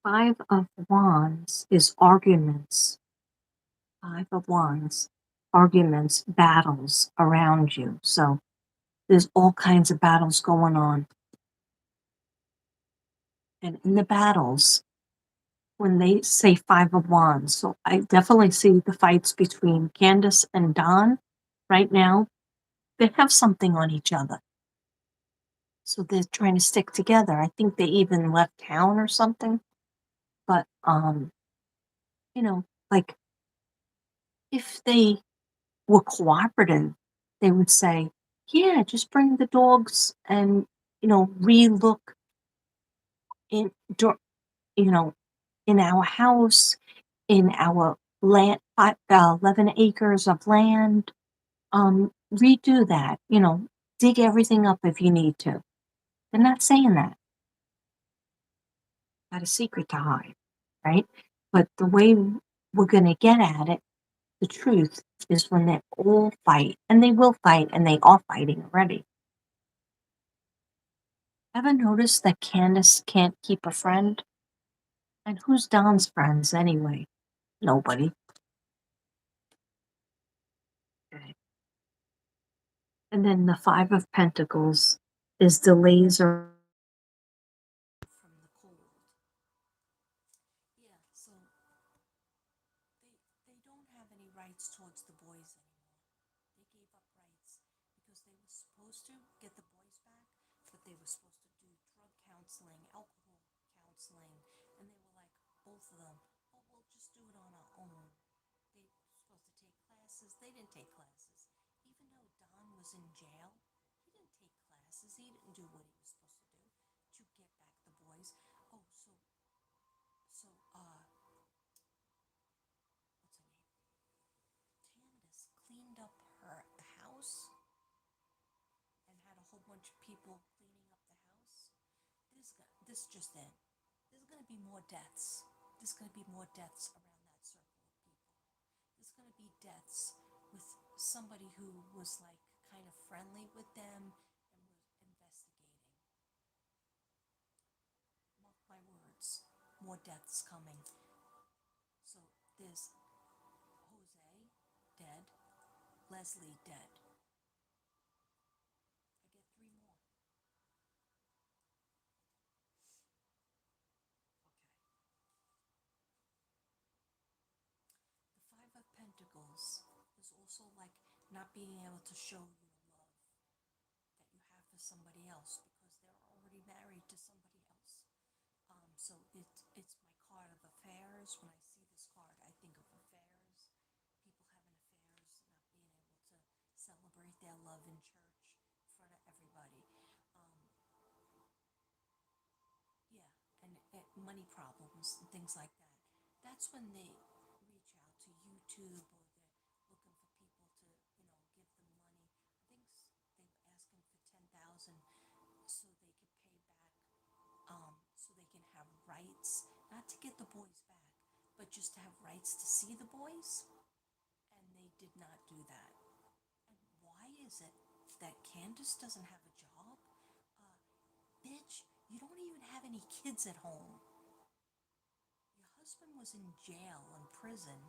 Speaker 1: Five of Wands is arguments. Five of Wands, arguments, battles around you. So there's all kinds of battles going on. And in the battles, when they say Five of Wands, so I definitely see the fights between Candace and Don right now. They have something on each other. So they're trying to stick together. I think they even left town or something. But like if they were cooperative, they would say, yeah, just bring the dogs and, relook in, you know, in our house, in our land, 11 acres of land, redo that, dig everything up if you need to. They're not saying that. Got a secret to hide, right? But the way we're going to get at it The truth is when they all fight, and they will fight, and they are fighting already. Ever notice that Candace can't keep a friend? And who's Don's friends anyway? Nobody. Okay. And then the Five of Pentacles is delays or from the cold. Yeah, so they don't have any rights towards the boys anymore. They gave up rights because they were supposed to get the boys back, but they were supposed to do drug counseling, alcohol counseling, and they were like, both of them, oh, we'll just do it on our own. They were supposed to take classes. They didn't take classes. Even though Don was in jail, he didn't take classes. He didn't do what he was supposed to do to get back the boys. Oh, so what's her name? Candace cleaned up her the house and had a whole bunch of people cleaning up the house. This just in. There's gonna be more deaths. There's gonna be more deaths around that circle of people. There's gonna be deaths with somebody who was like kind of friendly with them and was investigating. Mark my words, more deaths coming. So there's Jose dead, Leslie dead. I get three more. Okay. The Five of Pentacles is also like not being able to show your love that you have for somebody else because they're already married to somebody else. So it's my card of affairs. When I see this card, I think of affairs, people having affairs, not being able to celebrate their love in church in front of everybody. Um, yeah, and money problems and things like that. That's when they reach out to YouTube or they're looking for people to, give them money. I think they were asking for 10,000 so they could pay back, so they can have rights, not to get the boys back, but just to have rights to see the boys. And they did not do that. And why is it that Candace doesn't have a job? Uh, Bitch, you don't even have any kids at home. Your husband was in jail and prison,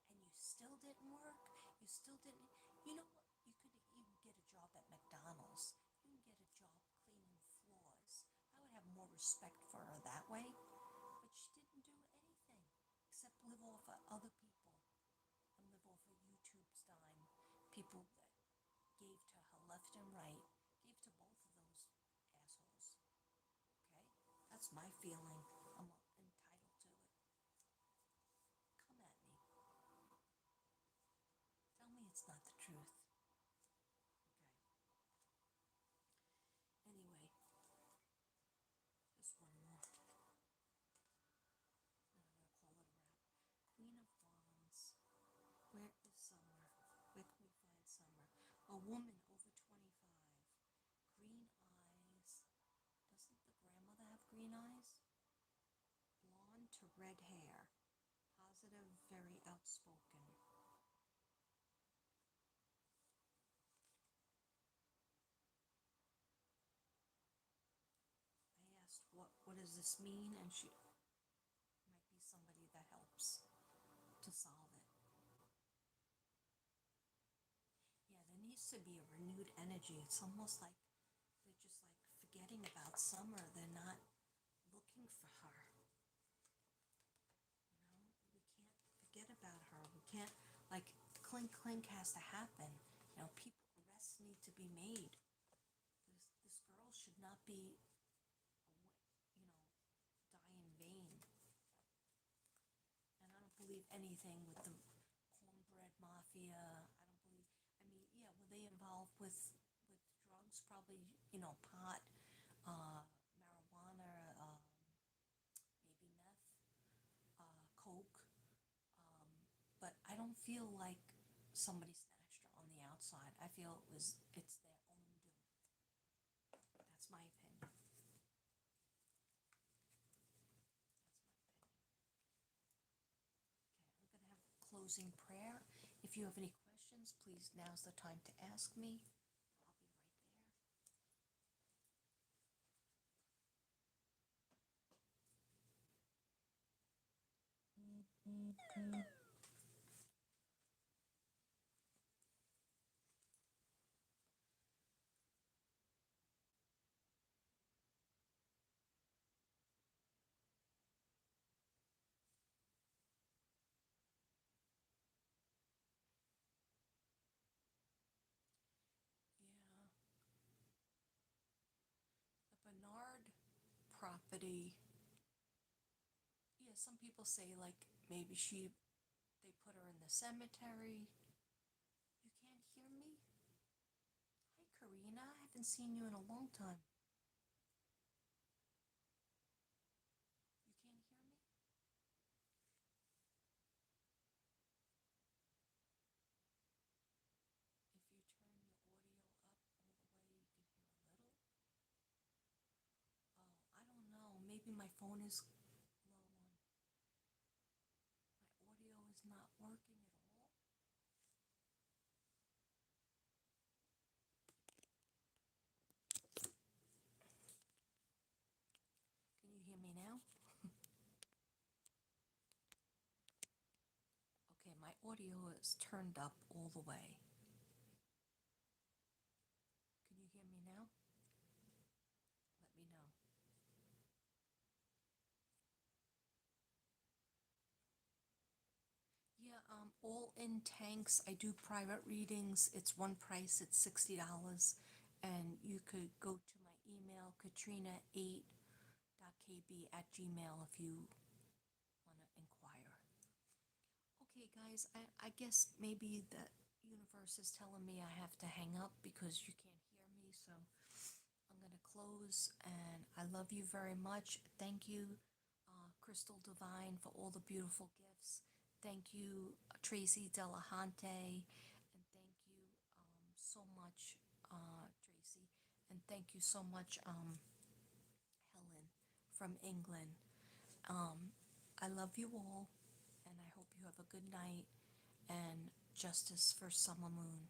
Speaker 1: and you still didn't work? You still didn't. You know what? You could even get a job at McDonald's. You can get a job cleaning floors. I would have more respect for her that way. But she didn't do anything except live off of other people and live off of YouTube's dime. People that gave to her left and right, gave to both of those assholes. Okay? That's my feeling. I'm entitled to it. Come at me. Tell me it's not the truth. Okay. Anyway, just one more. Then I'm gonna call it a wrap. Queen of Wands. Where is Summer? Where can we find Summer? A woman over 25. Green eyes. Doesn't the grandmother have green eyes? Blonde to red hair. Positive, very outspoken. I asked, what does this mean? And she might be somebody that helps to solve it. Yeah, there needs to be a renewed energy. It's almost like they're just like forgetting about Summer. They're not looking for her. We can't forget about her. We can't, like, clink clink has to happen. People arrests need to be made. This girl should not be, you know, die in vain. And I don't believe anything with the cornbread mafia. I don't believe. I mean, yeah, were they involved with drugs? Probably, pot, marijuana, maybe meth, coke. But I don't feel like somebody snatched her on the outside. I feel it's their own doing. That's my opinion. That's my opinion. Okay, I'm gonna have closing prayer. If you have any questions, please, now's the time to ask me. I'll be right there. Yeah, the Bernard property. Yeah, some people say like maybe they put her in the cemetery. You can't hear me? Hi, Karina. I haven't seen you in a long time. You can't hear me? If you turn your audio up all the way, you can hear a little. Oh, I don't know. Maybe my phone is low on. My audio is not working at all. Can you hear me now? Okay, my audio is turned up all the way. Can you hear me now? Let me know. Yeah, all in tanks. I do private readings. It's one price, it's $60. And you could go to my email, katrina8.kb@gmail if you want to inquire. Okay, guys, I guess maybe the universe is telling me I have to hang up because you can't hear me, so I'm going to close, and I love you very much. Thank you, Crystal Divine, for all the beautiful gifts. Thank you, Tracy Delahante, and thank you so much, Tracy, and thank you so much, Helen from England. Um, I love you all, and I hope you have a good night, and justice for Summer Moon.